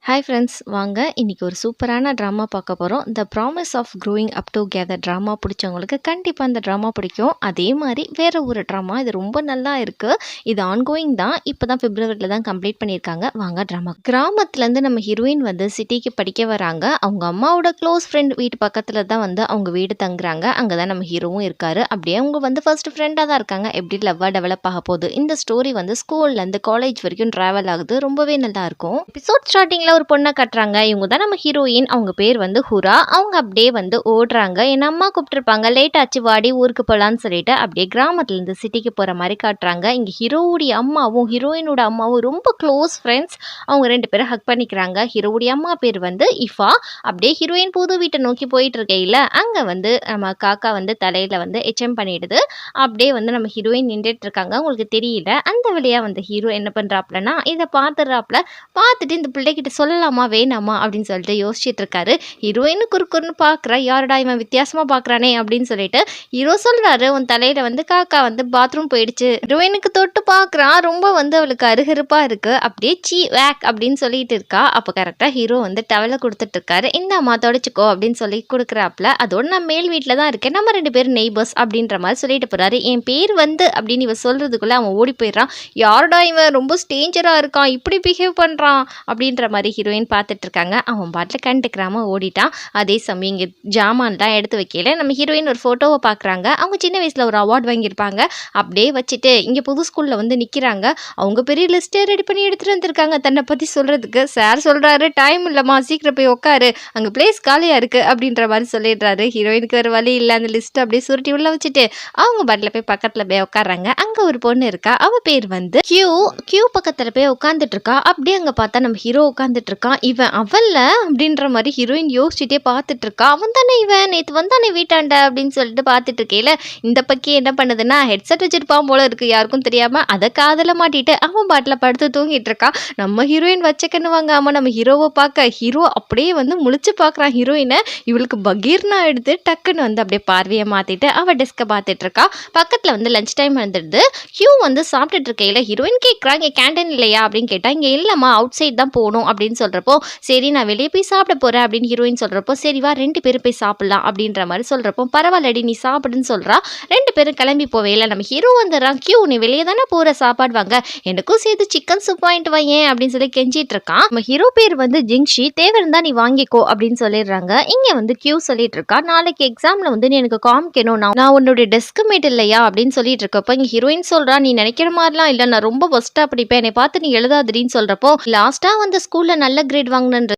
Hi friends, வாங்க இன்னைக்கு ஒரு சூப்பரான ட்ராமா பார்க்க போகிறோம். The promise of growing up together drama பிடிச்சவங்களுக்கு கண்டிப்பாக இந்த ட்ராமா பிடிக்கும். அதே மாதிரி வேறு ஒரு ட்ராமா, இது ரொம்ப நல்லா இருக்குது. இது ஆன்கோயிங் தான். இப்போ தான் பிப்ரவரியில் தான் கம்ப்ளீட் பண்ணியிருக்காங்க. வாங்க ட்ராமா. கிராமத்துலேருந்து நம்ம ஹீரோயின் வந்து சிட்டிக்கு படிக்க வராங்க. அவங்க அம்மாவோட க்ளோஸ் ஃப்ரெண்ட் வீட்டு பக்கத்தில் தான் வந்து அவங்க வீடு தங்குறாங்க. அங்கே தான் நம்ம ஹீரோவும் இருக்காரு. அப்படியே அவங்க வந்து ஃபர்ஸ்ட் ஃப்ரெண்டாக தான் இருக்காங்க. எப்படி லவ்வாக டெவலப் ஆக போகுது. இந்த ஸ்டோரி வந்து ஸ்கூல்லேருந்து காலேஜ் வரைக்கும் ட்ராவல் ஆகுது. ரொம்பவே நல்லா இருக்கும். எபிசோட் ஸ்டார்டிங்கில் ஒரு பொண்ணை கட்டுறாங்க. இவங்க தான் நம்ம ஹீரோயின். அவங்க பேர் வந்து ஹுரா. அவங்க அப்படியே வந்து ஓடுறாங்க. என் அம்மா கூப்பிட்டுருப்பாங்க, லேட் ஆச்சு வாடி ஊருக்கு போகலான்னு சொல்லிட்டு அப்படியே கிராமத்துலேருந்து சிட்டிக்கு போகிற மாதிரி காட்டுறாங்க. இங்கே ஹீரோவுடைய அம்மாவும் ஹீரோயினோட அம்மாவும் ரொம்ப க்ளோஸ் ஃப்ரெண்ட்ஸ். அவங்க ரெண்டு பேரும் ஹக் பண்ணிக்கிறாங்க. ஹீரோவுடைய அம்மா பேர் வந்து இஃபா. அப்படியே ஹீரோயின் புது வீட்டை நோக்கி போயிட்டு இருக்கையில் அங்கே வந்து நம்ம காக்கா வந்து தலையில் வந்து எச்எம் பண்ணிடுது. அப்படியே வந்து நம்ம ஹீரோயின் நின்றுட்டு இருக்காங்க. உங்களுக்கு தெரியல. அந்த வழியாக வந்து ஹீரோ என்ன பண்ணுறாப்புலன்னா இதை பார்த்துட்டு இந்த பிள்ளைகிட்ட சொல்லலாமா வேணாமா அப்படின்னு சொல்லிட்டு யோசிச்சுட்டு இருக்காரு. ஹீரோயினு குறுக்குன்னு பார்க்குறா. யாருடா இவன் வித்தியாசமாக பார்க்குறானே அப்படின்னு சொல்லிட்டு ஹீரோ சொல்கிறாரு, உன் தலையில் வந்து காக்கா வந்து பாத்ரூம் போயிடுச்சு. ஹீரோயினுக்கு தொட்டு பார்க்குறான். ரொம்ப வந்து அவளுக்கு அருகருப்பாக இருக்குது. அப்படியே சீ வேக் அப்படின்னு சொல்லிட்டு இருக்கா. அப்போ கரெக்டாக ஹீரோ வந்து டவலை கொடுத்துட்டு இருக்காரு. இந்த அம்மா தொடச்சிக்கோ அப்படின்னு சொல்லி கொடுக்குறாப்புல. அதோட நான் மேல் வீட்டில் தான் இருக்கேன், நம்ம ரெண்டு பேரும் நெய்பர்ஸ் அப்படின்ற மாதிரி சொல்லிட்டு போகிறாரு. என் பேர் வந்து அப்படின்னு இவன் சொல்கிறதுக்குள்ளே அவன் ஓடி போயிடுறான். யாருடா இவன் ரொம்ப ஸ்டேஞ்சராக இருக்கான், இப்படி பிஹேவ் பண்ணுறான் அப்படின்ற மாதிரி ஹீரோயின் பார்த்துட்டு இருக்காங்க. அவன் பாட்டில் கண்டுக்கிறாம ஓடிட்டான். அதே சமயம் இங்கே ஜாமான்லாம் எடுத்து வைக்கல. நம்ம ஹீரோயின் ஒரு ஃபோட்டோவை பார்க்குறாங்க. அவங்க சின்ன வயசில் ஒரு அவார்ட் வாங்கியிருப்பாங்க. அப்படியே வச்சுட்டு இங்கே புது ஸ்கூலில் வந்து நிற்கிறாங்க. அவங்க பெரிய லிஸ்ட்டே ரெடி பண்ணி எடுத்துகிட்டு வந்திருக்காங்க தன்னை பற்றி சொல்கிறதுக்கு. சார் சொல்கிறாரு, டைம் இல்லைம்மா, சீக்கிரம் போய் உட்காரு, அங்கே பிளேஸ் காலியாக இருக்குது அப்படின்ற மாதிரி சொல்லிடுறாரு. ஹீரோயினுக்கு ஒரு வழி இல்லை. அந்த லிஸ்ட்டை அப்படியே சுருட்டி உள்ள வச்சுட்டு அவங்க பாட்டில் போய் பக்கத்தில் போய் உட்காடுறாங்க. அங்கே ஒரு பொண்ணு இருக்கா. அவள் பேர் வந்து கியூ பக்கத்தில் போய் உட்காந்துட்டு இருக்கா. அப்படியே அங்கே பார்த்தா நம்ம ஹீரோ உட்காந்துட்டு இருக்கான். இவன் அவல்ல அப்படின்ற மாதிரி ஹீரோயின் யோசிச்சுட்டே பார்த்துட்டு இருக்கா. அவன் தானே இவன் நேற்று வந்தானே வீட்டாண்ட அப்படின்னு சொல்லிட்டு பார்த்துட்டு இருக்கையில இந்த பக்கி என்ன பண்ணுதுன்னா ஹெட்செட் வச்சிருப்பான் போல இருக்கு, யாருக்கும் தெரியாம அதை காதில் மாட்டிட்டு அவன் பாட்டில் படுத்து தூங்கிட்டு இருக்கான். நம்ம ஹீரோயின் வச்சக்கன்னு வாங்காம நம்ம ஹீரோவை பார்க்க ஹீரோ அப்படியே வந்து முழிச்சு பார்க்குறான் ஹீரோயினை. இவளுக்கு பகீர்னா எடுத்து டக்குன்னு வந்து அப்படியே பார்வையை மாற்றிட்டு அவள் டெஸ்க்கை பார்த்துட்டு இருக்கா. பக்கத்தில் வந்து லஞ்ச் டைம் வந்துடுது. ஹியூ வந்து சாப்பிட்டுட்டு இருக்கையில ஹீரோயின் கேட்குறாங்க, கேண்டீன் இல்லையா அப்படின்னு கேட்டால் இங்கே இல்லைம்மா, அவுட் சைட் தான் போகணும் அப்படின்னு சொல்கிறப்போ சரி நான் வெளியே போய் சாப்பிட போகிறேன் அப்படின்னு ஹீரோயின் சொல்கிறப்போ சரி வா ரெண்டு பேரும் போய் சாப்பிட்லாம் அப்படின்ற மாதிரி சொல்கிறப்போ பரவாயில்லடி நீ சாப்பிடுன்னு சொல்கிறா. ரெண்டு பேரும் கிளம்பி போவேல நம்ம ஹீரோ வந்துடுறான். கியூ நீ வெளியே தானே போகிற, சாப்பாடு வாங்க, எனக்கும் சேர்த்து சிக்கன் சூப் வாங்கிட்டு வையேன் அப்படின்னு சொல்லி கெஞ்சிட்டு இருக்கான். நம்ம ஹீரோ பேர் வந்து ஜிங்ஷி. தேவை இருந்தால் நீ வாங்கிக்கோ அப்படின்னு சொல்லிடுறாங்க. இங்கே வந்து கியூ சொல்லிட்டு இருக்கா, நாளைக்கு எக்ஸாமில் வந்து நீ எனக்கு காமிக்கணும், நான் உன்னுடைய டெஸ்க் மேட் இல்லையா அப்படின்னு சொல்லிட்டு இருக்கப்போ இங்கே ஹீரோயின் சொல்கிறா, நீ நினைக்கிற மாதிரிலாம் இல்லை, நான் ரொம்ப ஃபஸ்ட்டாக படிப்பேன், என்னை பார்த்து நீ எழுதாதுடின்னு சொல்கிறப்போ லாஸ்ட்டாக வந்து ஸ்கூலில் நல்ல கிரேட் வாங்கினது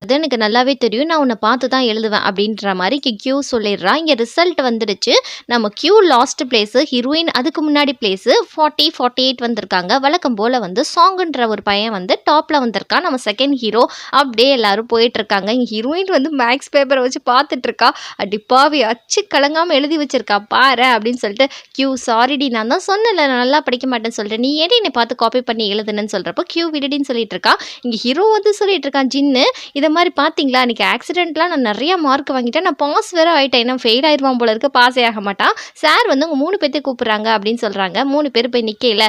எனக்கு நல்லாவே தெரியும், நான் உன்னை பார்த்து தான் எழுதுவேன் அப்படின்ற மாதிரி கியூ சொல்லிடுறா. இங்கே ரிசல்ட் வந்துடுச்சு. நம்ம கியூ லாஸ்ட் பிளேஸு, ஹீரோயின் அதுக்கு முன்னாடி பிளேஸு 48 வந்திருக்காங்க. வழக்கம் போல் வந்து சாங்குன்ற ஒரு பையன் வந்து டாப்பில் வந்திருக்கான். நம்ம செகண்ட் ஹீரோ. அப்படியே எல்லாரும் போயிட்டுருக்காங்க. இங்கே ஹீரோயின் வந்து மேக்ஸ் பேப்பரை வச்சு பார்த்துட்ருக்கா. அடிப்பாவி அச்சு கலங்காமல் எழுதி வச்சிருக்கா பாரு அப்படின்னு சொல்லிட்டு கியூ சாரிடி, நான் தான் சொன்னல நான் நல்லா படிக்க மாட்டேன்னு சொல்லிட்டு நீ ஏடி என்னை பார்த்து காப்பி பண்ணி எழுதுன்னு சொல்கிறப்போ கியூ விடுடின்னு சொல்லிட்டு இருக்கா. இங்கே ஹீரோ வந்து சொல்லிட்டு இருக்கான், ஜின்னு இதை மாதிரி பார்த்தீங்களா அன்றைக்கி ஆக்சிடென்ட்லாம் நான் நிறையா மார்க் வாங்கிட்டேன், நான் பாஸ் வேறு ஆகிட்டேன், என்ன ஃபெயில் ஆயிடுவான் போல இருக்கு, பாஸே ஆக மாட்டான், சார் வந்து உங்கள் 3 பேர்த்தை கூப்பிட்றாங்க அப்படின்னு சொல்கிறாங்க. 3 பேர் போய் நிற்கல.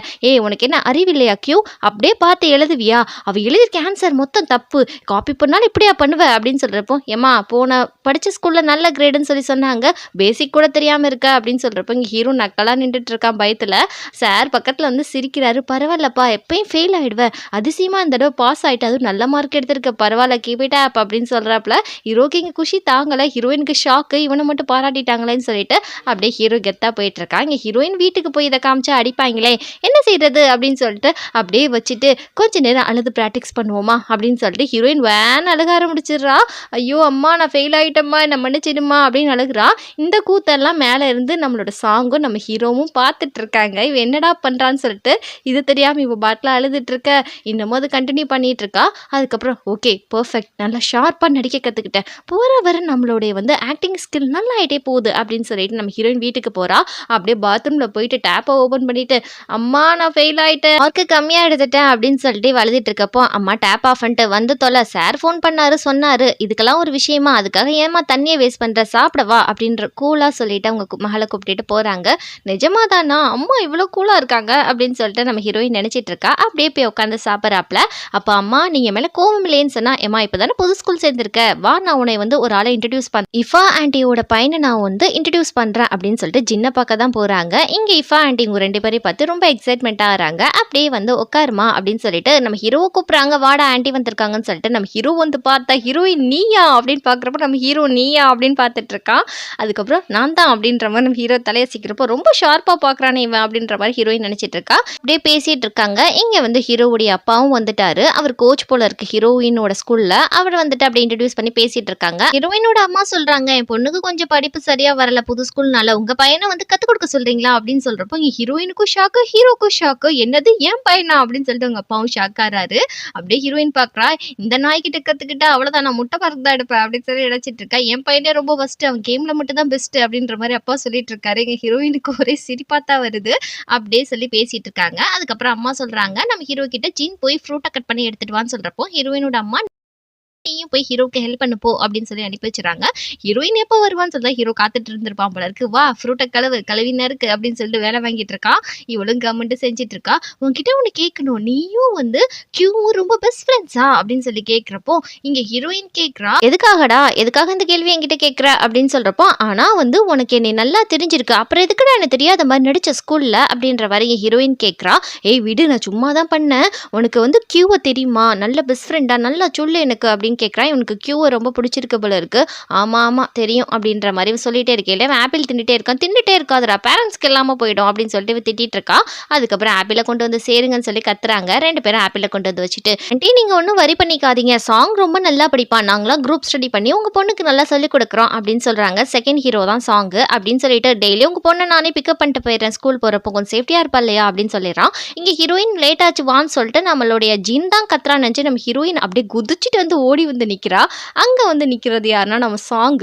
உனக்கு என்ன அறிவில்லையா கியூ, அப்படியே பார்த்து எழுதுவியா, அவள் எழுதியிருக்க ஆன்சர் மொத்தம் தப்பு, காப்பி பண்ணாலும் இப்படியா பண்ணுவ அப்படின்னு சொல்கிறப்போ ஏம்மா போன படித்த ஸ்கூலில் நல்ல கிரேடுன்னு சொல்லி சொன்னாங்க, பேசிக் கூட தெரியாமல் இருக்க அப்படின்னு சொல்கிறப்போ இங்கே ஹீரோ நக்கலாக நின்றுட்டு இருக்கான் பயத்தில். சார் பக்கத்தில் வந்து சிரிக்கிறாரு, பரவாயில்லப்பா எப்பயும் ஃபெயில் ஆகிடுவேன், அதிசயமாக இந்த தடவை பாஸ் ஆகிட்டு அதுவும் நல்ல மார்க் எடுத்திருக்க, பரவாயில்ல கீப் இட் அப் அப்படின்னு சொல்கிறாப்புல. ஹீரோக்கு இங்கே குஷி தாங்கலை, ஹீரோயினுக்கு ஷாக்கு, இவனை மட்டும் பாராட்டிட்டாங்களேன்னு சொல்லிட்டு அப்படியே ஹீரோ கெத்தாக போயிட்டுருக்கா. இங்கே ஹீரோயின் வீட்டுக்கு போய் இதை காமிச்சா அடிப்பாங்களே, என்ன செய்கிறது அப்படின்னு சொல்லிட்டு அப்படியே வச்சுட்டு கொஞ்ச நேரம் அழுது ப்ராக்டிக்ஸ் பண்ணுவோமா அப்படின்னு சொல்லிட்டு ஹீரோயின் வேன் அழுக ஆரம்பிச்சிடுறா. ஐயோ அம்மா நான் ஃபெயில் ஆகிட்டம்மா, என்ன மன்னிச்சிடுமா அப்படின்னு அழுகிறா. இந்த கூத்தெல்லாம் மேலே இருந்து நம்மளோட சாங்கும் நம்ம ஹீரோவும் பார்த்துட்டு இருக்காங்க. இவன் என்னடா பண்ணுறான்னு சொல்லிட்டு இது தெரியாமல் இவ பாட்டில் அழுதுட்டு இருக்க. இன்னமும் அது கண்டினியூ பண்ணிட்டு இருக்கா. அதுக்கப்புறம் ஓகே பர்ஃபெக்ட், நல்லா ஷார்ப்பாக நடிக்க கற்றுக்கிட்டேன். போகிற வர நம்மளுடைய வந்து ஆக்டிங் ஸ்கில் நல்லா ஆகிட்டே போகுது அப்படின்னு சொல்லிட்டு நம்ம ஹீரோயின் வீட்டுக்கு போகிறா. அப்படியே பாத்ரூமில் போயிட்டு டேப்பை ஓப்பன் பண்ணிட்டு, அம்மா நான் ஃபெயில் ஆகிட்டேன், மார்க்கு கம்மியாக எடுத்துட்டேன் அப்படின்னு சொல்லிட்டு அழுதுட்டு இருக்கப்போ, அம்மா டேப் ஆஃப் பண்ணிட்டு வந்து தொலை, சார் ஃபோன் பண்ணாரு சொன்னாரு, இதுக்கெல்லாம் ஒரு விஷயமா, அதுக்காக ஏமா தண்ணியை வேஸ்ட் பண்ணுற, சாப்பிடவா அப்படின்ற கூலாக சொல்லிட்டு அவங்க மகளை கூப்பிட்டுட்டு போகிறாங்க. நிஜமா தானா அம்மா இவ்வளோ கூலாக இருக்காங்க அப்படின்னு சொல்லிட்டு நம்ம ஹீரோயின் நினச்சிட்டு இருக்கா. அப்படியே போய் உட்காந்து சாப்பிட்றாப்ல. அப்போ அம்மா நீங்கள் மேலே கோவம் இல்லைன்னு சொன்னா, ஏமா இப்போ தானே புது ஸ்கூல் சேர்ந்துருக்க, வா நான் உன்னை வந்து ஒரு ஆளை இன்ட்ரடியூஸ் பண்ண, இஃபா ஆண்டியோட பையனை நான் வந்து இன்ட்ரடியூஸ் பண்ணுறேன் அப்படின்னு சொல்லிட்டு ஜின்னை பார்க்க தான் போகிறாங்க. இங்கே இஃபா ஆண்டி இவங்க 2 பேரையும் பார்த்து ரொம்ப எக்ஸைட்மெண்ட் ஆகிறாங்க. அப்படியே வந்து உட்காருமா அப்படின்னு சொல்லிட்டு நம்ம ஹீரோவை கூப்பிட்றாங்க. வாடா ஆண்டி வந்திருக்காங்கன்னு சொல்லிட்டு நம்ம ஹீரோ வந்து பார்த்தா, ஹீரோயின் நீயா அப்படின்னு பார்க்குறப்ப நம்ம ஹீரோ நீயா அப்படின்னு பார்த்துட்டு இருக்கான். அதுக்கப்புறம் நான் தான் அப்படின்ற மாதிரி நம்ம ஹீரோ தலையசிக்கிறப்போ ரொம்ப ஷார்ப்பாக பார்க்குறானே இவன் அப்படின்ற மாதிரி ஹீரோயின் நினச்சிட்டு இருக்கா. அப்படியே பேசிட்டு இருக்காங்க. இங்கே வந்து ஹீரோவுடைய அப்பாவும் வந்துட்டாரு. அவர் கோச் போல இருக்கு ஹீரோயினோட ஸ்கூல்ல. அவர் வந்துட்டு அப்படியே இன்ட்ரடியூஸ் பண்ணி பேசிட்டு இருக்காங்க. ஹீரோயினோட அம்மா சொல்றாங்க, என் பொண்ணுக்கு கொஞ்சம் படிப்பு சரியா வரல புது ஸ்கூல்னால, உங்க பையனை வந்து கத்து கொடுக்க சொல்றீங்களா அப்படின்னு சொல்றப்போ இங்க ஹீரோயினுக்கும் ஷாக்கு, ஹீரோக்கும் ஷாக்கு. என்னது என் பையனா அப்படின்னு சொல்லிட்டு அவங்க அப்பாவும் ஷாக் ஆறாரு. அப்படியே ஹீரோயின் பாக்குறா, இந்த நாய்கிட்ட கத்துக்கிட்டா அவ்வளவுதான், நான் முட்டை பறந்து தான் எடுப்பேன் அப்படின்னு சொல்லி நினைச்சிட்டு இருக்கா. என் பையனே ரொம்ப ஃபர்ஸ்ட், அவன் கேம்ல மட்டும் தான் பெஸ்ட் அப்படின்ற மாதிரி அப்பா சொல்லிட்டு இருக்காரு. எங்க ஹீரோயினுக்கு ஒரே சிரிப்பா தான் வருது. அப்படியே சொல்லி பேசிட்டு இருக்காங்க. அதுக்கப்புறம் அம்மா சொல்றாங்க, நம்ம ஹீரோ கிட்ட ஜீன் போய் ஃப்ரூட்டை கட் பண்ணி எடுத்துட்டு வான்னு சொல்றப்போ ஹீரோயினோட அம்மா நீயும் போய் ஹீரோக்கு ஹெல்ப் பண்ணு போ அப்படின்னு சொல்லி அனுப்பி வச்சுறாங்க. ஹீரோயின் எப்போ வருவான்னு சொல்லி ஹீரோ காத்துட்டு இருந்திருப்பான் போல இருக்கு. வா ஃப்ரூட்டை கழுவினா இருக்கு அப்படின்னு சொல்லிட்டு வேலை வாங்கிட்டு இருக்கான். இவளும் கமெண்ட் செஞ்சுட்டு இருக்கா. உன்கிட்ட ஒன்று கேட்கணும், நீயும் வந்து கியூவும் ரொம்ப பெஸ்ட் ஃப்ரெண்ட்ஸா அப்படின்னு சொல்லி கேட்குறப்போ இங்க ஹீரோயின் கேட்குறா, எதுக்காகடா, எதுக்காக இந்த கேள்வி என்கிட்ட கேட்குற அப்படின்னு சொல்றப்போ, ஆனா வந்து உனக்கு என்னை நல்லா தெரிஞ்சிருக்கு, அப்புறம் எதுக்குடா எனக்கு தெரியாத மாதிரி நடிச்ச ஸ்கூல்ல அப்படின்ற வரைய ஹீரோயின் கேட்குறா. ஏய் விடு, நான் சும்மா தான் பண்ணேன், உனக்கு வந்து கியூவை தெரியுமா, நல்ல பெஸ்ட் ஃப்ரெண்டா, நல்லா சொல்லு எனக்கு அப்படின்னு கேட்குறான். இவனுக்கு கியூவை ரொம்ப பிடிச்சிருக்கு போல இருக்கு. ஆமா ஆமா தெரியும் அப்படின்ற மாதிரி சொல்லிட்டே இருக்கேன். அவன் ஆப்பிள் தின்னுட்டே இருக்கான். தின்னுட்டே இருக்காதுடா, பேரண்ட்ஸ்க்கு இல்லாமல் போயிடும் அப்படின்னு சொல்லிட்டு திட்டிட்டு இருக்கா. அதுக்கப்புறம் ஆப்பிளை கொண்டு வந்து சேருங்கன்னு சொல்லி கத்துறாங்க. 2 பேரும் ஆப்பிளை கொண்டு வந்து வச்சுட்டு, ஆண்டி நீங்க ஒன்றும் வரி பண்ணிக்காதீங்க, சாங் ரொம்ப நல்லா படிப்பான், நாங்களாம் குரூப் ஸ்டடி பண்ணி உங்க பொண்ணுக்கு நல்லா சொல்லிக் கொடுக்குறோம் அப்படின்னு சொல்றாங்க. செகண்ட் ஹீரோ தான் சாங் அப்படின்னு சொல்லிட்டு, டெய்லி உங்க பொண்ணை நானே பிக்கப் பண்ணிட்டு போயிடுறேன் ஸ்கூல் போறப்போ, கொஞ்சம் சேஃப்டியா இருப்பா இல்லையா அப்படின்னு சொல்லிடுறான். இங்க ஹீரோயின் லேட் ஆச்சு வான்னு சொல்லிட்டு நம்மளுடைய ஜின் தான் கத்துறான்னு நினைச்சு நம்ம ஹீரோயின் அப்படியே குதிச்சுட்டு வந்து ஓடி வந்து நிக்கிறா. அங்க வந்து நிக்கிறது யாருன்னா நம்ம சாங்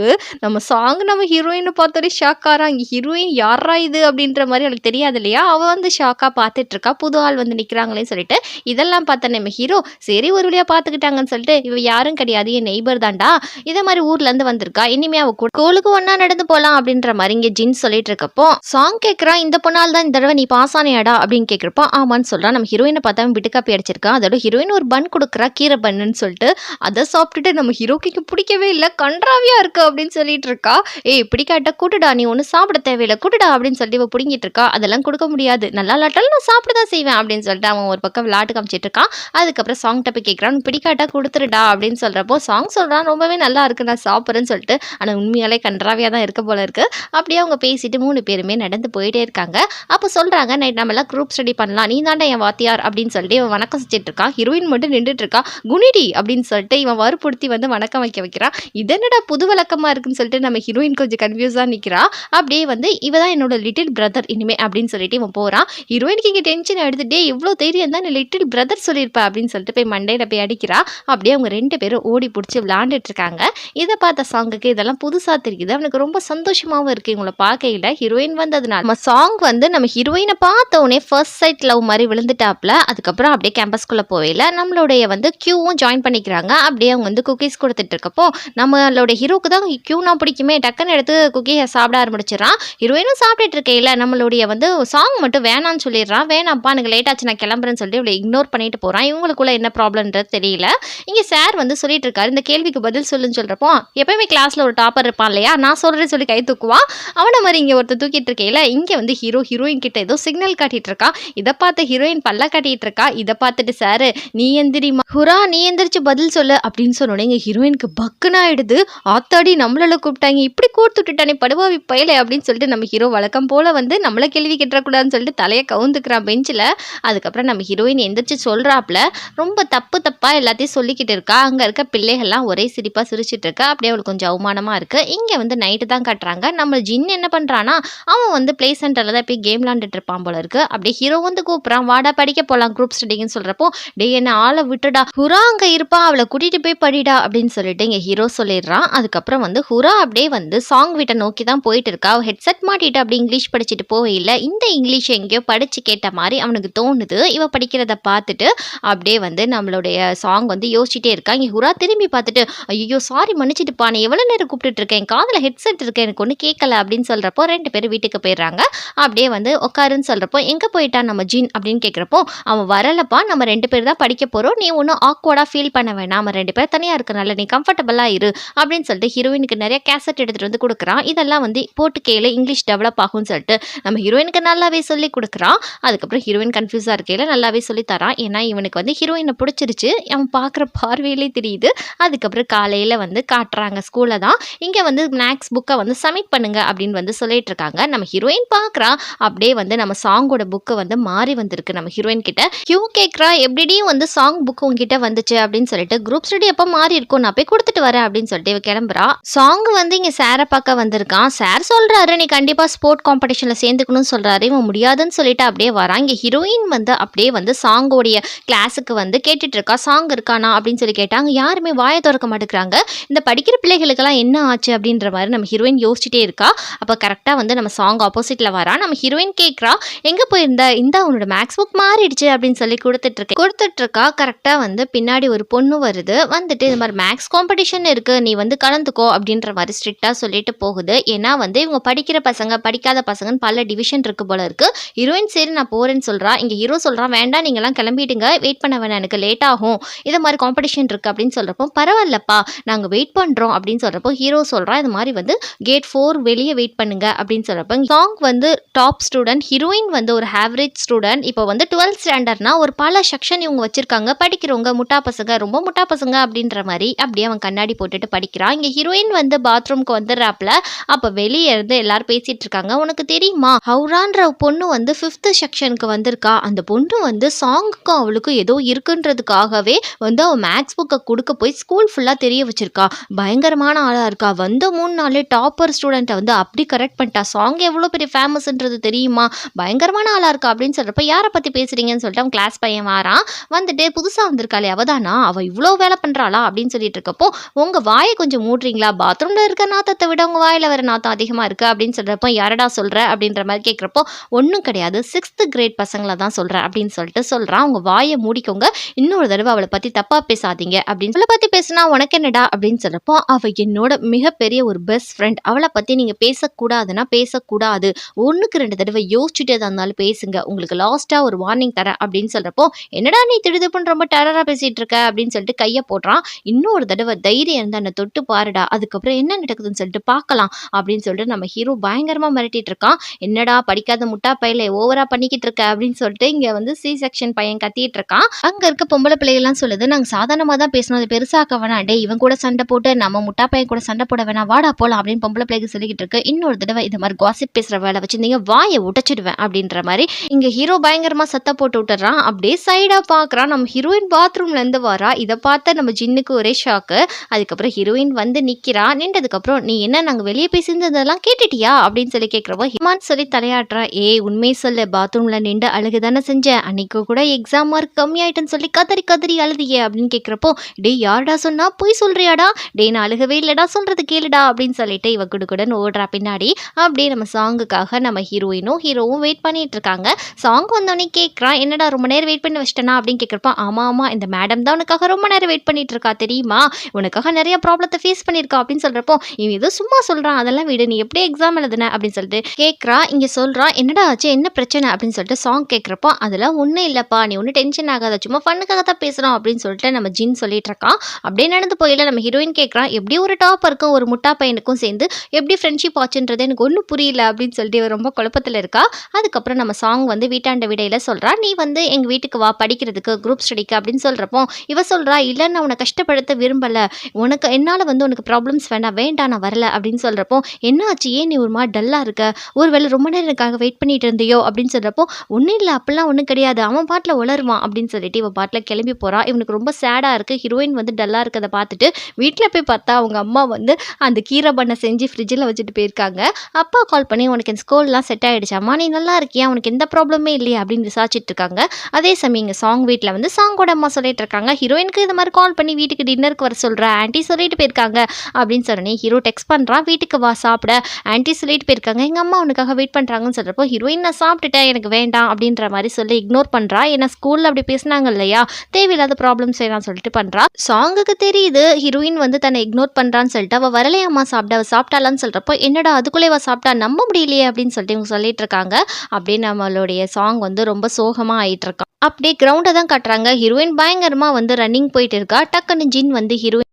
நம்ம ஹீரோயினை பார்த்தோடே ஷாக் ஆறா. இங்க ஹீரோயின் யாரா இது அப்படின்ற மாதிரி அவளுக்கு தெரியாது இல்லையா. அவ வந்து ஷாக்கா பார்த்துட்டு இருக்கா, புது ஆள் வந்து நிக்கிறாங்களேன்னு சொல்லிட்டு. இதெல்லாம் பார்த்த நம்ம ஹீரோ சரி ஒரு வழியா பார்த்துக்கிட்டாங்கன்னு சொல்லிட்டு, இவ யாரும் கிடையாது என் நெய்பர் தான்டா, இதே மாதிரி ஊர்ல இருந்து வந்திருக்கா, இனிமே அவ கூட ஸ்கூலுக்கு ஒன்னா நடந்து போலாம் அப்படின்ற மாதிரி இங்க ஜின் சொல்லிட்டு இருக்கப்போ சாங் கேட்கறா, இந்த பொண்ணால் தான் இந்த தடவை நீ பாஸ் ஆனியாடா அப்படின்னு கேட்கிறப்போ ஆமான்னு சொல்றா. நம்ம ஹீரோயினை பார்த்தா விட்டுக்காப்பி அடிச்சிருக்கா. அதோட ஹீரோயின் ஒரு பன் கொடுக்குறா, கீரை பண்ணுன்னு சொல்லிட்டு. அதை சாப்பிட்டுட்டு நம்ம ஹீரோக்கு பிடிக்கவே இல்லை, கன்றாவியா இருக்கு அப்படின்னு சொல்லிட்டு இருக்கா. ஏய் பிடிக்காட்ட கூட்டுடா, நீ ஒன்றும் சாப்பிட தேவையில்லை கூட்டுடா அப்படின்னு சொல்லி இவ பிடிங்கிட்டு இருக்கா. அதெல்லாம் கொடுக்க முடியாது, நல்லா இல்லாட்டாலும் நான் சாப்பிட தான் செய்வேன் அப்படின்னு சொல்லிட்டு அவன் ஒரு பக்கம் விளையாட்டு காமிச்சிட்டு இருக்கான். அதுக்கப்புறம் சாங் டப்பி கேட்குறான், பிடிக்காட்டா கொடுத்துருடா அப்படின்னு சொல்றப்போ சாங் சொல்றான், ரொம்பவே நல்லா இருக்கு நான் சாப்பிட்றேன்னு சொல்லிட்டு. ஆனால் உண்மையாலே கன்றாவியா தான் இருக்க போல இருக்கு. அப்படியே அவங்க பேசிட்டு 3 பேருமே நடந்து போயிட்டே இருக்காங்க. அப்போ சொல்றாங்க, நைட் நம்ம எல்லாம் குரூப் ஸ்டடி பண்ணலாம், நீ தாண்டா என் வாத்தியார் அப்படின்னு சொல்லிட்டு இவன் வணக்கம் செஞ்சுட்டு இருக்கான். ஹீரோயின் மட்டும் நின்றுட்டு இருக்கா. குனிடி அப்படின்னு சொல்லிட்டு இவன் வற்புறுத்தி வந்து வணக்கம் வைக்கிறான். இது என்னடா புது வழக்கமா இருக்குன்னு சொல்லிட்டு நம்ம ஹீரோயின் கொஞ்சம் கன்ஃபியூஸா நிக்கிறா. அப்படியே வந்து இவ தான் என்னோட லிட்டில் பிரதர் இனிமே அப்படின்னு சொல்லிட்டு இவன் போறான். ஹீரோயினுக்கு இங்கே டென்ஷன் எடுத்துட்டே, இவ்வளோ தைரியம் தான் நீ லிட்டில் பிரதர் சொல்லியிருப்பா அப்படின்னு சொல்லிட்டு போய் மண்டையில போய் அடிக்கிறா. அப்படியே அவங்க 2 பேரும் ஓடி பிடிச்சி விளையாண்டுட்டு இருக்காங்க. இதை பார்த்த சாங்குக்கு இதெல்லாம் புதுசா தெரியுது. அவனுக்கு ரொம்ப சந்தோஷமாவும் இருக்கு இவங்களை பார்க்கையில. ஹீரோயின் வந்ததுனால நம்ம சாங் வந்து நம்ம ஹீரோயினை பார்த்த உடனே ஃபர்ஸ்ட் சைட் லவ் மாதிரி விழுந்துட்டாப்ல. அதுக்கப்புறம் அப்படியே கேம்பஸ்குள்ள போயில நம்மளுடைய வந்து கியூவும் ஜாயின் பண்ணிக்கிறாங்க. அப்படியே அவங்க வந்து குக்கீஸ் கொடுத்துட்டு இருக்கப்போ நம்மளோட ஹீரோக்கு தான் கியூனா பிடிக்குமே, டக்குன்னு எடுத்து குக்கியை சாப்பிட ஆரம்பிச்சிடறான். ஹீரோயினும் சாப்பிட்டுட்டு இருக்கையில நம்மளுடைய வந்து சாங் மட்டும் வேணான்னு சொல்லிடுறான். வேணாம்ப்பா எனக்கு லேட் ஆச்சு நான் கிளம்புறேன்னு சொல்லிட்டு இவளை இக்னோர் பண்ணிட்டு போறான். இவங்களுக்குள்ள என்ன ப்ராப்ளம்ன்றது தெரியல. இங்கே சார் வந்து சொல்லிட்டு இருக்காரு, இந்த கேள்விக்கு பதில் சொல்லுன்னு சொல்றப்போ எப்பயுமே கிளாஸ்ல ஒரு டாப்பர் இருப்பான் இல்லையா, நான் சொல்றேன்னு சொல்லி கை தூக்குவான். அவனை மாதிரி இங்கே ஒருத்தர் தூக்கிட்டு இருக்கையில இங்கே வந்து ஹீரோயின் கிட்ட ஏதோ சிக்னல் காட்டிட்டு இருக்கா. இதை பார்த்து ஹீரோயின் பல்ல காட்டிட்டு இருக்கா. இதை பார்த்துட்டு சார் நீ எந்திரிமா ஹுரா, நீ எந்திரிச்சு பதில் சொல்லு அப்படின்னு சொன்னோன்னே இங்கே ஹீரோயினுக்கு பக்குன்னு ஆயிடுது. ஆத்தாடி நம்மளால கூப்பிட்டாங்க, இப்படி கூர்த்து விட்டுட்டானே படுவாவி பயலை அப்படின்னு சொல்லிட்டு நம்ம ஹீரோ வழக்கம் போல வந்து நம்மள கேள்வி கேட்டக்கூடாதுன்னு சொல்லிட்டு தலையை கவுந்துக்கிறான் பெஞ்சில். அதுக்கப்புறம் நம்ம ஹீரோயின் எந்திரிச்சு சொல்றாப்ல, ரொம்ப தப்பா எல்லாத்தையும் சொல்லிக்கிட்டு இருக்கா. அங்கே இருக்க பிள்ளைகள்லாம் ஒரே சிரிப்பா சிரிச்சிட்டு இருக்கா. அப்படியே அவளுக்கு கொஞ்சம் அவமானமா இருக்கு. இங்கே வந்து நைட்டு தான் காட்டுறாங்க. நம்ம ஜின் என்ன பண்றானா, அவன் வந்து பிளே சென்டர்ல தான் போய் கேம் விளாண்டுட்டு இருப்பான் போல இருக்கு. அப்படியே ஹீரோ வந்து கூப்பிட்றான், வாடா படிக்க போலாம் குரூப் ஸ்டடிங்கன்னு சொல்றப்போ, டே என்ன ஆளை விட்டுடா, ஹுரா அங்க இருப்பா, அவளை கூட்டிட்டு போய் படிடா அப்படின்னு சொல்லிட்டு இங்க ஹீரோ சொல்லிடுறான். அதுக்கப்புறம் வந்து ஹுரா அப்படியே வந்து சாங் வீட்டை நோக்கி தான் போயிட்டு இருக்கா. ஹெட்செட் மாட்டிட்டு அப்படி இங்கிலீஷ் படிச்சுட்டு போகல. இந்த இங்கிலீஷ் எங்கேயோ படிச்சு கேட்ட மாதிரி அவனுக்கு தோணுது. இவ படிக்கிறத பார்த்துட்டு அப்படியே வந்து நம்மளுடைய சாங் வந்து யோசிச்சுட்டே இருக்கா. இங்க ஹுரா திரும்பி பார்த்துட்டு, ஐயோ சாரி மன்னிச்சிட்டுப்பா, நான் எவ்வளோ நேரம் கூப்பிட்டுட்டு இருக்கேன், காதில் ஹெட்செட் இருக்கு, எனக்கு ஒன்றும் கேட்கல அப்படின்னு சொல்றப்போ 2 பேரும் வீட்டுக்கு போயிடுறாங்க. அப்படியே வந்து உட்காருன்னு சொல்றப்போ, எங்க போயிட்டான் நம்ம ஜின் அப்படின்னு கேட்குறப்போ, அவன் வரலப்பா, நம்ம 2 பேர் தான் படிக்க போறோம், நீ ஒன்றும் ஆக்வர்டா ஃபீல் பண்ண வேணாம், நம்ம 2 பேர் தனியா இருக்கனால நீ கம்ஃபர்டபுளா இரு அப்படின்னு சொல்லிட்டு ஹீரோயினுக்கு நிறைய கேசட் எடுத்துட்டு வந்து கொடுக்குறான். இதெல்லாம் வந்து போட்டு கேளு, இங்கிலீஷ் டெவலப் ஆகும்னு சொல்லிட்டு நம்ம ஹீரோயினுக்கு நல்லாவே சொல்லி கொடுக்குறான். அதுக்கப்புறம் ஹீரோயின் கன்ஃபியூஸா இருக்கையில நல்லாவே சொல்லி தரான். ஏன்னா இவனுக்கு வந்து ஹீரோயினை பிடிச்சிருச்சு, அவன் பார்க்குற பார்வையிலே தெரியுது. அதுக்கப்புறம் காலையில வந்து காட்டுறாங்க ஸ்கூல்ல தான். இங்க வந்து மேக்ஸ் புக்கை வந்து சப்மிட் பண்ணுங்க அப்படின்னு வந்து சொல்லிட்டு இருக்காங்க. நம்ம ஹீரோயின் பார்க்குறா, அப்படியே வந்து நம்ம சாங்கோட புக்கு வந்து மாறி வந்திருக்கு நம்ம ஹீரோயின் கிட்ட. கியூ கேட்குறா, எப்படிடி வந்து சாங் புக் உங்ககிட்ட வந்துச்சு அப்படின்னு சொல்லிட்டு. குரூப் ஸ்டடி எப்போ மாறி இருக்கும், நான் போய் கொடுத்துட்டு வரேன் அப்படின்னு சொல்லிட்டு இவ கிளம்புறா. சாங் வந்து இங்க சாரை பார்க்க வந்திருக்கான். சார் சொல்றாரு, நீ கண்டிப்பா ஸ்போர்ட் காம்படிஷன்ல சேர்ந்துக்கணும்னு சொல்றாரு. இவன் முடியாதுன்னு சொல்லிட்டு அப்படியே வரான். இங்க ஹீரோயின் வந்து அப்படியே வந்து சாங்கோடைய கிளாஸுக்கு வந்து கேட்டுட்டு இருக்கா. சாங் இருக்கானா அப்படின்னு சொல்லி கேட்டாங்க. யாருமே வாயை திறக்க மாட்டேங்கிறாங்க. இந்த படிக்கிற பிள்ளைகளுக்கெல்லாம் என்ன ஆச்சு அப்படின்ற மாதிரி நம்ம ஹீரோயின் யோசிச்சுட்டே இருக்கா. அப்போ கரெக்டாக வந்து நம்ம சாங் ஆப்போசிட்ல வரா. நம்ம ஹீரோயின் கேட்குறா, எங்கே போயிருந்த, இந்த உன்னோட மேக்ஸ் புக் மாறிடுச்சு அப்படின்னு சொல்லி கொடுத்துட்டு இருக்கா. கரெக்டாக வந்து பின்னாடி ஒரு பொண்ணு வருது. வந்துட்டு இது மாதிரி மேக்ஸ் காம்படிஷன் இருக்கு, நீ வந்து கலந்துக்கோ அப்படின்ற மாதிரி ஸ்ட்ரிக்டாக சொல்லிட்டு போகுது. ஏன்னா வந்து இவங்க படிக்கிற பசங்க படிக்காத பசங்கன்னு பல டிவிஷன் இருக்கு போல இருக்கு. ஹீரோயின் சரி நான் போறேன்னு சொல்றா. இங்க ஹீரோ சொல்றான், வேண்டாம் நீங்கெல்லாம் கிளம்பிடுங்க, வெயிட் பண்ண வேணாம், எனக்கு லேட் ஆகும், இது மாதிரி காம்படிஷன் இருக்கு அப்படின்னு சொல்றப்போ, பரவாயில்லப்பா நாங்க வெயிட் பண்றோம் அப்படின்னு சொல்றப்போ ஹீரோ சொல்றான், இது மாதிரி வந்து கேட் 4 வெளியே வெயிட் பண்ணுங்க அப்படின்னு சொல்றப்போ, சாங் வந்து டாப் ஸ்டூடெண்ட், ஹீரோயின் வந்து ஒரு ஆவரேஜ் ஸ்டூடெண்ட். இப்போ வந்து 12th ஸ்டாண்டர்ட்னா ஒரு பல செக்ஷன் இவங்க வச்சிருக்காங்க. படிக்கிறவங்க முட்டா பசங்க, ரொம்ப முட்டா பசங்க அப்படின்ற மாதிரி அப்படியே அவன் கண்ணாடி போட்டுட்டு படிக்கிறான். இங்க ஹீரோயின் வந்து பாத்ரூம்க்கு வந்துடுறாப்ல. அப்ப வெளியே இருந்து எல்லாரும் பேசிட்டு இருக்காங்க. உனக்கு தெரியுமா, ஹவுரான்ற பொண்ணு வந்து 5th செக்ஷனுக்கு வந்திருக்கா. அந்த பொண்ணு வந்து சாங்குக்கும் அவளுக்கும் ஏதோ இருக்குன்றதுக்காகவே வந்து அவன் மேக்ஸ் புக்கை கொடுக்க போய் ஸ்கூல் ஃபுல்லா தெரிய வச்சிருக்கா. பயங்கரமான ஆளா இருக்கா. வந்த 3 நாளே டாப்பர் ஸ்டூடெண்ட்டை வந்து அப்படி கரெக்ட் பண்ணிட்டா. சாங் எவ்வளோ பெரிய ஃபேமஸ்ன்றது தெரியுமா, பயங்கரமான ஆளா இருக்கா அப்படின்னு சொல்றப்ப, யாரை பத்தி பேசுறீங்கன்னு சொல்லிட்டு அவன் கிளாஸ் பையன் வாரான். வந்துட்டு புதுசா வந்திருக்காளே அவதானா, அவ இவ்வளோ வேலை பண்றாளா அப்படின்னு சொல்லிட்டு இருக்கப்போ, உங்க வாயை கொஞ்சம் மூடுறீங்களா, பாத்ரூம்ல இருக்க நாத்தத்தை விட உங்க வாயில வர நாத்தம் அதிகமா இருக்கு அப்படின்னு சொல்றப்போ, யாரடா சொல்ற அப்படின்ற மாதிரி கேட்குறப்போ, ஒன்றும் கிடையாது 6th கிரேட் பசங்களை தான் சொல்றேன் அப்படின்னு சொல்லிட்டு சொல்றான். உங்க வாயை மூடிக்கோங்க, இன்னொரு தடவை அவளை பத்தி தப்பா பேசாதீங்க அப்படின்னு அவளை பத்தி பேசினா உனக்கு என்னடா அப்படின்னு சொல்றப்போ, அவ என்னோட மிகப்பெரிய ஒரு பெஸ்ட் ஃப்ரெண்ட், அவளை பத்தி நீங்க பேசக்கூடாதுன்னா பேசக்கூடாது, 1க்கு 2 தடவை யோசிச்சுட்டே இருந்தாலும் பேசுங்க, உங்களுக்கு லாஸ்டா ஒரு வார்னிங் தரேன் அப்படின்னு சொல்றப்போ, என்னடா நீ திடுதுப்புன்னு ரொம்ப டெரரா பேசிட்டு இருக்க அப்படின்னு சொல்லிட்டு கையை போடுறான். இன்னொரு தடவை தைரியம் இருந்தா என்னை தொட்டு பாருடா, அதுக்கப்புறம் என்ன நடக்குதுன்னு சொல்லிட்டு பார்க்கலாம் அப்படின்னு சொல்லிட்டு நம்ம ஹீரோ பயங்கரமா மிரட்டிட்டு இருக்கான். என்னடா படிக்காத முட்டா பையல ஓவரா பண்ணிக்கிட்டு இருக்க அப்படின்னு சொல்லிட்டு இங்க வந்து சி செக்ஷன் பையன் கத்திட்டு இருக்கான். அங்க இருக்க பொம்பளை பிள்ளைகள்லாம் சொல்லுது, நாங்க சாதாரணமா தான் பேசணும், அது பெருசாக்க வேணாம், டே இவன் கூட சண்டை போட்டு நம்ம முட்டா பையன் கூட சண்டை போட வேணாம், வாடா போலாம் அப்படின்னு பொம்பளை பிள்ளைக்கு சொல்லிக்கிட்டு இருக்கு. இன்னொரு தடவை இது மாதிரி காசிப் பேசுற வேலை வச்சிருந்தீங்க வாயை உடைச்சிடுவேன் அப்படின்ற மாதிரி இங்க ஹீரோ பயங்கரமா சத்த போட்டு விட்டுறான். அப்படியே சைடா பாக்குறான். நம்ம ஹீரோயின் பாத்ரூம்ல இருந்து வரா. இதை பார்த்த நம்ம ஜின்னுக்கு ஒரே ஷாக்கு. அதுக்கப்புறம் ஹீரோயின் வந்து நிக்கிறா. நின்றதுக்கு அப்புறம், நீ என்ன நாங்க வெளியே பேசியிருந்ததெல்லாம் கேட்டுட்டியா அப்படின்னு சொல்லி கேட்கிறப்போ, ஹிமான் சொல்லி தலையாட்டுறா. உண்மை சொல்லு, பாத்ரூம்ல நின்று அழுகு தானே செஞ்சேன், அன்னைக்கு கூட எக்ஸாம் மார்க் கம்மியாயிட்டுன்னு சொல்லி கதறி கதறி அழுதியே அப்படின்னு கேட்கிறப்போ, டே யாருடா சொன்னா, போய் சொல்றியாடா, டே நான் அழுகவே இல்லடா, சொல்றது கேளுடா அப்படின்னு சொல்லிட்டு இவ குடுக்குடன் ஓடுறா பின்னாடி. அப்படியே நம்ம சாங்குக்காக நம்ம ஹீரோவும் வெயிட் பண்ணிட்டு இருக்காங்க. சாங் வந்தோடனே கேட்குறான், என்னடா ரொம்ப நேரம் வெயிட் பண்ணி வச்சிட்டேனா அப்படின்னு கேட்குறப்ப, ஆமா இந்த மேடம் தான் உனக்காக ரொம்ப நேரம் வெயிட் பண்ணிட்டு இருக்கா தெரியுமா, உனக்காக நிறைய ப்ராப்ளத்தை ஃபேஸ் பண்ணியிருக்கா அப்படின்னு சொல்றப்போ, இவன் ஏதோ சும்மா சொல்றான், அதெல்லாம் விடு, நீ எப்படி எக்ஸாம் எழுதுன அப்படின்னு சொல்லிட்டு கேட்குறா. இங்க சொல்றா, என்னடா ஆச்சு, என்ன பிரச்சனை அப்படின்னு சொல்லிட்டு சாங் கேட்குறப்போ, அதெல்லாம் ஒன்றும் இல்லப்பா, நீ ஒன்றும் டென்ஷன் ஆகாத, சும்மா ஃபண்ணுக்காக தான் பேசுறோம் அப்படின்னு சொல்லிட்டு நம்ம ஜின் சொல்லிட்டு இருக்கான். அப்படியே நடந்து போயில நம்ம ஹீரோயின் கேட்குறான், எப்படி ஒரு டாப்பருக்கும் ஒரு முட்டா பையனுக்கும் சேர்ந்து எப்படி ஃப்ரெண்ட்ஷிப் ஆச்சுன்றது எனக்கு ஒன்றும் புரியல அப்படின்னு சொல்லிட்டு இவ ரொம்ப குழப்பத்தில் இருக்கா. அதுக்கப்புறம் நம்ம சாங் வந்து வீட்டாண்ட விடையில சொல்றா, நீ வந்து எங்க வீட்டுக்கு வா படிக்கிறதுக்கு, குரூப் ஸ்டடிக்கு அப்படின்னு சொல்றப்போ, இவ சொல்றா, இல்லை நான் உன்னை கஷ்டப்படுத்த விரும்பல, உனக்கு என்னால் வந்து உனக்கு ப்ராப்ளம்ஸ் வேண்டாம் நான் வரல அப்படின்னு சொல்றப்போ, என்ன ஆச்சு, ஏன் நீ ஒரு மாதிரி டல்லாக இருக்க, ஒருவேளை ரொம்ப நேரம் எனக்காக வெயிட் பண்ணிட்டு இருந்தியோ அப்படின்னு சொல்றப்போ, ஒன்றும் இல்லை அப்படிலாம் ஒன்றும் கிடையாது, அவன் பாட்டில் உளருவான் அப்படின்னு சொல்லிட்டு இவன் பாட்டில் கிளம்பி போகிறான். இவனுக்கு ரொம்ப சேடாக இருக்குது. ஹீரோயின் வந்து டல்லாக இருக்கதை பார்த்துட்டு வீட்டில் போய் பார்த்தா அவங்க அம்மா வந்து அந்த கீரை பண்ணை செஞ்சு ஃப்ரிட்ஜில் வச்சுட்டு போயிருக்காங்க. அப்பா கால் பண்ணி, உனக்கு என் ஸ்கூல்லாம் செட் ஆகிடுச்சாம்மா, நீ நல்லா இருக்கியா, உனக்கு எந்த ப்ராப்ளமே இல்லையா அப்படின்னு விசாரிச்சுட்டு இருக்காங்க. அதே சமயம் இங்கே சாங் வீட்டில் வந்து சாங்கோட அம்மா சொல்லிட்டு இருக்காங்க, ஹீரோயினுக்கு இது மாதிரி கால் கால் பண்ணி வீட்டுக்கு டின்னருக்கு வர சொல்கிறேன், ஆன்ட்டி சொல்லிட்டு போயிருக்காங்க அப்படின்னு சொன்னோன்னே ஹீரோ டெக்ஸ்ட் பண்ணுறான், வீட்டுக்கு வா சாப்பிட, ஆன்ட்டி சொல்லிட்டு போயிருக்காங்க, எங்கள் அம்மா உனக்காக வெயிட் பண்ணுறாங்கன்னு சொல்கிறப்போ ஹீரோயின் நான் சாப்பிட்டுட்டேன் எனக்கு வேண்டாம் அப்படின்ற மாதிரி சொல்லி இக்னோர் பண்ணுறா. ஏன்னா ஸ்கூலில் அப்படி பேசினாங்க இல்லையா, தேவையில்லாத ப்ராப்ளம்ஸ் நான் சொல்லிட்டு பண்ணுறா. சாங்குக்கு தெரியுது ஹீரோயின் வந்து தன்னை இக்னோர் பண்ணுறான்னு சொல்லிட்டு அவள் வரலையாம்மா சாப்பிட, அவள் சாப்பிட்டாலான்னு சொல்கிறப்போ என்னடா அதுக்குள்ளே அவள் சாப்பிட்டா நம்ப முடியலையே அப்படின்னு சொல்லிட்டு இவங்க சொல்லிட்டு இருக்காங்க. அப்படியே நம்மளுடைய சாங் வந்து ரொம்ப சோகமாக ஆயிட்டு இருக்கான். அப்படியே கிரவுண்டை தான் காட்டுறாங்க. ஹீரோயின் பயங்கரமாக வந்து ரன்னிங் போயிட்டு இருக்கா. டக்குன்னு ஜின் வந்து ஹீரோயின்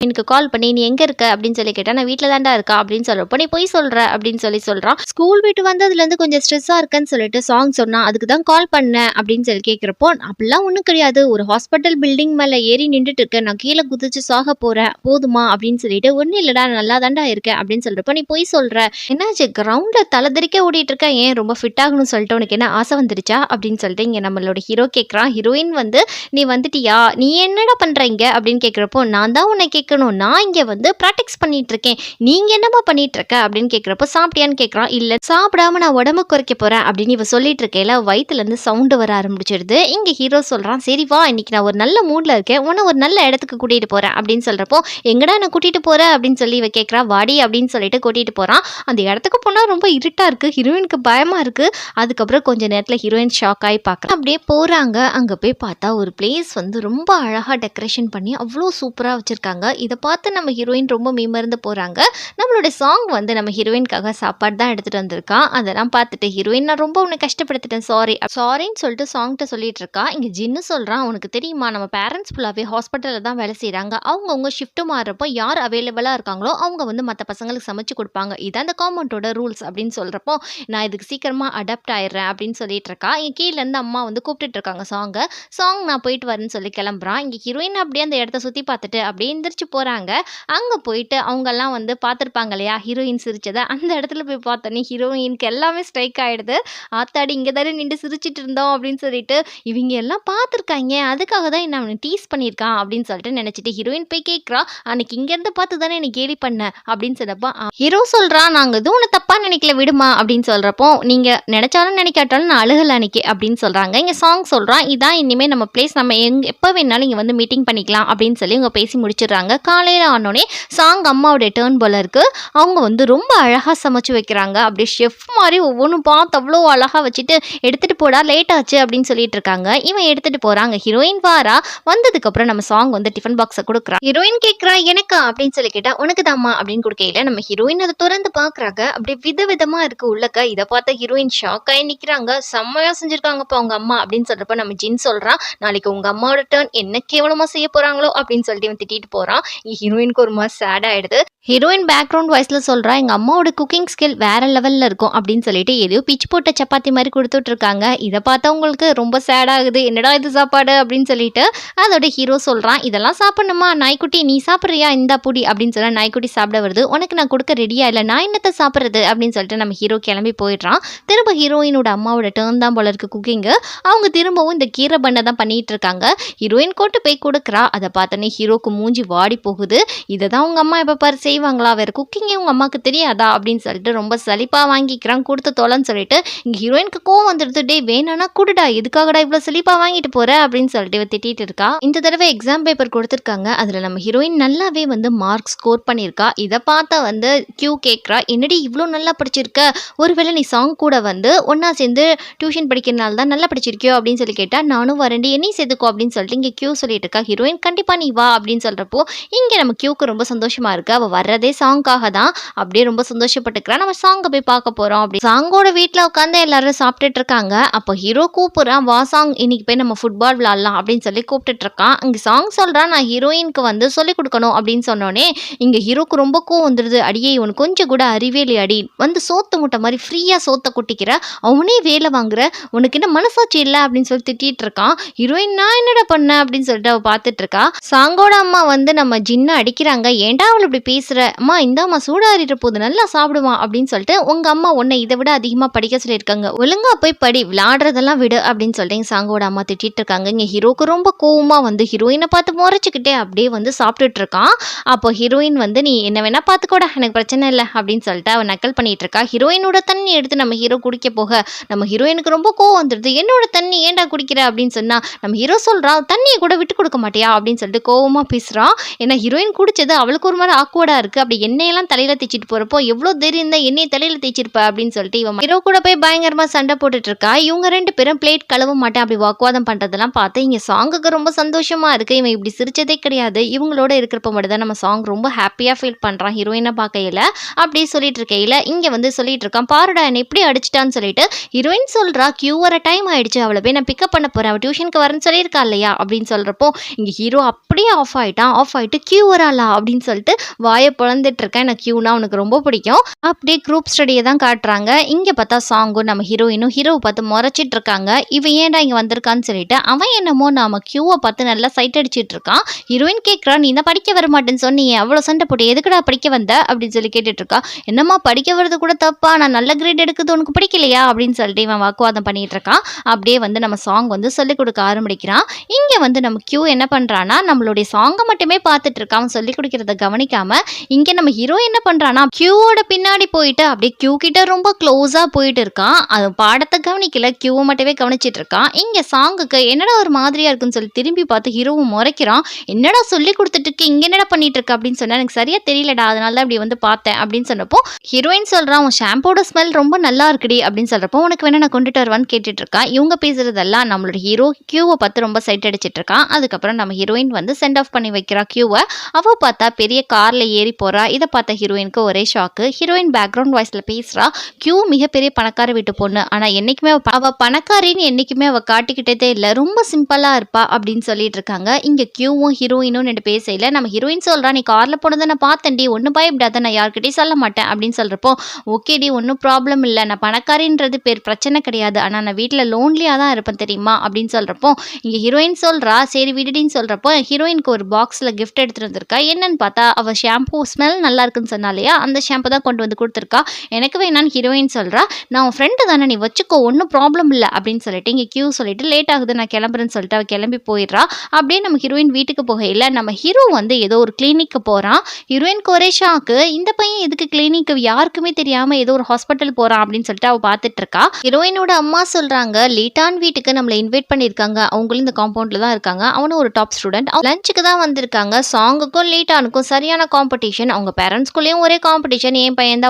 எனக்கு கால் பண்ணி நீ எங்கே இருக்க அப்படின்னு சொல்லி கேட்டா, நான் வீட்டில் தாண்டா இருக்கா அப்படின்னு சொல்கிறப்போ நீ போய் சொல்கிற அப்படின்னு சொல்கிறான். ஸ்கூல் விட்டு வந்ததுலேருந்து கொஞ்சம் ஸ்ட்ரெஸ்ஸாக இருக்கேன்னு சொல்லிட்டு சாங் சொன்னான், அதுக்கு தான் கால் பண்ணேன் அப்படின்னு சொல்லி கேட்குறப்போ அப்படிலாம் ஒன்றும் கிடையாது, ஒரு ஹாஸ்பிட்டல் பில்டிங் மேலே ஏறி நின்றுட்டு இருக்கேன், நான் கீழே குதிச்சு சாக போகிறேன் போதுமா அப்படின்னு சொல்லிட்டு, ஒன்றும் இல்லைடா நல்லா தாண்டா இருக்கேன் அப்படின்னு சொல்கிறப்போ நீ போய் சொல்கிற, என்னாச்சு கிரவுண்டில் தலைதறிக்க ஓடிட்டு இருக்கேன், ஏன் ரொம்ப ஃபிட் ஆகணும்னு சொல்லிட்டு உனக்கு என்ன ஆசை வந்துடுச்சா அப்படின்னு சொல்லிட்டு இங்கே நம்மளோட ஹீரோ கேட்குறான். ஹீரோயின் வந்து நீ வந்துட்டியா, நீ என்னடா பண்ணுறீங்க அப்படின்னு கேட்குறப்போ நான் தான் உன்னை கேட்கணும், நான் இங்கே வந்து ப்ராக்டிக்ஸ் பண்ணிட்டு இருக்கேன், நீங்கள் என்னம்மா பண்ணிட்டு இருக்க அப்படின்னு கேட்குறப்போ சாப்பிட்டியான்னு கேட்குறான். இல்லை சாப்பிடாம நான் உடம்பு குறைக்க போகிறேன் அப்படின்னு இவ சொல்லிட்டு இருக்கேல வயிற்றுலேருந்து சவுண்டு வர ஆரம்பிச்சிடுது. இங்கே ஹீரோ சொல்கிறான், சரி வா இன்னைக்கு நான் ஒரு நல்ல மூடில் இருக்கேன், உன்னை ஒரு நல்ல இடத்துக்கு கூட்டிகிட்டு போகிறேன் அப்படின்னு சொல்கிறப்போ எங்கடா நான் கூட்டிகிட்டு போகிறேன் அப்படின்னு சொல்லி இவ கேட்குறா. வாடி அப்படின்னு சொல்லிட்டு கூட்டிகிட்டு போகிறான். அந்த இடத்துக்கு போனால் ரொம்ப இருட்டாக இருக்குது, ஹீரோயினுக்கு பயமாக இருக்குது. அதுக்கப்புறம் கொஞ்ச நேரத்தில் ஹீரோயின் ஷாக் ஆகி பார்க்குறேன். அப்படியே போகிறாங்க. அங்கே போய் பார்த்தா ஒரு பிளேஸ் வந்து ரொம்ப அழகாக டெக்கரேஷன் பண்ணி அவ்வளோ சூப்பராக வச்சுருக்காங்க. இதை பார்த்து நம்ம ஹீரோயின் ரொம்ப மீமருந்து போகிறாங்க. நம்மளோட சாங் வந்து நம்ம ஹீரோயின்காக சாப்பாடு தான் எடுத்துகிட்டு வந்திருக்கான். அதெல்லாம் பார்த்துட்டு ஹீரோயின் நான் ரொம்ப உன்னை கஷ்டப்படுத்திட்டேன் சாரின்னு சொல்லிட்டு சாங்கிட்ட சொல்லிட்டு இருக்கா. இங்கே ஜின்னு சொல்கிறான், உனக்கு தெரியுமா நம்ம பேரண்ட்ஸ் ஃபுல்லாகவே ஹாஸ்பிட்டலில் தான் வேலை செய்கிறாங்க, அவங்கவுங்க ஷிஃப்ட்டு மாறுறப்போ யார் அவைலபிளாக இருக்காங்களோ அவங்க வந்து மற்ற பசங்களுக்கு சமைச்சு கொடுப்பாங்க, இதான் அந்த கவர்மெண்ட்டோட ரூல்ஸ் அப்படின்னு சொல்கிறப்போ நான் இதுக்கு சீக்கிரமாக அடாப்ட் ஆயிடுறேன் அப்படின்னு சொல்லிட்டு இருக்கா. இங்கே கீழேருந்து அம்மா வந்து கூப்பிட்டுட்டு இருக்காங்க சாங் நான் போயிட்டு வரேன்னு சொல்லி கிளம்புறான். இங்கே ஹீரோயின் அப்படியே அந்த இடத்த சுற்றி பார்த்துட்டு அப்படியே எந்திரிச்சு போகிறாங்க. அங்கே போயிட்டு அவங்கெல்லாம் வந்து பார்த்துருப்பாங்க இல்லையா ஹீரோயின் சிரிச்சதை, அந்த இடத்துல போய் பார்த்தோன்னே ஹீரோயினுக்கு எல்லாமே ஸ்ட்ரைக் ஆகிடுது. ஆத்தாடி இங்கே தானே நின்று சிரிச்சிட்டு இருந்தோம் அப்படின்னு சொல்லிட்டு இவங்க எல்லாம் பார்த்துருக்காங்க, அதுக்காக தான் என்ன அவனை டீஸ் பண்ணியிருக்கான் அப்படின்னு சொல்லிட்டு நினச்சிட்டு ஹீரோயின் போய் கேட்குறா, அன்னைக்கு இங்கேருந்து பார்த்து தானே எனக்கு கேலி பண்ண அப்படின்னு சொல்கிறப்போ ஹீரோ சொல்கிறான், நாங்கள் எதுவும் ஒன்று தப்பாக நினைக்கல விடுமா அப்படின்னு சொல்கிறப்போ நீங்கள் நினச்சாலும் நினைக்காட்டாலும் நான் அழுகலை அன்னைக்கு அப்படின்னு சொல்கிறாங்க. இங்கே சாங் சொல்கிறான், இதான் இனிமேல் நம்ம பிளேஸ், நம்ம எப்போ வேணாலும் இங்கே வந்து மீட்டிங் பண்ணிக்கலாம் அப்படின்னு சொல்லி இவங்க பேசி முடிச்சிடுறாங்க. காலையில் ஆனோடனே சாங் அம்மாவுடைய டேர்ன் போல இருக்குது. அவங்க வந்து ரொம்ப அழகாக சமைச்சு வைக்கிறாங்க. அப்படியே ஷெஃப் மாதிரி ஒவ்வொன்றும் பார்த்து அவ்வளோ அழகாக வச்சுட்டு எடுத்துகிட்டு போடா லேட் ஆச்சு அப்படின்னு சொல்லிட்டு இருக்காங்க. இவன் எடுத்துகிட்டு போகிறாங்க. ஹீரோயின் வாரா. வந்ததுக்கப்புறம் நம்ம சாங் வந்து டிஃபன் பாக்ஸை கொடுக்குறான். ஹீரோயின் கேட்குறா எனக்கா அப்படின்னு சொல்லி கேட்டால் உனக்கு தாம்மா அப்படின்னு கொடுக்கையில நம்ம ஹீரோயின் அதை திறந்து பார்க்குறாங்க. அப்படியே விதவிதமாக இருக்குது உள்ளக்க. இதை பார்த்த ஹீரோயின் ஷாக் ஆகி நிற்கிறாங்க. செம்மையாக செஞ்சுருக்காங்கப்பா அவங்க அம்மா அப்படின்னு சொல்கிறப்ப நம்ம ஜின் சொல்கிறான், நாளைக்கு உங்கள் அம்மாவோட டேர்ன் என்ன கேவலமாக செய்ய போகிறாங்களோ அப்படின்னு சொல்லிட்டு இவன் திட்டிட்டு போகிறான். ஹீரோயினுக்கு ஒரு மாதிரி சேட் ஆகிடுது. ஹீரோயின் பேக்ரவுண்ட் வாய்ஸில் சொல்கிறா, எங்கள் அம்மாவோட குக்கிங் ஸ்கில் வேறு லெவலில் இருக்கும் அப்படின்னு சொல்லிட்டு எதையோ பிச்சு போட்ட சப்பாத்தி மாதிரி கொடுத்துட்ருக்காங்க. இதை பார்த்தா உங்களுக்கு ரொம்ப சேட் ஆகுது, என்னடா இது சாப்பாடு அப்படின்னு சொல்லிட்டு அதோட ஹீரோ சொல்கிறான், இதெல்லாம் சாப்பிடணுமா நாய்க்குட்டி, நீ சாப்பிட்றியா இந்தா புடி அப்படின்னு சொன்னால் நாய்க்குட்டி சாப்பிட வருது. உனக்கு நான் கொடுக்க ரெடியா இல்லை, நான் என்னத்தை சாப்பிட்றது அப்படின்னு சொல்லிட்டு நம்ம ஹீரோ கிளம்பி போயிடுறான். திரும்ப ஹீரோயினோட அம்மாவோட டேர்ன் தான் போல இருக்கு குக்கிங்கு. அவங்க திரும்பவும் இந்த கீரை பண்ணை தான் பண்ணிகிட்டு இருக்காங்க. ஹீரோயின் கொண்டு போய் கொடுக்குறா. அதை பார்த்தோன்னே ஹீரோக்கு மூஞ்சி வாடி போகுது. இதை தான் உங்கள் அம்மா எப்போ பாரு செய்வாங்களா, வேறு குக்கிங்கே உங்கள் அம்மாவுக்கு தெரியாதா அப்படின்னு சொல்லிட்டு ரொம்ப சலிப்பாக வாங்கிக்கிறான். கொடுத்து தோலன்னு சொல்லிட்டு இங்கே ஹீரோயினுக்கு கோவம் வந்துடுது. டே வேணானா குடுடா, எதுக்காகடா இவ்வளோ சலிப்பாக வாங்கிட்டு போகிற அப்படின்னு சொல்லிட்டு இவ திட்டிகிட்டு இருக்கா. இந்த தடவை எக்ஸாம் பேப்பர் கொடுத்துருக்காங்க. அதில் நம்ம ஹீரோயின் நல்லாவே வந்து மார்க் ஸ்கோர் பண்ணியிருக்கா. இதை பார்த்தா வந்து கியூ கேட்குறா, என்னடி இவ்வளோ நல்லா படிச்சிருக்க, ஒருவேளை நீ சாங் கூட வந்து ஒன்றா சேர்ந்து டியூஷன் படிக்கிறனால தான் நல்லா படிச்சிருக்கியோ அப்படின்னு சொல்லி கேட்டால் நானும் வரேன்டி என்னையும் சேர்த்துக்கோ அப்படின்னு சொல்லிட்டு இங்கே கியூ சொல்லிட்டு இருக்கா. ஹீரோயின் கண்டிப்பாக நீ வா அப்படின்னு சொல்கிறப்போ இங்கே நம்ம கியூக்கு ரொம்ப சந்தோஷமாக இருக்குது. அவள் வர்றதே சாங்காக தான். அப்படியே ரொம்ப சந்தோஷப்பட்டுக்கிறா. நம்ம சாங்கை போய் பார்க்க போகிறோம். அப்படி சாங்கோட வீட்டில் உட்காந்து எல்லாரும் சாப்பிட்டுட்டு இருக்காங்க. அப்போ ஹீரோ கூப்பிட்றான், வா சாங் இன்னைக்கு போய் நம்ம ஃபுட்பால் விளாட்லாம் அப்படின்னு சொல்லி கூப்பிட்டுட்டு இருக்கான். இங்கே சாங் சொல்கிறான், நான் ஹீரோயினுக்கு வந்து சொல்லிக் கொடுக்கணும் அப்படின்னு சொன்னோன்னே இங்கே ஹீரோக்கு ரொம்ப கோவம் வந்துடுது. அடியே இவனு கொஞ்சம் கூட அறிவியல் அடி, வந்து சோத்த முட்டை மாதிரி ஃப்ரீயாக சோத்த கொட்டிக்கிற, அவனே வேலை வாங்குற, உனக்கு என்ன மனசாட்சி இல்லை அப்படின்னு சொல்லி திட்டிகிட்டு இருக்கான். ஹீரோயின் நான் என்னடா பண்ணேன் அப்படின்னு சொல்லிட்டு அவள் பார்த்துட்டு இருக்கா. சாங்கோட அம்மா வந்து நம்ம நம்ம ஜின்ன அடிக்கிறாங்க. ஏன்டா அவள இப்படி பேசுற? அம்மா இந்தாம்மா சூடாறிட்டு போகுது நல்லா சாப்பிடுமா அப்படின்னு சொல்லிட்டு உங்க அம்மா உன்னை இதை விட அதிகமா படிக்க சொல்லியிருக்காங்க. ஒழுங்கா போய் படி, விளையாடுறதெல்லாம் விடு அப்படின்னு சொல்லிட்டு எங்க சாங்கோட அம்மா திட்டிட்டு இருக்காங்க. இங்க ஹீரோக்கு ரொம்ப கோவமா வந்து ஹீரோயினை பார்த்து முறைச்சுக்கிட்டே அப்படியே வந்து சாப்பிட்டுட்டு இருக்கான். அப்போ ஹீரோயின் வந்து நீ என்ன வேணா பார்த்துக்கோடா, எனக்கு பிரச்சனை இல்லை அப்படின்னு சொல்லிட்டு அவன் நக்கல் பண்ணிட்டு இருக்கா. ஹீரோயினோட தண்ணி எடுத்து நம்ம ஹீரோ குடிக்க போக நம்ம ஹீரோயினுக்கு ரொம்ப கோவம் வந்துடுது. என்னோட தண்ணி ஏன்டா குடிக்கிற அப்படின்னு சொன்னா நம்ம ஹீரோ சொல்றா தண்ணியை கூட விட்டு கொடுக்க மாட்டியா அப்படின்னு சொல்லிட்டு கோவமா பேசுறான். ஏன்னா ஹீரோயின் குடிச்சது அவளுக்கு ஒரு மாதிரி ஆக்வர்டா இருக்கு. அப்படி எண்ணெயெல்லாம் தலையில தேய்ச்சிட்டு போறப்போ எவ்வளவு தைரியம் தான் எண்ணெயை தலையில தேய்ச்சிருப்ப அப்படின்னு சொல்லிட்டு இவன் ஹீரோ கூட போய் பயங்கரமா சண்டை போட்டுட்டு இருக்கா. இவங்க ரெண்டு பேரும் பிளேட் கழுவ மாட்டேன் அப்படி வாக்குவாதம் பண்றதெல்லாம் பார்த்து இங்க சாங்குக்கு ரொம்ப சந்தோஷமா இருக்கு. இவன் இப்படி சிரிச்சதே கிடையாது. இவங்களோட இருக்கிறப்ப மட்டும் தான் நம்ம சாங் ரொம்ப ஹாப்பியா ஃபீல் பண்றான் ஹீரோயினை பார்க்கையில. அப்படி சொல்லிட்டு இருக்கையில இங்க வந்து சொல்லிட்டு இருக்கான், பாருடா என்ன எப்படி அடிச்சிட்டான்னு சொல்லிட்டு ஹீரோயின் சொல்றா, கியூ வர டைம் ஆயிடுச்சு, அவளை போய் நான் பிக்கப் பண்ண போறேன், அவள் டியூஷனுக்கு வரேன்னு சொல்லியிருக்கா இல்லையா அப்படின்னு சொல்றப்போ இங்க ஹீரோ அப்படியே ஆஃப் ஆயிட்டான். ஆஃப் ஆயிட்டு கியூ வராளா அப்படின்னு சொல்லிட்டு வாயை பொழந்துட்டு இருக்கேன். எனக்கு கியூனா அவனுக்கு ரொம்ப பிடிக்கும். அப்படியே குரூப் ஸ்டடியை தான் காட்டுறாங்க. இங்க பார்த்தா சாங்கும் நம்ம ஹீரோயினும் ஹீரோவை பார்த்து முறைச்சிட்டு இருக்காங்க. இவன் ஏன்டா இங்க வந்திருக்கான்னு சொல்லிட்டு அவன் என்னமோ நாம கியூவை பார்த்து நல்லா சைட் அடிச்சிட்டு இருக்கான். ஹீரோயின் கேட்கறா, நீ தான் படிக்க வர மாட்டேன்னு சொன்னீங்க, அவ்வளவு சண்டை போட்டு எதுக்குடா படிக்க வந்த அப்படின்னு சொல்லி கேட்டுட்டு இருக்கா. என்னம்மா படிக்க வர்றது கூட தப்பா, நான் நல்ல கிரேட் எடுக்குது உனக்கு பிடிக்கலையா அப்படின்னு சொல்லிட்டு இவன் வாக்குவாதம் பண்ணிட்டு இருக்கான். அப்படியே வந்து நம்ம சாங் வந்து சொல்லிக் கொடுக்க ஆரம்பிக்கிறான். இங்க வந்து நம்ம கியூ என்ன பண்றானா நம்மளுடைய சாங்கை மட்டுமே பார்த்துட்டு இருக்கான். அவன் சொல்லிக் கொடுக்கறத கவனிக்காம இங்க நம்ம ஹீரோ என்ன பண்றானா கியூவோட பின்னாடி போயிட்டு அப்படியே கியூ கிட்ட ரொம்ப க்ளோஸா போயிட்டு இருக்கான். அது பாடத்தை கவனிக்கல, கியூவை மட்டுமே கவனிச்சிட்டு இருக்கான். இங்க சாங்குக்கு என்னடா ஒரு மாதிரியா இருக்குன்னு சொல்லி திரும்பி பார்த்து ஹீரோவும் முறைக்கிறான். என்னடா சொல்லி கொடுத்துட்டு இருக்கு, இங்க என்னடா பண்ணிட்டு இருக்க அப்படின்னு சொன்னா எனக்கு சரியா தெரியலடா, அதனால தான் அப்படி வந்து பார்த்தேன் அப்படின்னு சொன்னப்போ ஹீரோயின் சொல்றான், உன் ஷாம்போட ஸ்மெல் ரொம்ப நல்லா இருக்குடி அப்படின்னு சொல்றப்போ உனக்கு வேணா நான் கொண்டுட்டு வருவான்னு கேட்டுட்டு இருக்கான். இவங்க பேசுறதெல்லாம் நம்மளோட ஹீரோ கியூவை பார்த்து ரொம்ப சைட் அடிச்சிட்டு இருக்கான். அதுக்கப்புறம் நம்ம ஹீரோயின் வந்து சென்ட் ஆஃப் பண்ணி வைக்கிறா கியூவை. அவ பார்த்தா பெரிய கார்ல ஏறி போறா. இதை பார்த்த ஹீரோயினுக்கு ஒரே ஷாக்கு. ஹீரோயின் பேக்ரவுண்ட் வாய்ஸ்ல பேசுறா, கியூ மிகப்பெரிய பணக்கார வீட்டு பொண்ணு, ஆனா என்னைக்குமே அவ பணக்காரின்னு என்னைக்குமே அவ காட்டிக்கிட்டதே இல்லை, ரொம்ப சிம்பிளா இருப்பா அப்படின்னு சொல்லிட்டு இருக்காங்க. இங்க கியூவும் ஹீரோயினும் ரெண்டு பேசையில நம்ம ஹீரோயின் சொல்றா, நீ கார்ல போனதை நான் பார்த்தேன்டி, ஒன்னும் பயப்படாத, நான் யார்கிட்டயும் சொல்ல மாட்டேன் அப்படின்னு சொல்றப்போ ஓகேடி ஒன்றும் ப்ராப்ளம் இல்லை, நான் பணக்காரின்றது பிரச்சனை கிடையாது, ஆனா நான் வீட்டில் லோன்லியா தான் இருப்பேன் தெரியுமா அப்படின்னு சொல்றப்போ இங்க ஹீரோயின் சொல்றா சரி விடுடின்னு சொல்றப்போ ஹீரோயினுக்கு ஒரு பாக்ஸ்ல கிஃப்ட் எடுத்துட்டு வந்திருக்கா. என்னன்னு பார்த்தா அவ ஷாம்பூ ஸ்மெல் நல்லா இருக்குன்னு சொன்னாலையா அந்த ஷாம்பு தான் கொண்டு வந்து கொடுத்துருக்கா. எனக்கு வேணான்னு ஹீரோயின் சொல்றா, நான் உன் ஃப்ரெண்டு தானே நீ வச்சுக்கோ ஒன்றும் ப்ராப்ளம் இல்லை அப்படின்னு சொல்லிட்டு இங்கே கியூ சொல்லிட்டு லேட் ஆகுது நான் கிளம்புறேன்னு சொல்லிட்டு அவ கிளம்பி போயிடுறா. அப்படியே நம்ம ஹீரோயின் வீட்டுக்கு போகையில் நம்ம ஹீரோ வந்து ஏதோ ஒரு கிளினிக்கு போகிறான். ஹீரோயினுக்கு ஒரே ஷாக்கு, இந்த பையன் எதுக்கு கிளினிக்கு யாருக்குமே தெரியாமல் ஏதோ ஒரு ஹாஸ்பிட்டல் போகிறான் அப்படின்னு சொல்லிட்டு அவள் பார்த்துட்டு இருக்கா. ஹீரோயினோட அம்மா சொல்கிறாங்க, லீட்டான் வீட்டுக்கு நம்மளை இன்வைட் பண்ணியிருக்காங்க, அவங்களும் இந்த காம்பவுண்டில் தான் இருக்காங்க, அவனும் ஒரு டாப் ஸ்டூடெண்ட், லஞ்சுக்கு தான் வந்திருக்காங்க. சாங்குக்கும் லீட்டானுக்கும் சரியான காம்படிஷன், அவங்க பேரண்ட்ஸ்குள்ளேயும் ஒரே காம்படிஷன், என் பையன்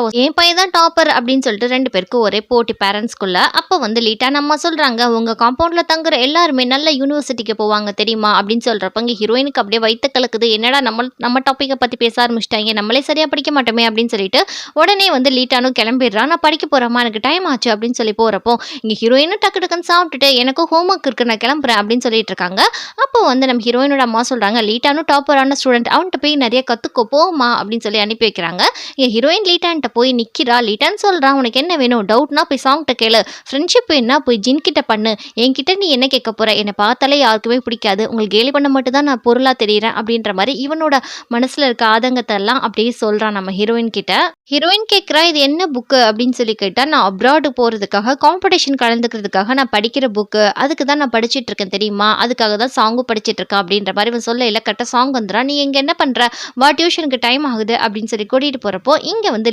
தான் டாப்பர் அப்படின்னு சொல்லிட்டு ரெண்டு பேருக்கு ஒரே போட்டி பேரண்ட்ஸ்குள்ள. அப்போ வந்து லீட்டான் அம்மா சொல்கிறாங்க, உங்கள் காம்பவுண்டில் தங்குற எல்லாருமே நல்ல யூனிவர்சிட்டிக்கு போவாங்க தெரியுமா அப்படின்னு சொல்கிறப்ப இங்கே ஹீரோயினுக்கு அப்படியே வயிற்று கலக்குது. என்னடா நம்ம டாப்பிக்கை பற்றி பேச ஆரம்பிச்சிட்டாங்க, நம்மளே சரியாக படிக்க மாட்டோமே அப்படின்னு சொல்லிட்டு உடனே வந்து லீட்டானும் கிளம்பிடுறான். நான் படிக்க போகிறேம்மா எனக்கு டைம் ஆச்சு அப்படின்னு சொல்லி போகிறப்போ இங்கே ஹீரோயினும் டக்குன்னு சாப்பிட்டுட்டு எனக்கும் ஹோம் ஒர்க் இருக்கு நான் கிளம்புறேன் அப்படின்னு சொல்லிட்டு இருக்காங்க. அப்போ வந்து நம்ம ஹீரோயினோட அம்மா சொல்கிறாங்க, லீட்டானும் டாப்பரான ஸ்டூடெண்ட், அவன்கிட்ட போய் நிறைய கற்றுக்கோ போமா அப்படின்னு சொல்லி அனுப்பி வைக்கிறாங்க. இங்கே ஹீரோயின் லீட்டான்கிட்ட போய் நிற்கிறா. லீட்டான் சொல்கிறான், உனக்கு என்ன வேணும் டவுட்னா போய் சாங்கிட்ட கேளு, ஃப்ரெண்ட்ஷிப் என்ன போய் ஜின் கிட்ட பண்ணு, என்கிட்ட நீ என்ன கேட்க போற, என்னை பார்த்தாலே யாருக்குமே பிடிக்காது, உங்களுக்கு கேலி பண்ண மட்டும் தான் நான் பொருளாக தெரியுறேன் அப்படின்ற மாதிரி இவனோட மனசில் இருக்க ஆதங்கத்தை எல்லாம் அப்படியே சொல்கிறான் நம்ம ஹீரோயின் கிட்ட. ஹீரோயின் கேட்குறா, இது என்ன புக்கு அப்படின்னு சொல்லி கேட்டால், நான் அப்ராடு போகிறதுக்காக காம்படிஷன் கலந்துக்கிறதுக்காக நான் படிக்கிற புக்கு, அதுக்கு தான் நான் படிச்சுட்டு இருக்கேன் தெரியுமா, அதுக்காக தான் சாங்கும் படிச்சுட்டு இருக்கேன் அப்படின்ற மாதிரி இவன் சொல்ல இல்லை கரெக்டாக சாங் வந்துடுறான். நீ இங்கே என்ன பண்ணுற, வா டியூஷனுக்கு டைம் ஆகுது அப்படின்னு சொல்லி கூட்டிகிட்டு போகிறப்போ இங்கே வந்து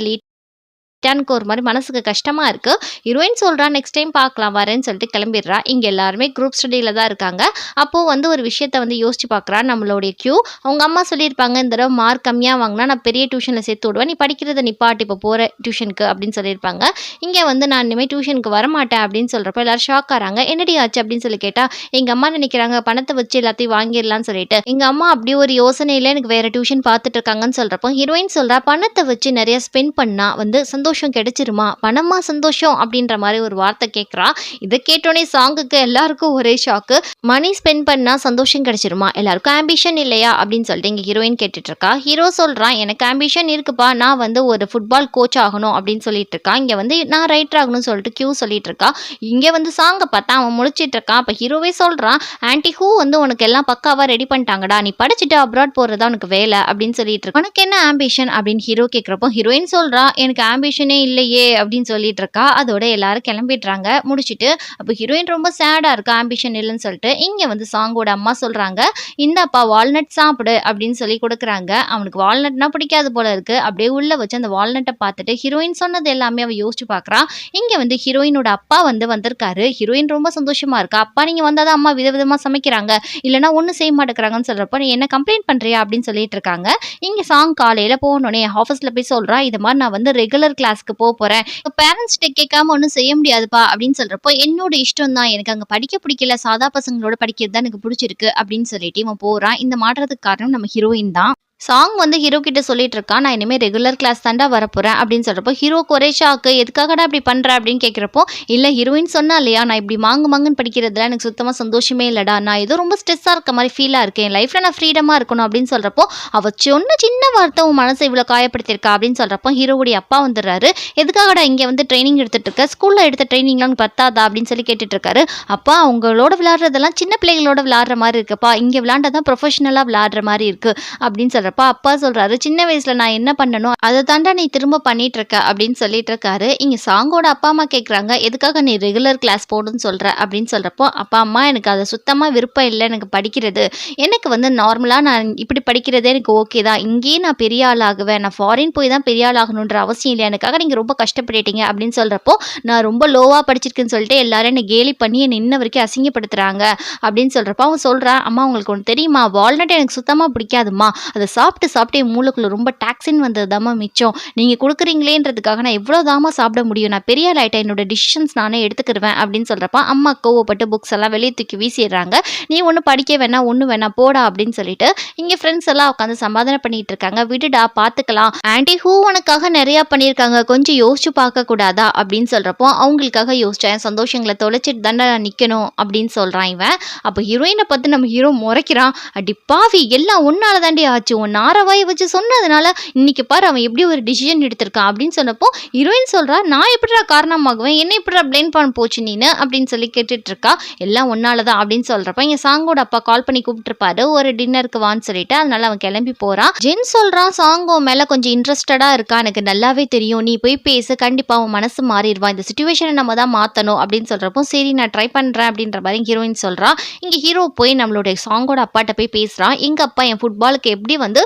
லீட்டானுக்கு ஒரு மாதிரி மனசுக்கு கஷ்டமா இருக்கு. ஹீரோயின் சொல்றா, நெக்ஸ்ட் டைம் பார்க்கலாம் வரேன்னு சொல்லிட்டு கிளம்பிடுறா. இங்க எல்லாருமே குரூப் ஸ்டடியில தான் இருக்காங்க. அப்போ வந்து ஒரு விஷயத்த வந்து யோசிச்சு பார்க்குறா நம்மளுடைய கியூ. அவங்க அம்மா சொல்லியிருப்பாங்க, இந்த தடவை மார்க் கம்மியாக வாங்கினா நான் பெரிய டியூஷனில் சேர்த்து விடுவேன், நீ படிக்கிறத நிப்பாட்டு இப்போ போகிற டியூஷனுக்கு அப்படின்னு சொல்லியிருப்பாங்க. இங்கே வந்து நான் இனிமேல் டியூஷனுக்கு வரமாட்டேன் அப்படின்னு சொல்கிறப்ப எல்லாரும் ஷாக் ஆகிறாங்க. என்னடி ஆச்சு அப்படின்னு சொல்லி கேட்டால் எங்கள் அம்மா நினைக்கிறாங்க பணத்தை வச்சு எல்லாத்தையும் வாங்கிடலான்னு சொல்லிட்டு எங்கள் அம்மா அப்படி ஒரு யோசனையில் எனக்கு வேறு டியூஷன் பார்த்துட்டு இருக்காங்கன்னு சொல்கிறப்போ ஹீரோயின் சொல்கிறா, பணத்தை வச்சு நிறைய ஸ்பெண்ட் பண்ணால் வந்து சந்தோஷம் கிடைச்சிருமா, பணமா சந்தோஷம் அப்படின்ற மாதிரி ஒரு வார்த்தை கேட்குறா. இதை கேட்டோடனே சாங்குக்கு எல்லாருக்கும் ஒரே ஷாக்கு. மணி ஸ்பெண்ட் பண்ணா சந்தோஷம் கிடைச்சிருமா, எல்லாருக்கும் ஆம்பிஷன் இல்லையா அப்படின்னு சொல்லிட்டு இங்க ஹீரோயின் கேட்டுட்டு இருக்கா. ஹீரோ சொல்றான், எனக்கு ஆம்பிஷன் இருக்குப்பா, நான் வந்து ஒரு ஃபுட்பால் கோச் ஆகணும் அப்படின்னு சொல்லிட்டு இருக்கா. இங்க வந்து நான் ரைட்டர் ஆகணும்னு சொல்லிட்டு கியூ சொல்லிட்டு இருக்கா. இங்க வந்து சாங்க பார்த்தா அவன் முழிச்சிட்டு இருக்கான். அப்ப ஹீரோவே சொல்றான், ஆன்டி ஹூ வந்து உனக்கு எல்லாம் பக்காவா ரெடி பண்ணிட்டாங்கடா, நீ படிச்சுட்டு அப்ராட் போறதா உனக்கு வேலை அப்படின்னு சொல்லிட்டு இருக்க, உனக்கு என்ன ஆம்பிஷன் அப்படின்னு ஹீரோ கேட்கிறப்போ ஹீரோயின் சொல்றா, எனக்கு ஆம்பிஷனே இல்லையே அப்படின்னு சொல்லிட்டு இருக்கா. அதோட எல்லாரும் கிளம்பிடுறாங்க முடிச்சிட்டு. அப்போ ஹீரோயின் ரொம்ப சேடா இருக்கா, ஆம்பிஷன் இல்லைன்னு சொல்லிட்டு. இங்க வந்து சாங்கோட அம்மா சொல்றாங்க, இந்தாப்பா வால்நட் சாப்பிடு அப்படின்னு சொல்லி கொடுக்குறாங்க. அவனுக்கு வால்நட்னா பிடிக்காது போல இருக்கு. அப்படியே உள்ள வச்சு அந்த வால்நட்டை பார்த்துட்டு ஹீரோயின் சொன்னது எல்லாமே அவ யோசிச்சு பார்க்கறான். இங்க வந்து ஹீரோயினோட அப்பா வந்து வந்திருக்காரு. ஹீரோயின் ரொம்ப சந்தோஷமா இருக்கா. அப்பா நீங்க வந்தாதான் அம்மா விதவிதமா சமைக்கிறாங்க, இல்லைன்னா ஒன்றும் செய்ய மாட்டேங்கிறாங்கன்னு சொல்றப்ப நீ என்ன கம்ப்ளைண்ட் பண்றியா அப்படின்னு சொல்லிட்டு இருக்காங்க. இங்க சாங் காலையில போனோடனே ஆஃபீஸ்ல போய் சொல்றா, இது மாதிரி நான் வந்து ரெகுலர் கிளாஸ்க்கு போறேன், பேரண்ட்ஸ் கேட்காம ஒன்றும் செய்ய முடியாதுப்பா அப்படின்னு சொல்றப்போ என்னோட இஷ்டம் தான், எனக்கு அங்க படிக்க பிடிக்கல, சாதா பசங்களோட படிக்கிறது தான் எனக்கு பிடிச்சிருக்கு அப்படின்னு சொல்லிட்டு இவன் போறான். இந்த மாற்றத்துக்கு காரணம் நம்ம ஹீரோயின் தான். சாங் வந்து ஹீரோ கிட்ட சொல்லிட்டு இருக்கான், நான் இனிமேல் ரெகுலர் கிளாஸ் தாண்டா வரப்போறேன் அப்படின்னு சொல்றப்போ ஹீரோக்கு ஒரே ஷாக்கு. எதுக்காகடா இப்படி பண்ற அப்படின்னு கேட்குறப்போ, இல்லை ஹீரோயின் சொன்னா இல்லையா, நான் இப்படி மாங்குன்னு படிக்கிறதுல எனக்கு சுத்தமாக சந்தோஷமே இல்லைடா, நான் ஏதோ ரொம்ப ஸ்ட்ரெஸ்ஸாக இருக்க மாதிரி ஃபீலாக இருக்கேன், லைஃப்பில் நான் ஃப்ரீடமாக இருக்கணும் அப்படின்னு சொல்றப்போ அவ சொன்ன சின்ன வார்த்தை உன் மனசை இவ்வளோ காயப்படுத்தியிருக்கா அப்படின்னு சொல்றப்போ ஹீரோவுடைய அப்பா வந்துடுறாரு. எதுக்காகடா இங்கே வந்து ட்ரைனிங் எடுத்துட்டு இருக்க, ஸ்கூலில் எடுத்த ட்ரைனிங்லாம் பத்தாதா அப்படின்னு சொல்லி கேட்டுட்டு இருக்காரு. அப்பா அவங்களோட விளையாடுறதெல்லாம் சின்ன பிள்ளைகளோட விளையாடுற மாதிரி இருக்குப்பா, இங்கே விளையாண்டதான் ப்ரொஃபஷனலாக விளையாடுற மாதிரி இருக்கு அப்படின்னு சொல்ற அப்பா சொல்றாரு, சின்ன வயசுல நான் என்ன பண்ணணும் அதை தாண்டா நீ திரும்ப பண்ணிட்டு இருக்க அப்படின்னு சொல்லிட்டு இருக்காரு. இங்க சாங்கோட அப்பா அம்மா கேட்குறாங்க, எதுக்காக நீ ரெகுலர் கிளாஸ் போடுன்னு சொல்ற அப்படின்னு சொல்றப்போ அப்பா அம்மா எனக்கு அது சுத்தமா விருப்பம் இல்லை, எனக்கு படிக்கிறது எனக்கு வந்து நார்மலா நான் இப்படி படிக்கிறதே எனக்கு ஓகே தான், இங்கேயே நான் பெரிய ஆள் ஆகுவேன், நான் ஃபாரின் போய் தான் பெரிய ஆள் ஆகணுன்ற அவசியம் இல்லை, எனக்காக நீங்க ரொம்ப கஷ்டப்பட்டுட்டீங்க அப்படின்னு சொல்றப்போ நான் ரொம்ப லோவா படிச்சிருக்கேன்னு சொல்லிட்டு எல்லாரும் என்ன கேலி பண்ணி என்னை இன்ன வரைக்கும் அசிங்கப்படுத்துறாங்க அப்படின்னு சொல்றப்போ அவன் சொல்றான், அம்மா உங்களுக்கு ஒன்று தெரியுமா, வால்நட் எனக்கு சுத்தமா பிடிக்காதுமா, அதை சாப்பிட்டு என் மூளைக்குள்ள ரொம்ப டாக்ஸின் வந்தது தாமா மிச்சம், நீங்க கொடுக்குறீங்களேன்றதுக்காக நான் எவ்வளவு தாமா சாப்பிட முடியும், நான் பெரிய ஆயிட்டேன், என்னோட டிசிஷன்ஸ் நானே எடுத்துக்கிடுவேன் அப்படின்னு சொல்றப்ப அம்மா கோவப்பட்டு புக்ஸ் எல்லாம் வெளியே தூக்கி வீசிடுறாங்க. நீ ஒன்றும் படிக்க வேணா ஒன்று வேணா போடா அப்படின்னு சொல்லிட்டு இங்க ஃப்ரெண்ட்ஸ் எல்லாம் உட்காந்து சமாதானம் பண்ணிட்டு இருக்காங்க. விடுடா பாத்துக்கலாம், ஆன்டி ஹூ உனக்காக நிறைய பண்ணியிருக்காங்க, கொஞ்சம் யோசிச்சு பார்க்க கூடாதா அப்படின்னு சொல்றப்போ அவங்களுக்காக யோசிச்சேன், சந்தோஷங்களை தொலைச்சிட்டு தானே நிக்கணும் அப்படின்னு சொல்றான் இவன். அப்போ ஹீரோயினை பார்த்து நம்ம ஹீரோ முறைக்கிறான், அடி பாவி எல்லாம் ஒன்னால தாண்டி ஆச்சு, உன் நாரவாயை வச்சு சொன்னதுனால இன்னைக்கு பாரு அவன் எப்படி ஒரு டிசிஷன் எடுத்திருக்கான் அப்படின்னு சொன்னப்போ ஹீரோயின் சொல்றா, நான் எப்படிடா காரணமாகுவேன், என்ன எப்படிடா பிளேம் பண்ண போச்சு நீனு அப்படின்னு சொல்லி கேட்டுட்டு இருக்கா. எல்லாம் ஒன்னாலதான் அப்படின்னு சொல்றப்ப இங்க சாங்கோட அப்பா கால் பண்ணி கூப்பிட்டு இருப்பாரு ஒரு டின்னருக்கு வான்னு சொல்லிட்டு, அதனால அவன் கிளம்பி போறான். ஜென் சொல்றான், சாங்கோ மேல கொஞ்சம் இன்ட்ரெஸ்டடா இருக்கா, எனக்கு நல்லாவே தெரியும், நீ போய் பேசு, கண்டிப்பா அவன் மனசு மாறிடுவான், இந்த சிச்சுவேஷனை நம்ம தான் மாத்தணும் அப்படின்னு சொல்றப்போ சரி நான் ட்ரை பண்றேன் அப்படின்ற மாதிரி ஹீரோயின் சொல்றா. இங்க ஹீரோ போய் நம்மளுடைய சாங்கோட அப்பாட்ட போய் பேசுறான், எங்க அப்பா என் ஃபுட்பாலுக்கு எப்படி வந்து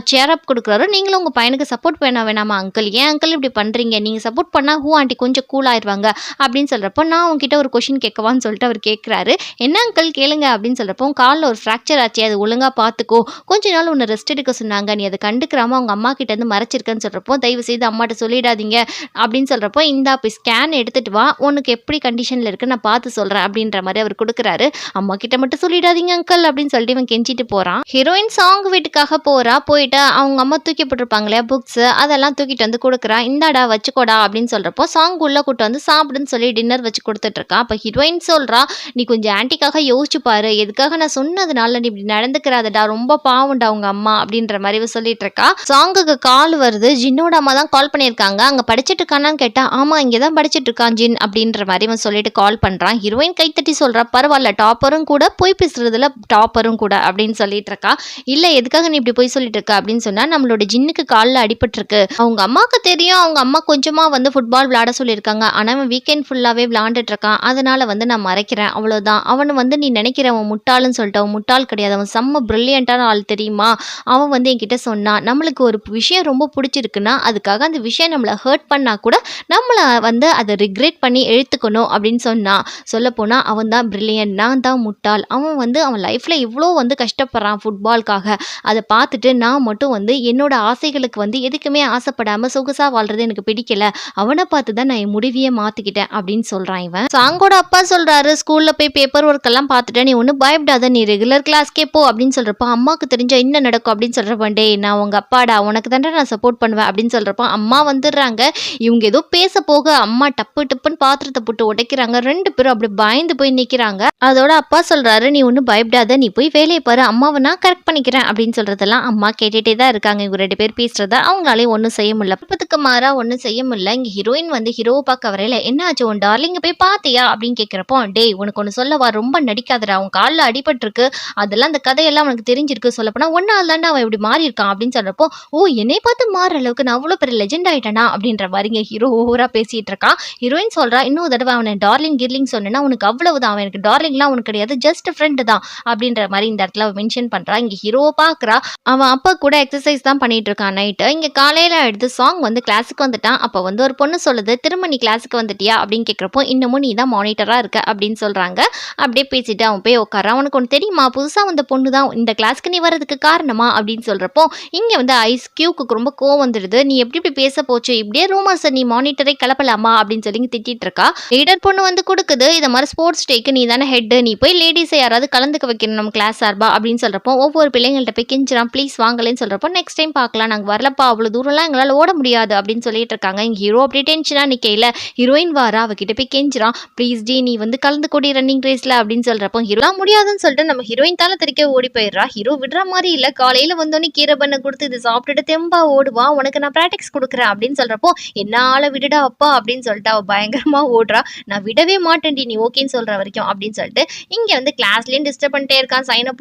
சேர் அப் கொடுக்குறாரு, நீங்களும் உங்கள் பையனுக்கு சப்போர்ட் பண்ண வேணாமா அங்கிள், ஏன் அங்கிள் இப்படி பண்ணுறீங்க, நீங்கள் சப்போர்ட் பண்ணால் ஹூ ஆண்டி கொஞ்சம் கூல் ஆயிடுவாங்க அப்படின்னு சொல்கிறப்போ நான் உங்ககிட்ட ஒரு கொஷின் கேட்கவான்னு சொல்லிட்டு அவர் கேட்குறாரு. என்ன அங்கிள் கேளுங்க அப்படின்னு சொல்கிறப்போ காலில் ஒரு ஃப்ராக்சர் ஆச்சு, அது ஒழுங்காக பார்த்துக்கோ, கொஞ்ச நாள் உன்னை ரெஸ்ட் எடுக்க சொன்னாங்க, நீ அதை கண்டுக்கிறாம அவங்க அம்மா கிட்டேருந்து மறைச்சிருக்கேன்னு சொல்கிறப்போ தயவு செய்து அம்மாட்ட சொல்லிடாதீங்க அப்படின்னு சொல்கிறப்போ இந்தா போய் ஸ்கேன் எடுத்துகிட்டு வா, உனக்கு எப்படி கண்டிஷனில் இருக்குது நான் பார்த்து சொல்கிறேன் அப்படின்ற மாதிரி அவர் கொடுக்குறாரு. அம்மா கிட்ட மட்டும் சொல்லிடாதீங்க அங்கிள் அப்படின்னு சொல்லிட்டு இவன் கெஞ்சிட்டு போகிறான். ஹீரோயின் சாங் வீட்டுக்காக போகிறா. போயிட்டு அவங்க அம்மா தூக்கி போட்டிருப்பாங்க இல்லையா புக்ஸ், அதெல்லாம் தூக்கிட்டு வந்து கொடுக்குறா. இந்தாடா வச்சுக்கோடா அப்படின்னு சொல்றப்போ சாங் உள்ள கூட்டு வந்து சாப்பிடுன்னு சொல்லி டின்னர் வச்சு கொடுத்துட்டு இருக்கா. அப்ப ஹீரோயின் சொல்றா, நீ கொஞ்சம் ஆன்டிக்காக யோசிச்சு பாரு, எதுக்காக நான் சொன்னதுனால நீ இப்படி நடந்துக்கிறாதடா, ரொம்ப பாவம்டா அவங்க அம்மா அப்படின்ற மாதிரி சொல்லிட்டு இருக்கா. சாங்குக்கு கால் வருது, ஜின்னோட அம்மா தான் கால் பண்ணியிருக்காங்க. அங்க படிச்சுட்டு இருக்கானான்னு கேட்டா ஆமா இங்கதான் படிச்சுட்டு இருக்கான் ஜின் அப்படின்ற மாதிரி இவன் சொல்லிட்டு கால் பண்றான். ஹீரோயின் கைத்தட்டி சொல்றா, பரவாயில்ல டாப்பரும் கூட போய் பேசுறதுல டாப்பரும் கூட அப்படின்னு சொல்லிட்டு இருக்கா. இல்ல எதுக்காக நீ இப்படி போய் சொல்லிட்டு இருக்க அப்படின்னு சொன்னா, நம்மளோட ஜின்னுக்கு காலில் அடிபட்டிருக்கு, அவங்க அம்மாவுக்கு தெரியும், அவங்க அம்மா கொஞ்சமா வந்து ஃபுட்பால் விளையாட சொல்லியிருக்காங்க, ஆனா அவன் வீக்கெண்ட் ஃபுல்லாவே விளையாண்டுட்டு இருக்கான், அதனால வந்து நான் மறைக்கிறேன் அவ்வளவுதான், அவன் வந்து நீ நினைக்கிற அவன் முட்டாளுன்னு சொல்லிட்டு அவன் முட்டாள் கிடையாது, அவன் செம்ம பிரில்லியண்டான ஆள் தெரியுமா, அவன் வந்து என்கிட்ட சொன்னான், நம்மளுக்கு ஒரு விஷயம் ரொம்ப பிடிச்சிருக்குன்னா அதுக்காக அந்த விஷயம் நம்மளை ஹர்ட் பண்ணா கூட நம்மளை வந்து அதை ரிக்ரெட் பண்ணி எழுத்துக்கணும் அப்படின்னு சொன்னான். சொல்ல போனா அவன் தான் பிரில்லியன்ட், நான் தான் முட்டாள், அவன் வந்து அவன் லைஃப்ல இவ்வளோ வந்து கஷ்டப்படுறான் ஃபுட்பால்காக, அதை பார்த்து பார்த்துட்டு நான் மட்டும் வந்து என்னோட ஆசைகளுக்கு வந்து எதுக்குமே ஆசைப்படாம சொகுசா வாழ்றது எனக்கு பிடிக்கல. அவன பார்த்து தான் நான் என் முடிவையே மாத்திக்கிட்டேன் அப்படின்னு சொல்றான் இவன். சாங்கோட அப்பா சொல்றாரு, ஸ்கூல்ல போய் பேப்பர் ஒர்க் எல்லாம் பார்த்துட்டேன். நீ ஒன்னும் பயப்படாத. நீ ரெகுலர் கிளாஸ்க்கே போ அப்படின்னு சொல்றப்போ, அம்மாக்கு தெரிஞ்சா என்ன நடக்கும் அப்படின்னு சொல்றப்ப, டேய் நான் உங்க அப்பாடா, உனக்கு தான்டா நான் சப்போர்ட் பண்ணுவேன் அப்படின்னு சொல்றப்போ, அம்மா வந்துடுறாங்க. இவங்க ஏதோ பேச போக அம்மா டப்பு டப்புன்னு பாத்திரத்தை போட்டு உடைக்கிறாங்க. 2 பேரும் அப்படி பயந்து போய் நிக்கிறாங்க. அதோட அப்பா சொல்றாரு, நீ ஒன்னும் பயப்படாத, நீ போய் வேலையை பாரு, அம்மாவை நான் கரெக்ட் பண்ணிக்கிறேன் அப்படின்னு சொல்றதெல்லாம் அம்மா கேட்டுட்டே தான் இருக்காங்க. இவங்க 2 பேர் பேசுறத அவங்களாலே ஒன்றும் செய்ய முடியல. விருப்பத்துக்கு மாறா ஒன்றும் செய்ய முடியல. இங்க ஹீரோயின் வந்து ஹீரோவை பார்க்க வரையில, என்ன ஆச்சு உன் டார்லிங்க போய் பாத்தியா அப்படின்னு கேட்கிறப்போ, டேய் உனக்கு ஒன்று சொல்லவா, ரொம்ப நடிக்காதடா, உன் காலில் அடிபட்டிருக்கு, அதெல்லாம் அந்த கதையெல்லாம் உனக்கு தெரிஞ்சிருக்கு, சொல்லப்போனா ஒன்னால தாண்டா அவன் இப்படி மாறி இருக்கான் அப்படின்னு சொல்றப்போ, ஓ என்னை பார்த்து மாறுற அளவுக்கு நான் அவ்வளோ பெரிய லெஜெண்ட் ஆயிட்டேனா அப்படின்ற மாதிரிங்க ஹீரோ ஓவரா பேசிட்டு இருக்கான். ஹீரோயின் சொல்றா, இன்னொரு தடவை அவனை டார்லிங் கிர்லிங் சொன்னா உனக்கு அவ்வளவுதான், அவன் எனக்கு டார்லிங்லாம் உனக்கு கிடையாது, ஜஸ்ட் ஃப்ரெண்டு தான் அப்படின்ற மாதிரி இந்த இடத்துல மென்ஷன் பண்றா. இங்க ஹீரோவை பாக்குறா, அவன் அப்பா கூட எக்ஸசைஸ் தான் பண்ணிட்டு இருக்கான் நைட்டு. இங்க காலையில எடுத்து சாங் வந்து கிளாஸுக்கு வந்துட்டான். அப்ப வந்து ஒரு பொண்ணு சொல்லுது, திரும்ப நீ கிளாஸுக்கு வந்துட்டியா அப்படின்னு கேட்கிறப்போ, இன்னமும் நீ தான் மானிட்டரா இருக்க அப்படின்னு சொல்றாங்க. அப்படியே பேசிட்டு அவன் போய் உட்காரான். உனக்கு ஒன்று தெரியுமா, புதுசா வந்த பொண்ணு தான் இந்த கிளாஸ்க்கு நீ வர்றதுக்கு காரணமா அப்படின்னு சொல்றப்போ, இங்க வந்து ஐஸ் கியூக்கு ரொம்ப கோவம் வந்துடுது. நீ எப்படி இப்படி பேச போச்சு, இப்படியே ரூமர்ஸ் நீ மானிட்டரை கிளப்பலாமா அப்படின்னு சொல்லி திட்டிட்டு இருக்கா. லீடர் பொண்ணு வந்து கொடுக்குது, இந்த மாதிரி ஸ்போர்ட்ஸ் டேக்கு நீ தானே ஹெட், நீ போய் லேடிஸை யாராவது கலந்துக்க வைக்கணும் நம்ம கிளாஸ் சார்பா அப்படின்னு சொல்றப்போ, ஒவ்வொரு பிள்ளைங்கள்ட்ட போய் கெஞ்சிரான், ப்ளீஸ் வாங்கலன்னு சொல்றப்போ, நெக்ஸ்ட் டைம் பார்க்கலாம், நாங்கள் வரலப்பா, அவ்வளோ தூரம்லாம் எங்களால் ஓட முடியாது அப்படின்னு சொல்லிட்டு இருக்காங்க. இங்க ஹீரோ அப்படியே டென்ஷனா நிக்கையில ஹீரோயின் வாரா, அவகிட்ட போய் கெஞ்சிரான், ப்ளீஸ் டி நீ வந்து கலந்து கூடி ரன்னிங் ரேஸ்ல அப்படின்னு சொல்றப்போ, ஹீரோ முடியாதுன்னு சொல்லிட்டு நம்ம ஹீரோயின் தானே தெரிக்க ஓடி போயிடுறா. ஹீரோ விடுற மாதிரி இல்ல, காலையில வந்தோடனே கீரை பண்ண கொடுத்து இது சாப்பிட்டுட்டு தெம்பா ஓடுவா, உனக்கு நான் ப்ராக்டிக்ஸ் கொடுக்குறேன் அப்படின்னு சொல்றப்போ, என்னால விடுடா அப்பா அப்படின்னு சொல்லிட்டு அவ பயங்கரமா ஓடுறா. நான் விடவே மாட்டேன்டி நீ ஓகேன்னு சொல்ற வரைக்கும் அப்படின்னு சொல்லிட்டு இங்க வந்து கிளாஸ்லயும் டிஸ்டர்ப் பண்ணிட்டே இருக்கான். சைனை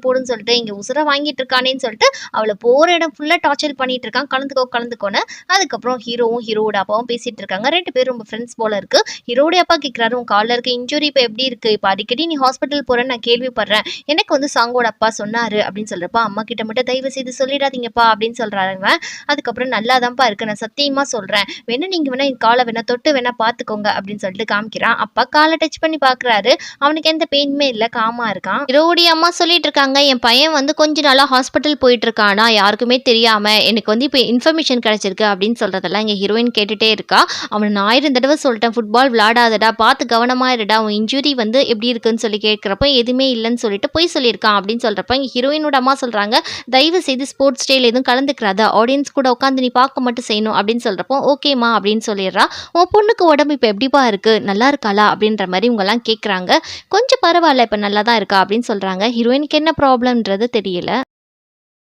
போடுன்னு சொல்லிட்டு இங்க உசுர வாங்கிட்டு இருக்கானேன்னு சொல்லிட்டு அவளை போற இடம் ஃபுல்லா டார்ச்சர் பண்ணிட்டு இருக்கான். கலந்துக்கோன்னு. அதுக்கப்புறம் ஹீரோவும் ஹீரோட அப்பாவும் பேசிட்டு இருக்காங்க. 2 பேரும் ரொம்ப ஃப்ரெண்ட்ஸ் போல இருக்கு. ஹீரோட அப்பா கேட்கிறாரு, உன் காலில் இருக்க இன்ஜுரி இப்போ எப்படி இருக்கு, இப்போ அடிக்கடி நீ ஹாஸ்பிட்டல் போறேன்னு நான் கேள்விப்படுறேன், எனக்கு வந்து சாங்கோட அப்பா சொன்னாரு அப்படின்னு சொல்றப்ப, அம்மா கிட்ட மட்டும் தயவு செய்து சொல்லிடாதீங்கப்பா அப்படின்னு சொல்றாங்க. அதுக்கப்புறம் நல்லாதான்ப்பா இருக்கு, நான் சத்தியமா சொல்றேன், வேணா நீங்க வேணா என் காலை வேணா தொட்டு வேணா பாத்துக்கோங்க அப்படின்னு சொல்லிட்டு காமிக்கிறான். அப்பா காலை டச் பண்ணி பாக்குறாரு, அவனுக்கு எந்த பெயினுமே இல்ல, காமா இருக்கான். ஹீரோடைய அம்மா சொல்லிட்டு இருக்காங்க, என் பையன் வந்து கொஞ்ச நாளா ஹாஸ்பிட்டல் போயிட்டு இருக்கானா, யாருக்குமே தெரியாம எனக்கு வந்து இப்போ இன்ஃபர்மேஷன் கிடைச்சிருக்கு அப்படின்னு சொல்றதெல்லாம் இங்க ஹீரோயின் கேட்டுட்டே இருக்கா. அவன் நான் 1000 தடவை சொல்லிட்டேன், ஃபுட்பால் விளையாடாதடா, பார்த்து கவனமா இருடா, உன் இன்ஜுரி வந்து எப்படி இருக்குன்னு சொல்லி கேட்கிறப்ப எதுவுமே இல்லைன்னு சொல்லிட்டு போய் சொல்லியிருக்கான் அப்படின்னு சொல்றப்ப இங்க ஹீரோயினோட அம்மா சொல்றாங்க, தயவு செய்து ஸ்போர்ட்ஸ் டேல எதுவும் கலந்துக்கிறாத, ஆடியன்ஸ் கூட உட்காந்து நீ பார்க்க மட்டும் செய்யணும் அப்படின்னு சொல்றப்போ ஓகேமா அப்படின்னு சொல்லிடுறா. உன் பொண்ணுக்கு உடம்பு இப்போ எப்படிப்பா இருக்கு, நல்லா இருக்காளா அப்படின்ற மாதிரி இவங்கெல்லாம் கேட்குறாங்க. கொஞ்சம் பரவாயில்ல, இப்போ நல்லா தான் இருக்கா அப்படின்னு சொல்றாங்க. ஹீரோயினுக்கு என்ன ப்ராப்ளம்ன்றது தெரியல.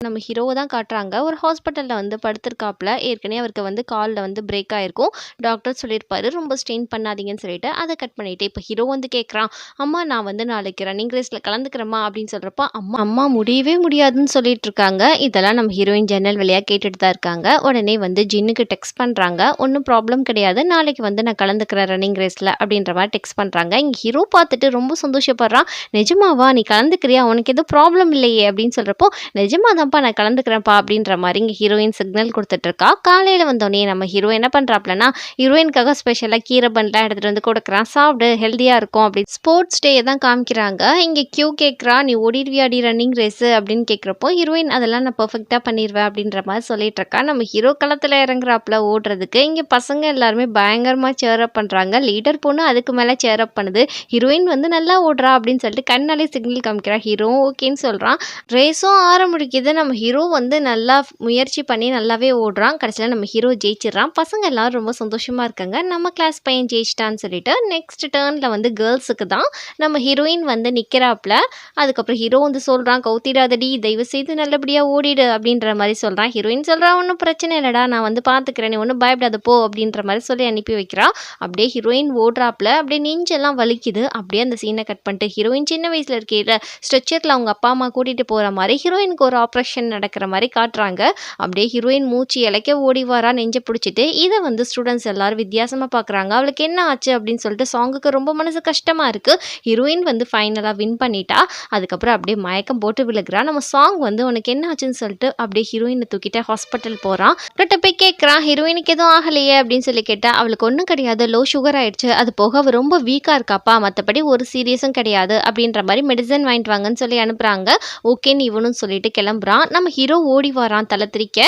நம்ம ஹீரோவை தான் காட்டுறாங்க. ஒரு ஹாஸ்பிட்டலில் வந்து படுத்திருக்காப்புல. ஏற்கனவே அவருக்கு வந்து காலில் வந்து பிரேக் ஆகிருக்கும். டாக்டர் சொல்லியிருப்பாரு, ரொம்ப ஸ்ட்ரெயின் பண்ணாதீங்கன்னு சொல்லிட்டு அதை கட் பண்ணிவிட்டு இப்போ ஹீரோ வந்து கேட்குறான், அம்மா நான் வந்து நாளைக்கு ரன்னிங் ரேஸில் கலந்துக்கிறேம்மா அப்படின்னு சொல்கிறப்ப அம்மா முடியவே முடியாதுன்னு சொல்லிட்டு இருக்காங்க. இதெல்லாம் நம்ம ஹீரோயின் ஜன்னல் வழியாக கேட்டுட்டு தான் இருக்காங்க. உடனே வந்து ஜின்னுக்கு டெக்ஸ்ட் பண்ணுறாங்க, ஒன்றும் ப்ராப்ளம் கிடையாது, நாளைக்கு வந்து நான் கலந்துக்கிறேன் ரன்னிங் ரேஸில் அப்படின்ற மாதிரி டெக்ஸ்ட் பண்ணுறாங்க. இங்கே ஹீரோ பார்த்துட்டு ரொம்ப சந்தோஷப்படுறான். நிஜமாவா நீ கலந்துக்கிறியா, உனக்கு எதுவும் ப்ராப்ளம் இல்லையே அப்படின்னு சொல்கிறப்போ, நிஜமா நான் கலந்துக்கிறேன்ப்பா அப்படின்ற மாதிரி இங்கே ஹீரோயின் சிக்னல் கொடுத்துட்டு இருக்கா. காலையில் வந்தோடனே நம்ம ஹீரோ என்ன பண்ணுறாப்லன்னா, ஹீரோயினுக்காக ஸ்பெஷலாக கீரை பண்ணலாம் எடுத்துகிட்டு வந்து கொடுக்குறான், சாப்பிடு ஹெல்த்தியாக இருக்கும் அப்படின்னு. ஸ்போர்ட்ஸ் டே தான் காமிக்கிறாங்க. இங்கே கியூ கேட்குறா, நீ ஓடிடுவியாடி ரன்னிங் ரேஸு அப்படின்னு கேட்குறப்போ ஹீரோயின் அதெல்லாம் நான் பர்ஃபெக்டாக பண்ணிடுவேன் அப்படின்ற மாதிரி சொல்லிட்டு இருக்கா. நம்ம ஹீரோ களத்தில் இறங்குறாப்புல ஓடுறதுக்கு. இங்கே பசங்க எல்லாருமே பயங்கரமாக சேரப் பண்ணுறாங்க. லீடர் பொண்ணு அதுக்கு மேலே சேரப் பண்ணுது. ஹீரோயின் வந்து நல்லா ஓடுறா அப்படின்னு சொல்லிட்டு கண்ணாலே சிக்னல் காமிக்கிறா. ஹீரோ ஓகேன்னு சொல்கிறான். ரேஸும் ஆரம்பிக்குது. நம்ம ஹீரோ வந்து நல்லா முயற்சி பண்ணி நல்லாவே ஓடுறான். கடைசியில் நம்ம ஹீரோ ஜெயிச்சிடறான். பசங்க எல்லாரும் ரொம்ப சந்தோஷமாக இருக்காங்க, நம்ம கிளாஸ் பையன் ஜெயிச்சிட்டான்னு சொல்லிட்டு. நெக்ஸ்ட் டேர்னில் வந்து கேர்ள்ஸுக்கு தான் நம்ம ஹீரோயின் வந்து நிற்கிறாப்புல. அதுக்கப்புறம் ஹீரோ வந்து சொல்கிறான், கவுத்திடாதடி, தயவு செய்து நல்லபடியாக ஓடிடு அப்படின்ற மாதிரி சொல்கிறான். ஹீரோயின் சொல்கிறா, ஒன்றும் பிரச்சனை இல்லைடா, நான் வந்து பார்த்துக்கிறேன், நீ ஒன்றும் பயப்படாத போ அப்படின்ற மாதிரி சொல்லி அனுப்பி வைக்கிறா. அப்படியே ஹீரோயின் ஓடுறாப்புல. அப்படியே நெஞ்செல்லாம் வலிக்குது. அப்படியே அந்த சீனை கட் பண்ணிட்டு ஹீரோயின் சின்ன வயசில் இருக்கிற ஸ்ட்ரெச்சரில் அவங்க அப்பா அம்மா கூட்டிகிட்டு போகிற மாதிரி ஹீரோயினுக்கு ஒரு ஆப்ரேஷன் நடக்கிற மாதிரி காட்டுறாங்க. அப்படியே ஹீரோயின் மூச்சு இலைக்க ஓடி வரா நெஞ்ச பிடிச்சிட்டு. இதை வந்து ஸ்டூடெண்ட்ஸ் எல்லாரும் வித்தியாசமாக பார்க்குறாங்க. அவளுக்கு என்ன ஆச்சு அப்படின்னு சொல்லிட்டு சாங்குக்கு ரொம்ப மனசு கஷ்டமாக இருக்குது. ஹீரோயின் வந்து ஃபைனலாக வின் பண்ணிட்டா. அதுக்கப்புறம் அப்படியே மயக்கம் போட்டு விழுகிறா. நம்ம சாங் வந்து உனக்கு என்ன ஆச்சுன்னு சொல்லிட்டு அப்படியே ஹீரோயினை தூக்கிட்டு ஹாஸ்பிட்டல் போகிறான். கிட்ட போய் கேட்குறான், ஹீரோயினுக்கு எதுவும் ஆகலையே அப்படின்னு சொல்லி கேட்டால், அவளுக்கு ஒன்றும் கிடையாது, லோ சுகர் ஆயிடுச்சு, அது போக அவள் ரொம்ப வீக்காக இருக்காப்பா, மற்றபடி ஒரு சீரியஸும் கிடையாது அப்படின்ற மாதிரி மெடிசன் வாங்கிட்டு வாங்கன்னு சொல்லி அனுப்புகிறாங்க. ஓகேன்னு இவனும் சொல்லிட்டு கிளம்புறான். சொல்கிறான். நம்ம ஹீரோ ஓடி வரான் தலை திரிக்க.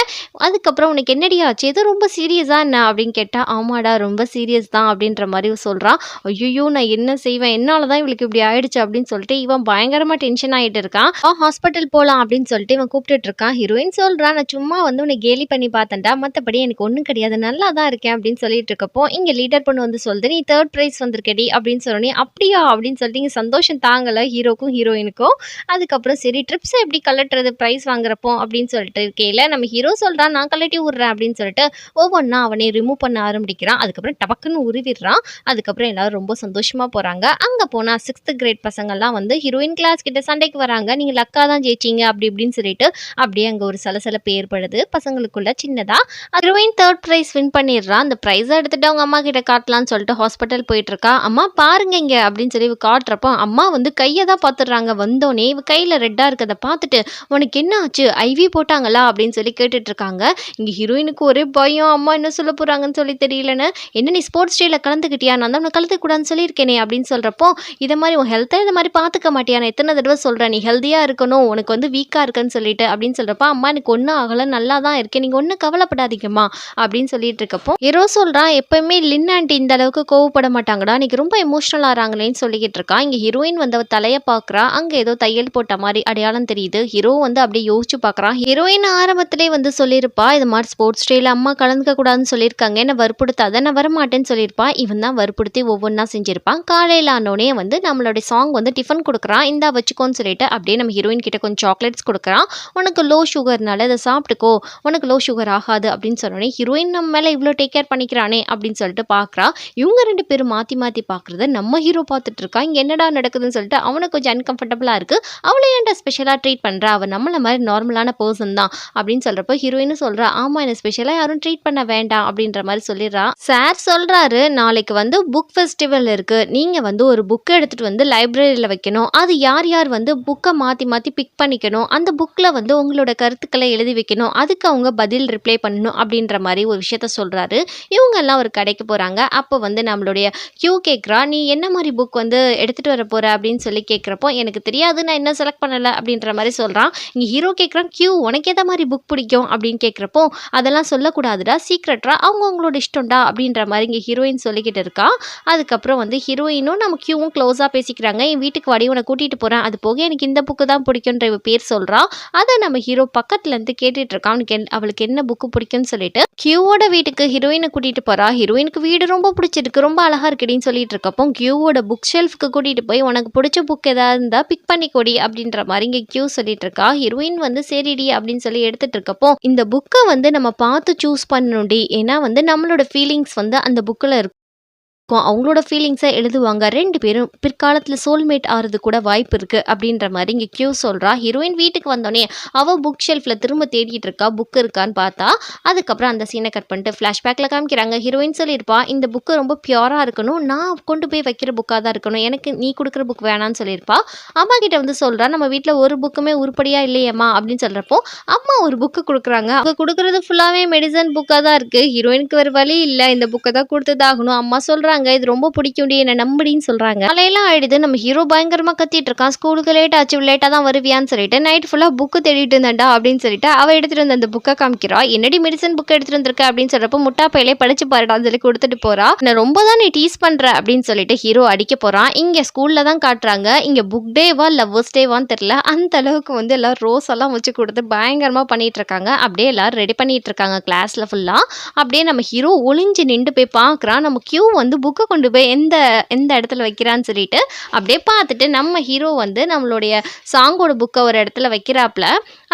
அதுக்கப்புறம் உனக்கு என்னடி ஆச்சு, எது ரொம்ப சீரியஸா என்ன அப்படின்னு கேட்டால், ஆமாடா ரொம்ப சீரியஸ் தான் அப்படின்ற மாதிரி சொல்கிறான். ஐயோ நான் என்ன செய்வேன், என்னால தான் இவளுக்கு இப்படி ஆயிடுச்சு அப்படின்னு சொல்லிட்டு இவன் பயங்கரமாக டென்ஷன் ஆகிட்டு இருக்கான். ஹாஸ்பிட்டல் போகலாம் அப்படின்னு சொல்லிட்டு இவன் கூப்பிட்டுட்டு இருக்கான். ஹீரோயின் சொல்கிறான், நான் சும்மா வந்து உன்னை கேலி பண்ணி பார்த்தேன்டா, மற்றபடி எனக்கு ஒன்றும் கிடையாது, நல்லா தான் இருக்கேன் அப்படின்னு சொல்லிட்டு இருக்கப்போ இங்கே லீடர் பொண்ணு வந்து சொல்லுது, நீ 3rd ப்ரைஸ் வந்திருக்கடி அப்படின்னு சொன்னோன்னே, அப்படியா அப்படின்னு சொல்லிட்டு இங்கே சந்தோஷம் தாங்கலை ஹீரோக்கும் ஹீரோயினுக்கும். அதுக்கப்புறம் சரி ட்ரிப்ஸை எப்படி கலட்டுறது ப்ரைஸ் வாங்குறப்போ அப்படின்னு சொல்லிட்டு இருக்கையில் நம்ம ஹீரோ சொல்கிறான், நான் கலட்டி விட்றேன் அப்படின்னு சொல்லிட்டு ஒவ்வொன்றா அவனை ரிமூவ் பண்ண ஆரம்பிக்கிறான். அதுக்கப்புறம் டபக்குன்னு உருவிடுறான். அதுக்கப்புறம் எல்லாரும் ரொம்ப சந்தோஷமாக போகிறாங்க. அங்கே போனால் 6th கிரேட் பசங்கள்லாம் வந்து ஹீரோயின் கிளாஸ் கிட்ட சண்டைக்கு வராங்க. நீங்கள் லக்கா தான் ஜெயிச்சிங்க அப்படி இப்படின்னு சொல்லிட்டு அப்படியே அங்கே ஒரு சலசலப்பு ஏற்படுது பசங்களுக்குள்ள சின்னதாக. ஹீரோயின் 3rd ப்ரைஸ் வின் பண்ணிடுறான். அந்த ப்ரைஸை எடுத்துகிட்டு அவங்க அம்மா கிட்ட காட்டலான்னு சொல்லிட்டு ஹாஸ்பிட்டல் போயிட்டுருக்கா. அம்மா பாருங்க இங்கே அப்படின்னு சொல்லி இவ காட்டுறப்போ அம்மா வந்து கையை தான் பார்த்துடுறாங்க. வந்தோடனே இவ கையில் ரெட்டாக இருக்கிறத பார்த்துட்டு, உனக்கு என்ன ஆச்சு, ஐவி போட்டாங்களா அப்படின்னு சொல்லி கேட்டுட்டு இருக்காங்க. இங்கே ஹீரோயினுக்கு ஒரே பயம், அம்மா என்ன சொல்ல போகிறாங்கன்னு சொல்லி தெரியலன்னு. என்ன நீ ஸ்போர்ட்ஸ் டேயில் கலந்துக்கிட்டியா, நான் தான் உன்னை கலந்துக்கூடாதுன்னு சொல்லியிருக்கேனே அப்படின்னு சொல்கிறப்போ, இதை மாதிரி உன் ஹெல்த்தை இதை மாதிரி பார்த்துக்க மாட்டியா, நான் எத்தனை தடவை சொல்கிறேன் நீ ஹெல்த்தியாக இருக்கணும், உனக்கு வந்து வீக்காக இருக்குன்னு சொல்லிட்டு அப்படின்னு சொல்கிறப்ப, அம்மா எனக்கு ஒன்றும் ஆகலை, நல்லா தான் இருக்கேன், நீங்கள் ஒன்றும் கவலைப்படாதீங்கம்மா அப்படின்னு சொல்லிட்டு இருக்கப்போ ஹீரோ சொல்கிறான், எப்பயுமே லின் ஆண்டி இந்த அளவுக்கு கோவப்பட மாட்டாங்கடா, இன்னைக்கு ரொம்ப எமோஷனல் ஆகிறாங்களேன்னு சொல்லிக்கிட்டு இருக்கான். இங்கே ஹீரோயின் வந்து அவ தலையை பார்க்குறா. அங்கே ஏதோ தையல் போட்ட மாதிரி அடையாளம் தெரியுது. ஹீரோ வந்து அப்படியே யோசிச்சு பார்க்குறான். ஹீரோயின் ஆரம்பத்திலே வந்து சொல்லியிருப்பா, இது மாதிரி ஸ்போர்ட்ஸ் டேல அம்மா கலந்துக்க கூடாதுன்னு சொல்லியிருக்காங்க, என்ன வற்புறுத்தாத, நான் வரமாட்டேன்னு சொல்லியிருப்பா. இவன் தான் வற்புறுத்தி ஒவ்வொன்றா செஞ்சிருப்பான். காலையில் ஆனோடனே வந்து நம்மளுடைய சாங் வந்து டிஃபன் கொடுக்குறான். இந்தா வச்சுக்கோன்னு சொல்லிட்டு அப்படியே நம்ம ஹீரோயின் கிட்ட கொஞ்சம் சாக்லேட்ஸ் கொடுக்குறான். உனக்கு லோ சுகர்னால இதை சாப்பிட்டுக்கோ, உனக்கு லோ சுகர் ஆகாது அப்படின்னு சொன்னோடனே ஹீரோயின் நம்ம மேலே இவ்வளோ டேக் கேர் பண்ணிக்கிறானே அப்படின்னு சொல்லிட்டு பார்க்குறா. இவங்க 2 பேரும் மாற்றி மாற்றி பார்க்குறத நம்ம ஹீரோ பார்த்துட்டு இருக்கா. இங்கே என்னடா நடக்குதுன்னு சொல்லிட்டு அவனுக்கு கொஞ்சம் அன்கம்ஃபர்டபுளாக இருக்குது. அவளை ஏன்டா ஸ்பெஷலாக ட்ரீட் பண்ணுறா, அவள் நம்மளை மாதிரி நார்மலான பர்சன் தான் அப்படின்னு சொல்கிறப்போ ஹீரோயினும் சொல்கிறா, ஆமாம் என்னை ஸ்பெஷலாக யாரும் ட்ரீட் பண்ண வேண்டாம் அப்படின்ற மாதிரி சொல்லிடுறா. சார் சொல்கிறாரு, நாளைக்கு வந்து புக் ஃபெஸ்டிவல் இருக்குது, நீங்கள் வந்து ஒரு புக்கை எடுத்துகிட்டு வந்து லைப்ரரியில் வைக்கணும், அது யார் யார் வந்து புக்கை மாற்றி மாற்றி பிக் பண்ணிக்கணும், அந்த புக்கில் வந்து உங்களோட கருத்துக்களை எழுதி வைக்கணும், அதுக்கு அவங்க பதில் ரிப்ளை பண்ணணும் அப்படின்ற மாதிரி ஒரு விஷயத்த சொல்கிறாரு. இவங்கெல்லாம் ஒரு கடைக்கு போகிறாங்க. அப்போ வந்து நம்மளுடைய கியூ கேட்குறா, நீ என்ன மாதிரி புக் வந்து எடுத்துகிட்டு வர போகிற அப்படின்னு சொல்லி கேட்குறப்போ, எனக்கு தெரியாது, நான் என்ன செலக்ட் பண்ணலை அப்படின்ற மாதிரி சொல்கிறான். இங்கே ஹீரோ கேட்குறான், கியூ உனக்கு எந்த மாதிரி புக் பிடிக்கும் அப்படின்னு கேட்குறப்போ, அதெல்லாம் சொல்லக்கூடாதுடா, சீக்ரெட்டா அவங்கவுங்களோட இஷ்டம்டா அப்படின்ற மாதிரி இங்கே ஹீரோயின் சொல்லிக்கிட்டு இருக்கா. அதுக்கப்புறம் வந்து ஹீரோயினும் நம்ம கியூவும் க்ளோஸாக பேசிக்கிறாங்க. என் வீட்டுக்கு வாடி, உன்னை கூட்டிகிட்டு போகிறேன், அது போக எனக்கு இந்த புக்கு தான் பிடிக்குன்ற இவ பேர் சொல்கிறா. அதை நம்ம ஹீரோ பக்கத்துலேருந்து கேட்டுட்டு இருக்கான், அவளுக்கு என்ன புக்கு பிடிக்கும்னு சொல்லிட்டு. கியூவோட வீட்டுக்கு ஹீரோயினை கூட்டிகிட்டு போகிறா. ஹீரோயினுக்கு வீடு ரொம்ப பிடிச்சிருக்கு, ரொம்ப அழகாக இருக்குடின்னு சொல்லிட்டு இருக்கப்போ கியூவோட புக் ஷெல்ஃப்க்கு கூட்டிகிட்டு போய் உனக்கு பிடிச்ச புக் ஏதாவது இருந்தால் பிக் பண்ணி கொடி அப்படின்ற மாதிரி இங்கே கியூ சொல்லிட்டு இருக்கா. ஹீரோயின் வந்து சரிடி அப்படின்னு சொல்லி எடுத்துட்டு இருக்கப்போ, இந்த புக்கை வந்து நம்ம பார்த்து சூஸ் பண்ணணும்டி, ஏன்னா வந்து நம்மளோட ஃபீலிங்ஸ் வந்து அந்த புக்கில் இருக்கும், அவங்களோட ஃபீலிங்ஸை எழுதுவாங்க, 2 பேரும் பிற்காலத்தில் சோல்மேட் ஆகிறது கூட வாய்ப்பு இருக்குது அப்படின்ற மாதிரி இங்கே கியூ சொல்கிறா. ஹீரோயின் வீட்டுக்கு வந்தோடனே அவள் புக் ஷெல்ஃபில் திரும்ப தேடிட்டு இருக்கா, புக் இருக்கான்னு பார்த்தா. அதுக்கப்புறம் அந்த சீனை கட் பண்ணிட்டு ஃப்ளாஷ்பேக்கில் காமிக்கிறாங்க. ஹீரோயின் சொல்லியிருப்பா, இந்த புக்கு ரொம்ப பியூராக இருக்கணும், நான் கொண்டு போய் வைக்கிற புக்காக தான் இருக்கணும், எனக்கு நீ கொடுக்குற புக் வேணான்னு சொல்லியிருப்பா. அம்மா கிட்ட வந்து சொல்கிறா, நம்ம வீட்டில் ஒரு புக்குமே உருப்படியாக இல்லையம்மா அப்படின்னு சொல்கிறப்போ அம்மா ஒரு புக்கு கொடுக்குறாங்க. அவங்க கொடுக்குறது ஃபுல்லாகவே மெடிசன் புக்காக தான் இருக்குது. ஹீரோயினுக்கு வேறு வழி இல்லை, இந்த புக்கை தான் கொடுத்துதாகணும். அம்மா சொல்கிறாங்க, இது ரொம்ப பிடிக்கும், என்ன நம்படின்னு சொல்றாங்க. காலையெல்லாம் ஆயிடுது. நம்ம ஹீரோ பயங்கரமா கத்திட்டு இருக்கான், ஸ்கூலுக்கு லேட் ஆச்சு, லேட்டா தான் வருவியான்னு சொல்லிட்டு. நைட் ஃபுல்லா புக்கு தேடிட்டு இருந்தாண்டா அப்படின்னு சொல்லிட்டு அவ எடுத்துட்டு வந்து அந்த புக்கை காமிக்கிறா. என்னடி மெடிசன் புக் எடுத்துட்டு வந்திருக்க அப்படின்னு சொல்றப்ப, முட்டா பையிலே படிச்சு பாருடான்னு சொல்லி கொடுத்துட்டு போறா. நான் ரொம்ப தான் நீ டீஸ் பண்ற அப்படின்னு சொல்லிட்டு ஹீரோ அடிக்க போறான். இங்க ஸ்கூல்ல தான் காட்டுறாங்க. இங்க புக் டேவா லவ்வர்ஸ் டேவான்னு தெரியல, அந்த அளவுக்கு வந்து எல்லாரும் ரோஸ் எல்லாம் வச்சு கொடுத்து பயங்கரமா பண்ணிட்டு இருக்காங்க. அப்படியே எல்லாரும் ரெடி பண்ணிட்டு இருக்காங்க கிளாஸ்ல ஃபுல்லா. அப்படியே நம்ம ஹீரோ ஒளிஞ்சு நின்று போய் பார்க்குறான். நம்ம கியூ வந்து புக்கை கொண்டு போய் எந்த இடத்துல வைக்கிறான்னு சொல்லிட்டு அப்படியே பார்த்துட்டு நம்ம ஹீரோ வந்து நம்மளுடைய சாங்கோட புக்கை ஒரு இடத்துல வைக்கிறாப்புல.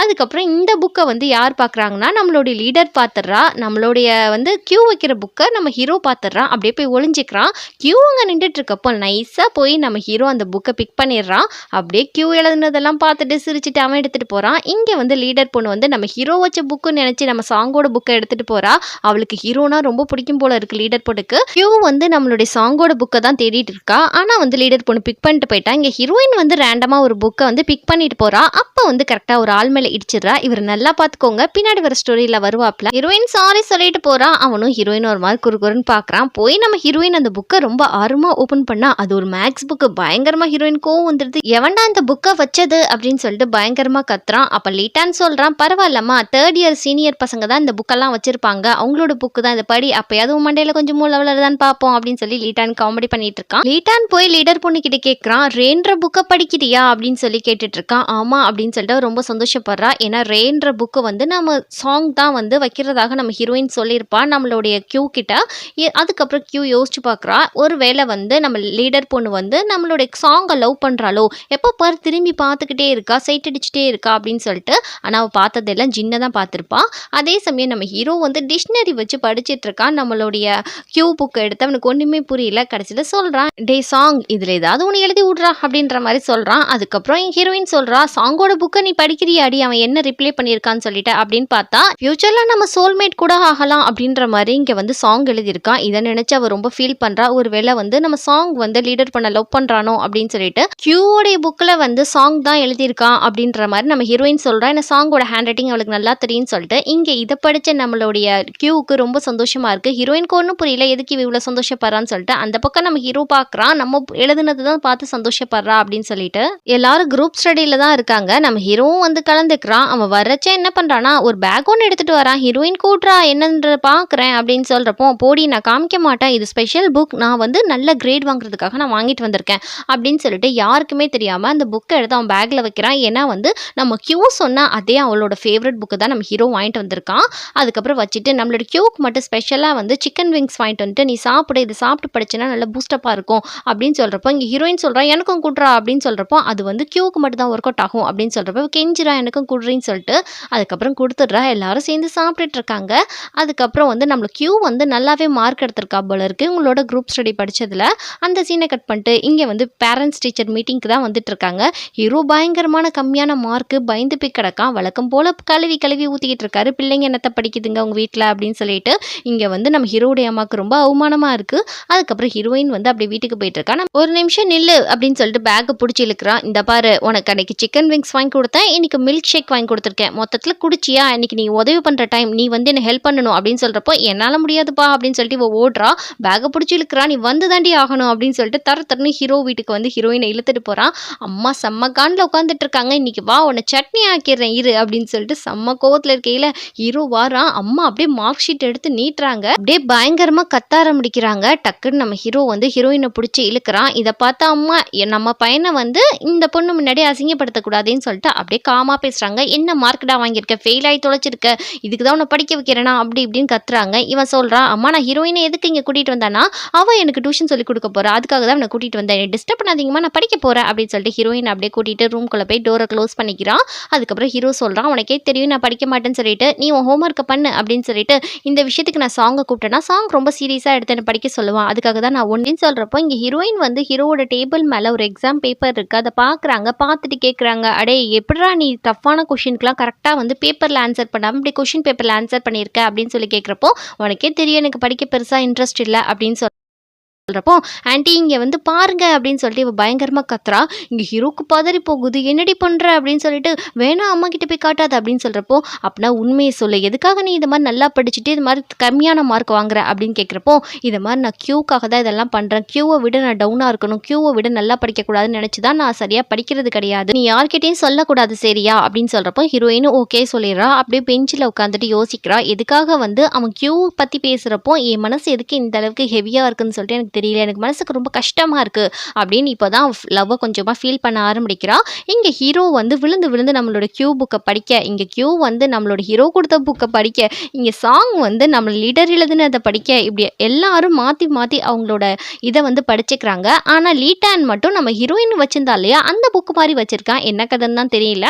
அதுக்கப்புறம் இந்த புக்கை வந்து யார் பார்க்குறாங்கன்னா நம்மளுடைய லீடர் பார்த்துடுறா. நம்மளுடைய வந்து கியூ வைக்கிற புக்கை நம்ம ஹீரோ பார்த்துடுறான். அப்படியே போய் ஒளிஞ்சிக்கிறான். கியூ அங்கே நின்றுட்டு இருக்கப்போ நைஸாக போய் நம்ம ஹீரோ அந்த புக்கை பிக் பண்ணிடுறான். அப்படியே கியூ எழுதுனதெல்லாம் பார்த்துட்டு சிரிச்சுட்டு அவன் எடுத்துகிட்டு போகிறான். இங்கே வந்து லீடர் பொண்ணு வந்து நம்ம ஹீரோ வச்ச புக்குன்னு நினச்சி நம்ம சாங்கோட புக்கை எடுத்துகிட்டு போகிறா. அவளுக்கு ஹீரோனா ரொம்ப பிடிக்கும் போல இருக்குது லீடர் பொண்ணுக்கு. கியூ வந்து நம்ம நம்மளுடைய சாங்கோட புக்கை தான் தேடிட்டு இருக்கா. ஆனால் வந்து லீடர் பொண்ணு பிக் பண்ணிட்டு போயிட்டா. இங்கே ஹீரோயின் வந்து ரேண்டமாக ஒரு புக்கை வந்து பிக் பண்ணிட்டு போறா. அப்போ வந்து கரெக்டாக ஒரு ஆள் மேலே இடிச்சிடுறா. இவர் நல்லா பார்த்துக்கோங்க, பின்னாடி வர ஸ்டோரியில் வருவாப்ல. ஹீரோயின் சாரி சொல்லிட்டு போறா. அவனும் ஹீரோயின் ஒரு மாதிரி குறுகுறுன்னு பார்க்குறான். போய் நம்ம ஹீரோயின் அந்த புக்கை ரொம்ப ஆர்வமாக ஓப்பன் பண்ணா. அது ஒரு மேக்ஸ் புக்கு. பயங்கரமாக ஹீரோயின் கோவம் வந்துடுது. எவன்டா இந்த புக்கை வச்சது அப்படின்னு சொல்லிட்டு பயங்கரமாக கத்துறான். அப்போ லீட்டான்னு சொல்கிறான், பரவாயில்லம்மா, தேர்ட் இயர் சீனியர் பசங்க தான் இந்த புக்கெல்லாம் வச்சிருப்பாங்க, அவங்களோட புக்கு தான் இதை படி, அப்போயாவது உன் மண்டையில் கொஞ்சம் மூளை வளருதான்னு பார்ப்போம் அப்படின்னு சொல்லி லீட்டான் காமெடி பண்ணிட்டு இருக்கான். லீட்டான் போய் லீடர் பொண்ணு கிட்ட கேட்குறான், ரேன்ற புக்கை படிக்கிறியா அப்படின்னு சொல்லி கேட்டுட்டு இருக்கான். ஆமா அப்படின்னு சொல்லிட்டு ரொம்ப சந்தோஷப்படுறா. ஏன்னா ரேன்ற புக்கு வந்து நம்ம சாங் தான் வந்து வைக்கிறதாக நம்ம ஹீரோயின் சொல்லியிருப்பா நம்மளுடைய கியூ கிட்ட. அதுக்கப்புறம் கியூ யோசிச்சு பார்க்குறா, ஒரு வேளை வந்து நம்ம லீடர் பொண்ணு வந்து நம்மளுடைய சாங்கை லவ் பண்ணுறாளோ, எப்போ பாரு திரும்பி பார்த்துக்கிட்டே இருக்கா, சைட் அடிச்சுட்டே இருக்கா அப்படின்னு சொல்லிட்டு. ஆனால் அவள் பார்த்ததெல்லாம் ஜின்னை தான் பார்த்துருப்பா. அதே சமயம் நம்ம ஹீரோ வந்து டிக்ஷனரி வச்சு படிச்சுட்டு இருக்கான். நம்மளுடைய கியூ புக்கை எடுத்து அவனுக்கு ஒன்றுமே புரியல. கடைசியில் சொல்கிறான், டே சாங், இதில் ஏதாவது ஒன்று எழுதி விட்றா அப்படின்ற மாதிரி சொல்கிறான். அதுக்கப்புறம் என் ஹீரோயின் சொல்கிறா, சாங்கோட புக்கை நீ படிக்கிறியாடி, அவன் என்ன ரிப்ளை பண்ணியிருக்கான்னு சொல்லிட்டு. அப்படின்னு பார்த்தா ஃபியூச்சரில் நம்ம சோல்மேட் கூட ஆகலாம் அப்படின்ற மாதிரி இங்கே வந்து சாங் எழுதியிருக்கான். இதை நினச்சி அவள் ரொம்ப ஃபீல் பண்ணுறா. ஒரு வேளை வந்து நம்ம சாங் வந்து லீடர் பண்ண லவ் பண்ணுறானோ அப்படின்னு சொல்லிட்டு கியூவோடைய புக்கில் வந்து சாங் தான் எழுதியிருக்கான் அப்படின்ற மாதிரி நம்ம ஹீரோயின் சொல்கிறா. ஏன்னா சாங்கோட ஹேண்ட் ரைட்டிங் அவளுக்கு நல்லா தெரியும்னு சொல்லிட்டு. இங்கே இதை படித்த நம்மளுடைய கியூவுக்கு ரொம்ப சந்தோஷமாக இருக்குது. ஹீரோயினுக்கு ஒன்றும் புரியல, எதுக்கு இவ்வளோ சந்தோஷப்படுறான்னு சொல்லிட்டு. அந்த பக்கம் நம்ம ஹீரோ பார்க்குறான், நம்ம எழுதுனது தான் பார்த்து சந்தோஷப்படுறா அப்படின்னு சொல்லிட்டு. எல்லாரும் குரூப் ஸ்டடியில் தான் இருக்காங்க. நம்ம ஹீரோவும் வந்து கலந்துக்கிறான். அவன் வரச்சே என்ன பண்ணுறான்னா, ஒரு பேக் ஒன்று எடுத்துகிட்டு வரான். ஹீரோயின் கூட்டுறா, என்னன்ற பார்க்குறேன் அப்படின்னு சொல்கிறப்போ, போடி நான் காமிக்க மாட்டேன், இது ஸ்பெஷல் புக், நான் வந்து நல்ல கிரேட் வாங்குறதுக்காக நான் வாங்கிட்டு வந்திருக்கேன் அப்படின்னு சொல்லிட்டு யாருக்குமே தெரியாமல் அந்த புக்கை எடுத்து அவன் பேக்கில் வைக்கிறான். ஏன்னா வந்து நம்ம கியூ சொன்னால் அதே அவளோட ஃபேவரட் புக்கு தான் நம்ம ஹீரோ வாங்கிட்டு வந்திருக்கான். அதுக்கப்புறம் வச்சுட்டு நம்மளோட கியூக்கு மட்டும் ஸ்பெஷலாக வந்து சிக்கன் விங்ஸ் வாங்கிட்டு வந்துட்டு, நீ சாப்பிடு, இது சாப்பிட்டு படிச்சுன்னா நல்லா பூஸ்டப்பாக இருக்கும் அப்படின்னு சொல்கிறப்போ, இங்கே ஹீரோயின் சொல்கிறா, எனக்கும் கூட்டுறா அப்படின்னு சொல்கிறப்போ, அது வந்து கியூக்கு மட்டும் தான் ஒர்க் அவுட் ஆகும் அப்படின்னு சொல்கிறப்போ, கெஞ்சிரா எனக்கும் கூடுறேன்னு சொல்லிட்டு அதுக்கப்புறம் கொடுத்துட்றா. எல்லாரும் சேர்ந்து சாப்பிட்டுட்டு இருக்காங்க. அதுக்கப்புறம் வந்து நம்மள கியூ வந்து நல்லாவே மார்க் எடுத்திருக்கா போல இருக்குது உங்களோட குரூப் ஸ்டடி படித்ததில். அந்த சீனை கட் பண்ணிட்டு இங்கே வந்து பேரண்ட்ஸ் டீச்சர் மீட்டிங்க்கு தான் வந்துட்டு இருக்காங்க. ஹீரோ பயங்கரமான கம்மியான மார்க்கு, பயந்து போய் கிடக்கான். வழக்கம் போல் கழுவி கழுவி ஊற்றிக்கிட்டு இருக்காரு. பிள்ளைங்க என்னத்தை படிக்குதுங்க உங்கள் வீட்டில் அப்படின்னு சொல்லிட்டு. இங்கே வந்து நம்ம ஹீரோடைய அம்மாவுக்கு ரொம்ப அவமானமாக இருக்குது. அதுக்கப்புறம் ஹீரோயின் வந்து அப்படி வீட்டுக்கு போயிட்டு இருக்கா. நம்ம ஒரு நிமிஷம் நில்லு அப்படின்னு சொல்லிட்டு பேக்கை பிடிச்சி இழுக்கிறான். இந்த பாரு, உனக்கு அன்னைக்கு சிக்கன் விங்ஸ் வாங்கி கொடுத்தேன், இன்னைக்கு மில்க் ஷேக் வாங்கி கொடுத்துருக்கேன், மொத்தத்தில் குடிச்சியா, இன்னைக்கு நீ உதவி பண்ணுற டைம், நீ வந்து என்ன ஹெல்ப் பண்ணணும் அப்படின்னு சொல்கிறப்போ, என்னால் முடியாதுப்பா அப்படின்னு சொல்லிட்டு இவ ஓடுறா. பேக்கை பிடிச்சி இழுக்கிறா. நீ வந்து தாண்டி ஆகணும் அப்படின்னு சொல்லிட்டு தரன்னு ஹீரோ வீட்டுக்கு வந்து ஹீரோயினை இழுத்துட்டு போகிறான். அம்மா செம்ம காண்டில் உட்காந்துட்டு இருக்காங்க. இன்னைக்கு வா, உன்னை சட்னி ஆக்கிடுறேன் இரு அப்படின்னு சொல்லிட்டு செம்ம கோவத்தில் இருக்கையில் ஹீரோ வாரான். அம்மா அப்படியே மார்க் ஷீட் எடுத்து நீட்டுறாங்க. அப்படியே பயங்கரமாக கத்த ஆரம்பிக்கிறாங்க. டக்குன்னு நம்ம ஹீரோ வந்து ஹீரோயினை பிடிச்சி இழுக்கிறான். இதை பார்த்தா அம்மா நம்ம பையனை வந்து இந்த பொண்ணு முன்னாடி அசிங்கப்படுத்தக்கூடாதுன்னு சொல்லிட்டு அப்படியே காமா பேசுகிறாங்க. என்ன மார்க்கடா வாங்கியிருக்க, ஃபெயில் ஆகி தொலைச்சிருக்க, இதுக்கு தான் உன்னை படிக்க வைக்கிறேனா அப்படி இப்படின்னு கத்துறாங்க. இவன் சொல்கிறான், அம்மா நான் ஹீரோயினை எதுக்கு இங்கே கூட்டிகிட்டு வந்தானா, அவள் எனக்கு டியூஷன் சொல்லி கொடுக்க போகிறா, அதுக்காக தான் அவனை கூட்டிகிட்டு வந்தேன், டிஸ்டர்ப் பண்ணாதீங்கம்மா, நான் படிக்க போகிறேன் அப்படின்னு சொல்லிட்டு ஹீரோயின் அப்படியே கூட்டிகிட்டு ரூம்குள்ளே போய் டோரை க்ளோஸ் பண்ணிக்கிறான். அதுக்கப்புறம் ஹீரோ சொல்கிறான், உனக்கே தெரியும் நான் படிக்க மாட்டேன்னு சொல்லிட்டு, நீ உன் ஹோம்ஒர்க்கை பண்ணு அப்படின்னு சொல்லிட்டு, இந்த விஷயத்துக்கு நான் சாங்கை கூப்பிட்டேன்னா சாங் ரொம்ப சீரியஸாக எடுத்து என்ன படிக்க சொல்லுவான், அதுக்காக தான் நான் ஒன்றின்னு சொல்கிறப்போ, இங்கே ஹீரோயின் வந்து ஹீரோவோட டேபிள் மேலே ஒரு எக்ஸாம் பேப்பர் இருக்குது, அதை பார்க்குறாங்க. பார்த்துட்டு கேட்குறாங்க, அடே எப்படா நீ டஃப்பான கொஷினுக்குலாம் கரெக்டாக வந்து பேப்பரில் ஆன்சர் பண்ணாமல் இப்படி கொஷின் பேப்பரில் ஆன்சர் பண்ணியிருக்க அப்படின்னு சொல்லி கேட்குறப்போ, உனக்கே தெரியும் எனக்கு படிக்க பெருசாக இன்ட்ரெஸ்ட் இல்லை அப்படின்னு சொல்கிறப்போ, ஆண்டி இங்கே வந்து பாருங்க அப்படின்னு சொல்லிட்டு இவ பயங்கரமாக கத்துறா. இங்கே ஹீரோக்கு பதறி போகுது. என்னடி பண்ணுற அப்படின்னு சொல்லிட்டு, வேணா அம்மா கிட்ட போய் காட்டாது அப்படின்னு சொல்கிறப்போ, அப்படின்னா உண்மையை சொல்லு, எதுக்காக நீ இது மாதிரி நல்லா படிச்சுட்டு இது மாதிரி கம்மியான மார்க் வாங்குற அப்படின்னு கேட்குறப்போ, இதை மாதிரி நான் கியூக்காக தான் இதெல்லாம் பண்ணுறேன், கியூவை விட நான் டவுனாக இருக்கணும், கியூவை விட நல்லா படிக்கக்கூடாதுன்னு நினச்சி தான் நான் சரியாக படிக்கிறது கிடையாது, நீ யார்கிட்டையும் சொல்லக்கூடாது சரியா அப்படின்னு சொல்கிறப்போ, ஹீரோயினும் ஓகே சொல்லிடுறா. அப்படியே பெஞ்சில் உட்காந்துட்டு யோசிக்கிறா. எதுக்காக வந்து அவன் கியூ பற்றி பேசுகிறப்போ என் மனசு எதுக்கு இந்த அளவுக்கு ஹெவியாக இருக்குன்னு சொல்லிட்டு எனக்கு தெரியல, எனக்கு மனசுக்கு ரொம்ப கஷ்டமாக இருக்குது அப்படின்னு இப்போ தான் லவ்வை கொஞ்சமாக ஃபீல் பண்ண ஆரம்பிக்கிறா. இங்கே ஹீரோ வந்து விழுந்து விழுந்து நம்மளோட கியூ புக்கை படிக்க, இங்கே கியூ வந்து நம்மளோட ஹீரோ கொடுத்த புக்கை படிக்க, இங்கே சாங் வந்து நம்ம லீடர் எழுதுனதை படிக்க, இப்படி எல்லாரும் மாற்றி மாற்றி அவங்களோட இதை வந்து படிச்சுக்கிறாங்க. ஆனால் லீட்டான் மட்டும் நம்ம ஹீரோயின் வச்சிருந்தா இல்லையா அந்த புக்கு மாதிரி வச்சிருக்கான். என்ன கதைன்னு தான் தெரியல.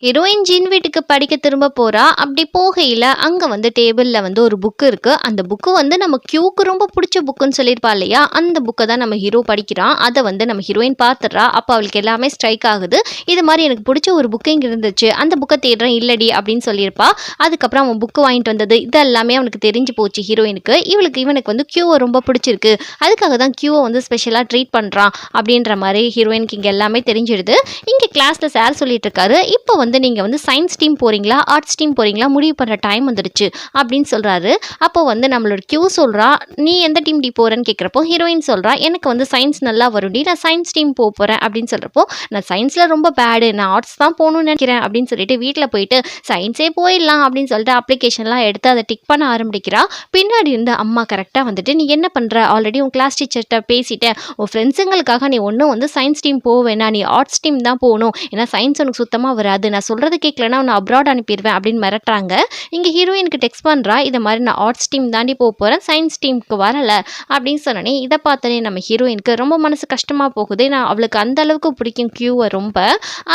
ஹீரோயின் ஜின் வீட்டுக்கு படிக்க திரும்ப போகிறா. அப்படி போகையில் அங்கே வந்து டேபிளில் வந்து ஒரு புக்கு இருக்குது. அந்த புக்கு வந்து நம்ம கியூக்கு ரொம்ப பிடிச்ச புக்குன்னு சொல்லியிருப்பா இல்லையா, அந்த புக்கை தான் நம்ம ஹீரோ படிக்கிறான். அதை வந்து நம்ம ஹீரோயின் பார்த்துடுறா. அப்போ அவளுக்கு எல்லாமே ஸ்ட்ரைக் ஆகுது. இது மாதிரி எனக்கு பிடிச்ச ஒரு புக்கு இங்கே இருந்துச்சு, அந்த புக்கை தேடுறேன் இல்லடி அப்படின்னு சொல்லியிருப்பா. அதுக்கப்புறம் அவன் புக்கு வாங்கிட்டு வந்தது இதெல்லாமே அவனுக்கு தெரிஞ்சு போச்சு ஹீரோயினுக்கு. இவனுக்கு வந்து கியூவை ரொம்ப பிடிச்சிருக்கு, அதுக்காக தான் கியூவை வந்து ஸ்பெஷலாக ட்ரீட் பண்ணுறான் அப்படின்ற மாதிரி ஹீரோயினுக்கு இங்கே எல்லாமே தெரிஞ்சிடுது. இங்கே கிளாஸில் சார் சொல்லிட்டு இருக்காரு, இப்போ வந்து நீங்கள் வந்து சயின்ஸ் டீம் போகிறீங்களா ஆர்ட்ஸ் டீம் போகிறீங்களா முடிவு பண்ணுற டைம் வந்துடுச்சு அப்படின்னு சொல்கிறாரு. அப்போ வந்து நம்மளோட கியூ சொல்கிறா, நீ எந்த டீம் டி போகிறேன்னு கேட்குறப்போ ஹீரோயின் சொல்கிறா, எனக்கு வந்து சயின்ஸ் நல்லா வரும்டி, நான் சயின்ஸ் டீம் போகிறேன் அப்படின்னு சொல்கிறப்போ, நான் சயின்ஸில் ரொம்ப பேடு, நான் ஆர்ட்ஸ் தான் போகணும்னு நினைக்கிறேன் அப்படின்னு சொல்லிட்டு வீட்டில் போயிட்டு சயின்ஸே போயிடலாம் அப்படின்னு சொல்லிட்டு அப்ளிகேஷன்லாம் எடுத்து அதை டிக் பண்ண ஆரம்பிக்கிறா. பின்னாடி இருந்து அம்மா கரெக்டாக வந்துட்டு, நீ என்ன பண்ணுற, ஆல்ரெடி உன் கிளாஸ் டீச்சர்கிட்ட பேசிட்டேன், உன் ஃப்ரெண்ட்ஸுங்களுக்காக நீ ஒன்றும் வந்து சயின்ஸ் டீம் போவேனா, நீ ஆர்ட்ஸ் டீம் தான் போகணும், ஏன்னா சயின்ஸ் உனக்கு சுத்தமாக வராது, நான் சொல்கிறது கேட்கலன்னா உன்னை அப்ராட் அனுப்பிடுவேன் அப்படின்னு மிரட்டுறாங்க. இங்கே ஹீரோயினுக்கு டெக்ஸ்ட் பண்ணுறா, இதை மாதிரி நான் ஆர்ட்ஸ் டீம் தாண்டி போகிறேன், சயின்ஸ் டீமுக்கு வரலை அப்படின்னு சொன்னோன்னே இதை பார்த்தோன்னே நம்ம ஹீரோயினுக்கு ரொம்ப மனசு கஷ்டமாக போகுது. நான் அவளுக்கு அந்த அளவுக்கு பிடிக்கும் கியூவை ரொம்ப.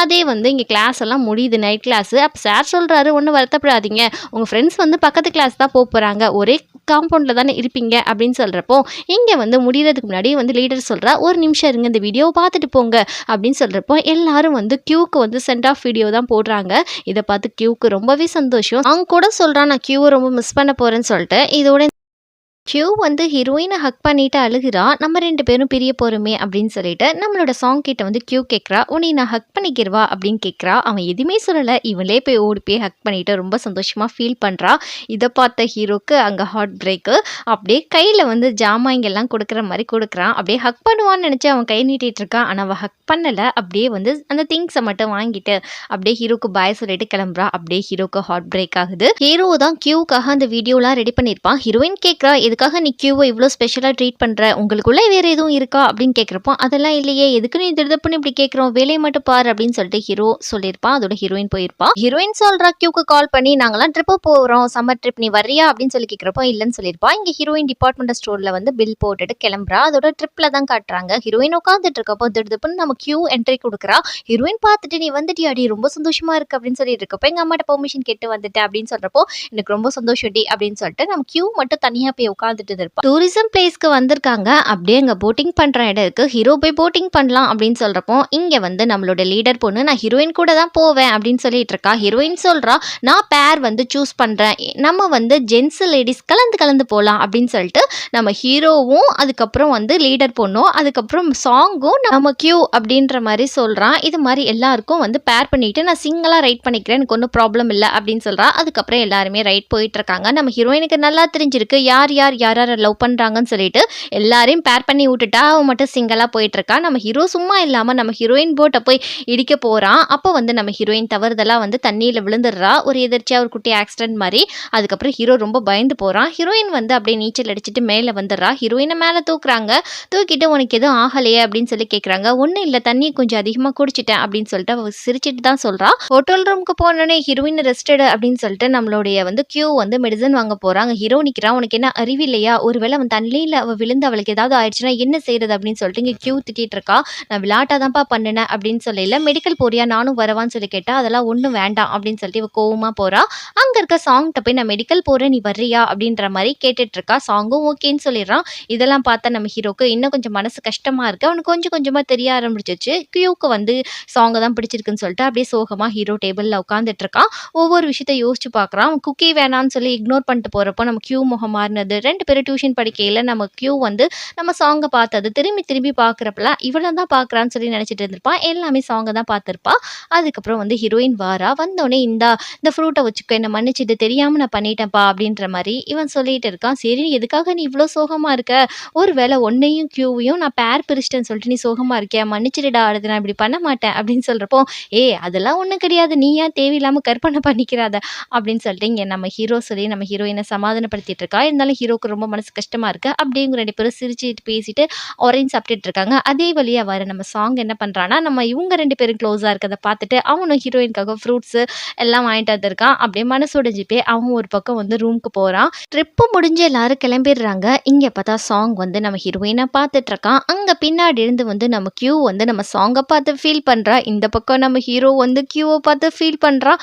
அதே வந்து இங்கே கிளாஸ் எல்லாம் முடியுது, நைட் கிளாஸு. அப்போ சார் சொல்கிறாரு, ஒன்றும் வருத்தப்படாதீங்க, உங்கள் ஃப்ரெண்ட்ஸ் வந்து பக்கத்து கிளாஸ் தான் போகிறாங்க, ஒரே காம்பவுண்டில் தானே இருப்பீங்க அப்படின்னு சொல்கிறப்போ, இங்கே வந்து முடிகிறதுக்கு முன்னாடி வந்து லீடர் சொல்கிறா, ஒரு நிமிஷம் இருங்க, இந்த வீடியோவை பார்த்துட்டு போங்க அப்படின்னு சொல்கிறப்போ எல்லாரும் வந்து கியூக்கு வந்து சென்ட் ஆஃப் வீடியோ தான் போடுறாங்க. இதை பார்த்து கியூக்கு ரொம்பவே சந்தோஷம். அவங்க கூட சொல்கிறான், நான் கியூவை ரொம்ப மிஸ் பண்ண போகிறேன்னு சொல்லிட்டு. இதோட கியூ வந்து ஹீரோயினை ஹக் பண்ணிட்டு அழுகிறா, நம்ம 2 பேரும் பிரிய போகிறோமே அப்படின்னு சொல்லிட்டு நம்மளோட சாங் கிட்ட வந்து கியூ கேட்குறா, உன்னை நான் ஹக் பண்ணிக்கிறவா அப்படின்னு கேட்குறா. அவன் எதுவுமே சொல்லலை, இவளே போய் ஓடி போய் ஹக் பண்ணிட்டு ரொம்ப சந்தோஷமாக ஃபீல் பண்ணுறா. இதை பார்த்த ஹீரோக்கு அங்கே ஹார்ட் பிரேக்கு. அப்படியே கையில் வந்து ஜாமாங்கெல்லாம் கொடுக்குற மாதிரி கொடுக்குறான். அப்படியே ஹக் பண்ணுவான்னு நினச்சி அவன் கை நீட்டிகிட்டு இருக்கான். ஆனால் அவள் ஹக் பண்ணலை. அப்படியே வந்து அந்த திங்ஸை மட்டும் வாங்கிட்டு அப்படியே ஹீரோக்கு பாய் சொல்லிட்டு கிளம்புறா. அப்படியே ஹீரோக்கு ஹார்ட் பிரேக் ஆகுது. ஹீரோ தான் கியூக்காக அந்த வீடியோலாம் ரெடி பண்ணியிருப்பான். ஹீரோயின் கேட்குறா, எதுக்காக நீ கியூவை இவ்வளோ ஸ்பெஷலாக ட்ரீட் பண்ணுற, உங்களுக்குள்ளே வேறு எதுவும் இருக்கா அப்படின்னு கேட்குறப்போ, அதெல்லாம் இல்லையே, எதுக்கு நீ திருதப்புன்னு இப்படி கேட்குறோம், வேலையை மட்டும் பாரு அப்படின்னு சொல்லிட்டு ஹீரோ சொல்லியிருப்பான். அதோட ஹீரோயின் போயிருப்பா. ஹீரோயின் சொல்கிறா கியூக்கு கால் பண்ணி, நாங்களாம் ட்ரிப்பு போகிறோம், சம்மர் ட்ரிப், நீ வரியா அப்படின்னு சொல்லி கேட்குறப்போ இல்லைன்னு சொல்லியிருப்பா. இங்கே ஹீரோயின் டிபார்ட்மெண்ட் ஸ்டோரில் வந்து பில் போட்டுட்டு கிளம்புறா. அதோட ட்ரிப்பில் தான் காட்டுறாங்க. ஹீரோயின் உட்காந்துட்டு இருக்கப்போ திருதப்புன்னு நம்ம கியூ என்ட்ரி கொடுக்குறா. ஹீரோயின் பார்த்துட்டு, நீ வந்துட்டியாடி, ரொம்ப சந்தோஷமா இருக்கு அப்படின்னு சொல்லிட்டு இருக்கப்போ, எங்கள் அம்மாட்ட பெர்மிஷன் கேட்டு வந்துட்டேன் அப்படின்னு சொல்கிறப்போ, எனக்கு ரொம்ப சந்தோஷம் டி அப்படின்னு சொல்லிட்டு நம்ம கியூ மட்டும் தனியாக போய் உட்காந்துட்டு இருப்பா. டூரிசம் பிளேஸ்க்கு வந்திருக்காங்க. அப்படியே அங்கே போட்டிங் பண்ணுற இடம் இருக்கு. ஹீரோ போய் போட்டிங் பண்ணலாம் அப்படின்னு சொல்கிறப்போ, இங்கே வந்து நம்மளோட லீடர் பொண்ணு, நான் ஹீரோயின் கூட தான் போவேன் அப்படின்னு சொல்லிட்டு இருக்கா. ஹீரோயின் சொல்கிறா, நான் பேர் வந்து சூஸ் பண்ணுறேன், நம்ம வந்து ஜென்ஸ் லேடிஸ் கலந்து போகலாம் அப்படின்னு சொல்லிட்டு நம்ம ஹீரோவும் அதுக்கப்புறம் வந்து லீடர் பொண்ணும் அதுக்கப்புறம் சாங்கும் நம்ம கியூ அப்படின்ற மாதிரி சொல்கிறான். இது மாதிரி எல்லாருக்கும் வந்து பேர் பண்ணிட்டு நான் சிங்கிளாக ரைட் பண்ணிக்கிறேன், எனக்கு ஒன்றும் ப்ராப்ளம் இல்லை அப்படின்னு சொல்கிறா. அதுக்கப்புறம் எல்லாருமே ரைட் போயிட்டு இருக்காங்க. நம்ம ஹீரோயினுக்கு நல்லா தெரிஞ்சிருக்கு யார் லவ் பண்ணுறாங்கன்னு சொல்லிட்டு எல்லாரையும் பேர் பண்ணி விட்டுட்டா அவன் மட்டும் சிங்கிளாக போயிட்டு இருக்கா. நம்ம ஹீரோ சும்மா இல்லாமல் நம்ம ஹீரோயின் போட்டை போய் இடிக்க போகிறான். அப்போ வந்து நம்ம ஹீரோயின் தவறுதலாக வந்து தண்ணியில் விழுந்துடுறா, ஒரு எதிர்ச்சியாக ஒரு குட்டி ஆக்சிடென்ட் மாதிரி. அதுக்கப்புறம் ஹீரோ ரொம்ப பயந்து போகிறான். ஹீரோயின் வந்து அப்படியே நீச்சல் அடிச்சுட்டு மேலே வந்துடுறா. ஹீரோயினை மேலே தூக்குறாங்க. தூக்கிட்டு உனக்கு எதுவும் ஆகலையே அப்படின்னு சொல்லி கேட்குறாங்க. ஒன்றும் இல்லை, தண்ணியை கொஞ்சம் அதிகமாக குடிச்சிட்டேன் அப்படின்னு சொல்லிட்டு அவள் சிரிச்சிட்டு தான் சொல்கிறா. ஹோட்டல் ரூமுக்கு போனோடனே ஹீரோயின் ரெஸ்டட் அப்படின்னு சொல்லிட்டு நம்மளுடைய வந்து கியூ வந்து மெடிசன் வாங்க போகிறாங்க. ஹீரோ நிற்கிறான், உனக்கு என்ன அறிவில்லையா, ஒருவேளை அவன் தண்ணியில் அவள் விழுந்து அவளுக்கு ஏதாவது ஆயிடுச்சுன்னா என்ன செய்யறது அப்படின்னு சொல்லிட்டு இங்கே கியூ திட்டிட்டு இருக்கா. நான் விளையாட்டாதான்ப்பா பண்ணினேன் அப்படின்னு சொல்லல, மெடிக்கல் போறியா நானும் வரவான்னு சொல்லி கேட்டா, அதெல்லாம் ஒன்றும் வேண்டாம் அப்படின்னு சொல்லிட்டு இவ கோவமாக போகிறா. அங்கே இருக்க சாங்கிட்ட போய் நான் மெடிக்கல் போகிறேன், நீ வர்றியா அப்படின்ற மாதிரி கேட்டுட்டு இருக்கா. சாங்கும் ஓகேன்னு சொல்லிடுறான். இதெல்லாம் பார்த்தா நம்ம ஹீரோக்கு இன்னும் கொஞ்சம் மனசு கஷ்டமாக இருக்குது. அவனுக்கு கொஞ்சம் கொஞ்சமாக தெரிய ஆரம்பிச்சிச்சு கியூக்கு வந்து சாங்கை தான் பிடிச்சிருக்குன்னு சொல்லிட்டு அப்படியே சோகமாக ஹீரோ டேபிளில் உட்காந்துட்டு இருக்கான். ஒவ்வொரு விஷயத்தை யோசிச்சு பார்க்குறான். அவன் குக்கி வேணான்னு சொல்லி இக்னோர் பண்ணிட்டு போகிறப்போ நம்ம கியூ முகம் மாறினது, 2 பேரும் டியூஷன் படிக்கையில் நம்ம கியூ வந்து நம்ம சாங்கை பார்த்தது, திரும்பி பார்க்குறப்பெல்லாம் இவளை தான் பார்க்குறான்னு சொல்லி நினச்சிட்டு இருந்திருப்பான். எல்லாமே சாங்கை தான் பார்த்துருப்பா. அதுக்கப்புறம் வந்து ஹீரோயின் வாரா. வந்தோடனே இந்த ஃப்ரூட்டை வச்சுக்க, என்னை மன்னிச்சிட்டு, தெரியாமல் நான் பண்ணிட்டேன்ப்பா அப்படின்ற மாதிரி இவன் சொல்லிட்டு இருக்கான். சரி, எதுக்காக நீ இவ்வளோ சோகமாக இருக்க, ஒரு வேளை ஒன்னையும் கியூவையும் நான் பேர் பிரிச்சிட்டேன்னு சொல்லிட்டு நீ சோகமாக இருக்கியா, மன்னிச்சிடுடா, அடுத்து நான் இப்படி பண்ண மாட்டேன் அப்படின்னு சொல்கிறப்போ, அதெல்லாம் ஒன்றும் கிடையாது, நீ ஏன் தேவையில்லாமல் கற்பனை பண்ணிக்கிறாத அப்படின்னு சொல்லிட்டு இங்கே நம்ம ஹீரோ சொல்லி நம்ம ஹீரோயினை சமாதானப்படுத்திட்டு இருக்கா. இருந்தாலும் ஹீரோக்கு ரொம்ப மனசு கஷ்டமாக இருக்குது. அப்படியே 2 பேரும் சிரிச்சுட்டு பேசிட்டு ஆரஞ்சு சாப்பிட்டுட்டு இருக்காங்க. அதே வழியாக வர நம்ம சாங் என்ன பண்ணுறான்னா, நம்ம இவங்க 2 பேரும் க்ளோஸாக இருக்கிறத பார்த்துட்டு அவனும் ஹீரோயினுக்காக ஃப்ரூட்ஸு எல்லாம் வாங்கிட்டு வந்திருக்கான். அப்படியே மனசோடைஞ்சு போய் அவன் ஒரு பக்கம் வந்து ரூமுக்கு போகிறான். ட்ரிப்பு முடிஞ்சு எல்லாரும் கிளம்பிடுறாங்க. இங்கே பார்த்தா சாங் வந்து நம்ம ஹீரோயினை பார்த்துட்டு இருக்கான். அங்கே பின்னாடி இருந்து வந்து நம்ம கியூ வந்து நம்ம சாங்கை பார்த்து ஃபீல் பண்ணுறா. இந்த பக்கம் நம்ம ஹீரோ வந்து கியூவை பார்த்து ஃபீல் பண்ணுறா.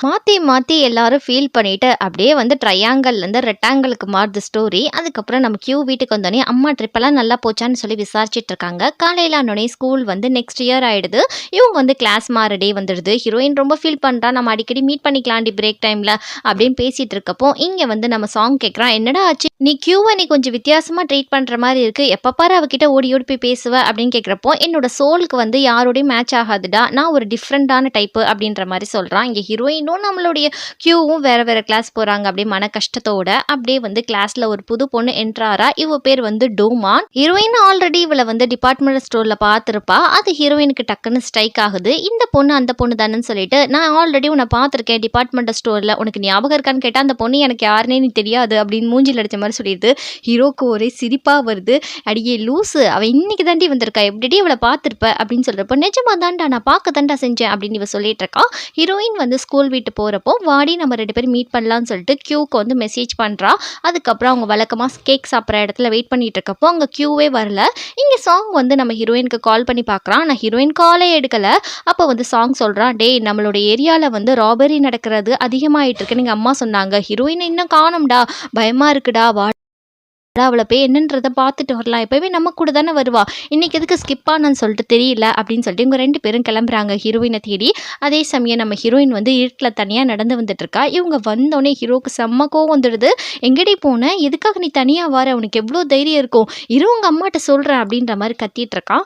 மாற்றி எல்லாரும் ஃபீல் பண்ணிட்டு அப்படியே வந்து ட்ரையாங்கல்லேருந்து ரெக்டாங்கிளுக்கு மாறுது ஸ்டோரி. அந்த அதுக்கப்புறம் நம்ம கியூ வீட்டுக்கு வந்தோடனே அம்மா ட்ரிப்பெல்லாம் நல்லா போச்சான்னு சொல்லி விசாரிச்சுட்டு இருக்காங்க. காலையில் ஆனோடனே ஸ்கூல் வந்து நெக்ஸ்ட் இயர் ஆயிடுது. இவங்க வந்து கிளாஸ் மாற டே வந்துடுது. ஹீரோயின் ரொம்ப ஃபீல் பண்ணுறா, நம்ம அடிக்கடி மீட் பண்ணிக்கலாம்டி பிரேக் டைமில் அப்படின்னு பேசிட்டு இருக்கப்போ இங்கே வந்து நம்ம சாங் கேட்குறான். என்னடா ஆச்சு, நீ கியூவை நீ கொஞ்சம் வித்தியாசமாக ட்ரீட் பண்ணுற மாதிரி இருக்கு, எப்போ பாரு அவகிட்ட ஓடி ஓடி போய் பேசுவ அப்படின்னு கேட்குறப்போ என்னோட சோலுக்கு வந்து யாரோடையும் மேட்ச் ஆகாதுடா, நான் ஒரு டிஃப்ரெண்டான டைப்பு அப்படின்ற மாதிரி சொல்கிறான். இங்கே ஹீரோயினும் நம்மளுடைய கியூவும் வேற வேற கிளாஸ் போகிறாங்க. அப்படியே மன கஷ்டத்தோட அப்படியே வந்து கிளாஸில் ஒரு புது பொண்ணு என்ட்ராரா. இவ பேர் வந்து டோமான். ஹீரோயின் ஆல்ரெடி இவளை வந்து டிபார்ட்மெண்டல் ஸ்டோரில் பார்த்துருப்பா. அது ஹீரோயினுக்கு டக்குன்னு ஸ்ட்ரைக் ஆகுது. இந்த பொண்ணு அந்த பொண்ணு தானேன்னு சொல்லிட்டு, நான் ஆல்ரெடி உன்னை பார்த்துருக்கேன் டிபார்ட்மெண்டல் ஸ்டோரில், உனக்கு ஞாபகம் இருக்கான்னு கேட்டால் அந்த பொண்ணு எனக்கு யாருன்னே நீ தெரியாது அப்படின்னு மூஞ்சில் அடிச்ச மாதிரி சொல்லிடுது. ஹீரோக்கு ஒரே சிரிப்பாக வருது. அடியே லூஸு, அவள் இன்னைக்கு தாண்டி வந்திருக்கா, எப்படிடி அவளை பார்த்துருப்ப அப்படின்னு சொல்கிறப்போ நிஜமா தாண்டா நான் பார்க்க தாண்டா செஞ்சேன் அப்படின்னு இவ சொல்லிட்டு இருக்கா. ஹீரோயின் வந்து ஸ்கூல் விட்டு போகிறப்போ வாடி நம்ம 2 பேரும் மீட் பண்ணலான்னு சொல்லிட்டு கியூக்கு வந்து மெசேஜ் பண்ணுறா. அதுக்கப்புறம் அவங்க வழக்கமாக கேக் சாப்பிட்ற இடத்துல வெயிட் பண்ணிட்டு இருக்கப்போ அங்கே கியூவே வரல. இங்கே சாங் வந்து நம்ம ஹீரோயினுக்கு கால் பண்ணி பார்க்குறான். ஆனால் ஹீரோயின் காலே எடுக்கலை. அப்போ வந்து சாங் சொல்கிறான், டேய் நம்மளோட ஏரியாவில் வந்து ராபரி நடக்கிறது அதிகமாகிட்டு இருக்குன்னு எங்கள் அம்மா சொன்னாங்க, ஹீரோயினை இன்னும் காணோம்டா, பயமாக இருக்குடா, அவளை போய் என்னன்றதை பார்த்துட்டு வரலாம், எப்போவே நம்ம கூட தானே வருவா, இன்னைக்கு எதுக்கு ஸ்கிப் ஆனான்னு சொல்லிட்டு தெரியல அப்படின்னு சொல்லிட்டு இவங்க 2 பேரும் கிளம்புறாங்க ஹீரோயினை தேடி. அதே சமயம் நம்ம ஹீரோயின் வந்து இருட்டில் தனியாக நடந்து வந்துட்டு இருக்கா. இவங்க வந்தோடனே ஹீரோக்கு செம்ம கோவம் வந்துடுது. எங்கடி போன, எதுக்காக நீ தனியாக வர, உனக்கு எவ்வளோ தைரியம் இருக்கும், உங்கள் அம்மாட்ட சொல்கிறேன் அப்படின்ற மாதிரி கத்திட்டு இருக்கான்.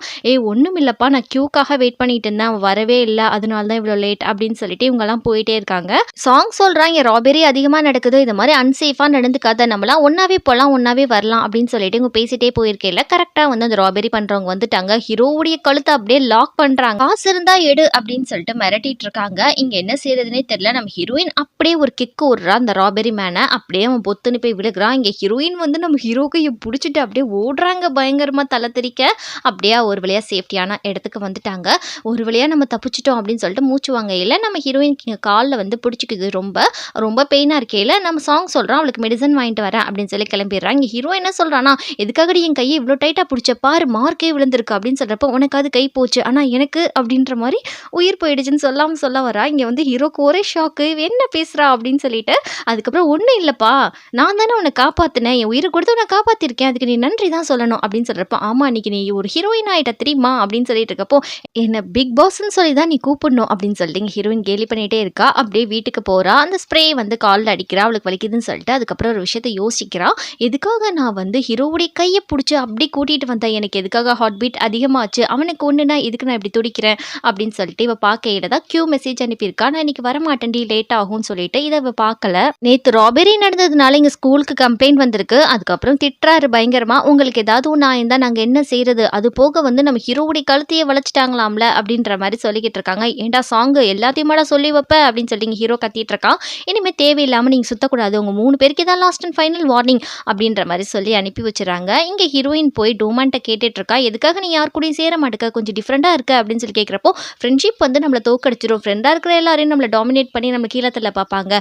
ஒன்றும் இல்லைப்பா, நான் கியூக்காக வெயிட் பண்ணிட்டு இருந்தேன், அவன் வரவே இல்லை, அதனால தான் இவ்வளோ லேட் அப்படின்னு சொல்லிட்டு இவங்கெல்லாம் போயிட்டே இருக்காங்க. சாங் சொல்கிறான், இங்கே ராபரி அதிகமாக நடக்குது, இது மாதிரி அன்சேஃபாக நடந்துக்காத, நம்மளாம் ஒன்றாவே போகலாம், ஒன்றாவே வரலாம் அப்படின்னு சொல்லிட்டு இவங்க பேசிட்டே போயிருக்கேன். கரெக்டாக வந்து அந்த ராபரி பண்ணுறவங்க வந்துட்டாங்க. ஹீரோவுடைய கழுத்தை அப்படியே லாக் பண்ணுறாங்க. காசு இருந்தா எடு அப்படின்னு சொல்லிட்டு மிரட்டிட்டு இருக்காங்க. இங்கே என்ன செய்யறதுனே தெரியல. நம்ம ஹீரோயின் அப்படியே ஒரு கிக்கு விடுறா அந்த ராபரி மேனை, அப்படியே அவன் பொத்துன்னு போய் விழுகிறான். இங்கே ஹீரோயின் வந்து நம்ம ஹீரோக்கு பிடிச்சிட்டு அப்படியே ஓடுறாங்க பயங்கரமாக தலை தெறிக்க. அப்படியே ஒரு வழியாக சேஃப்டியான இடத்துக்கு வந்துட்டாங்க. ஒரு வழியாக நம்ம தப்பிச்சிட்டோம் அப்படின்னு சொல்லிட்டு மூச்சு வாங்க இல்லை. நம்ம ஹீரோயின் காலில் வந்து பிடிச்சிக்குது, ரொம்ப ரொம்ப பெயினாக இருக்கையில் நம்ம சாங் சொல்கிறோம், அவளுக்கு மெடிசன் வாங்கிட்டு வரேன் அப்படின்னு சொல்லி கிளம்பிடுறான். இங்கே ஹீரோ என்ன சொல்கிறான்னா, எதுக்காகடி என் கையை இவ்வளோ டைட்டாக பிடிச்ச, பாரு மார்க்கே விழுந்திருக்கு அப்படின்னு சொல்கிறப்போ உனக்காவது கை போச்சு, ஆனால் எனக்கு அப்படின்ற மாதிரி உயிர் போயிடுச்சுன்னு சொல்லாமல் சொல்ல வரா. இங்கே வந்து ஹீரோக்கு ஒரே ஷாக்கு, என்ன பேசுகிறா அப்படின்னு சொல்லிட்டு. அதுக்கப்புறம் ஒன்றும் இல்லைப்பா, நான் தானே உன்னை காப்பாற்றினேன், என் உயிரை கொடுத்து உன்னை காப்பாற்றிருக்கேன், அதுக்கு நீ நன்றி தான் சொல்லணும் அப்படின்னு சொல்கிறப்போ, ஆமாம் இன்னைக்கு நீ ஒரு ஹீரோயின் ஆகிட்ட தெரியுமா அப்படின்னு சொல்லிட்டு இருக்கப்போ, என்ன பிக் பாஸ்ன்னு சொல்லி தான் நீ கூப்பிடணும் அப்படின்னு சொல்லிட்டு இங்கே ஹீரோயின் கேலி பண்ணிகிட்டே இருக்கா. அப்படியே வீட்டுக்கு போகிறா. அந்த ஸ்ப்ரே வந்து காலில் அடிக்கிறா, அவளுக்கு வலிக்குதுன்னு சொல்லிட்டு. அதுக்கப்புறம் ஒரு விஷயத்தை யோசிக்கிறா, எதுக்காக நான் வந்து ஹீரோவுடைய கையை பிடிச்சி அப்படி கூட்டிகிட்டு வந்தேன், எனக்கு எதுக்காக ஹார்ட் பீட் அதிகமாச்சு, அவனுக்கு ஒன்றுனா இதுக்கு நான் இப்படி துடிக்கிறேன் அப்படின்னு சொல்லிட்டு இவ பார்க்கையில தான் கியூ மெசேஜ் அனுப்பியிருக்கா, நான் இன்னைக்கு வரமாட்டேன்டி லேட் ஆகும்னு சொல்லிட்டு. இதை இவ பார்க்கல. நேற்று ராபரி நடந்ததுனால இங்கே ஸ்கூலுக்கு கம்ப்ளைண்ட் வந்திருக்கு. அதுக்கப்புறம் திட்டுறாரு பயங்கரமா, உங்களுக்கு ஏதாவது ஒன்று ஆயிருந்தா நாங்கள் என்ன செய்யறது, அது போக வந்து நம்ம ஹீரோவுடைய கழுத்தையே வளைச்சிட்டாங்களாம்ல அப்படின்ற மாதிரி சொல்லிக்கிட்டு இருக்காங்க. ஏண்டா சாங்கு எல்லாத்தையுமாடா சொல்லி வைப்ப அப்படின்னு சொல்லி ஹீரோ கத்திட்டு இருக்கான். இனிமேல் தேவையில்லாமல் நீங்கள் சுத்தக்கூடாது, உங்கள் 3 பேருக்கு தான் லாஸ்ட் அண்ட் ஃபைனல் வார்னிங் அப்படின்ற மாதிரி சொல்லி அனுப்பி வச்சுறாங்க. இங்கே ஹீரோயின் போய் டோமான்ட்ட கேட்டுட்டு இருக்கா, எதுக்காக நீ யார் கூடயும் சேர மாட்டேக்க, கொஞ்சம் டிஃப்ரெண்டாக இருக்க அப்படின்னு சொல்லி கேட்குறப்போ, ஃப்ரெண்ட்ஷிப் வந்து நம்மளை தோக்கடிச்சிடும், ஃப்ரெண்டாக இருக்கிற எல்லாரையும் நம்மளை டாமினேட் பண்ணி நம்ம கீழே தள்ள பார்ப்பாங்க,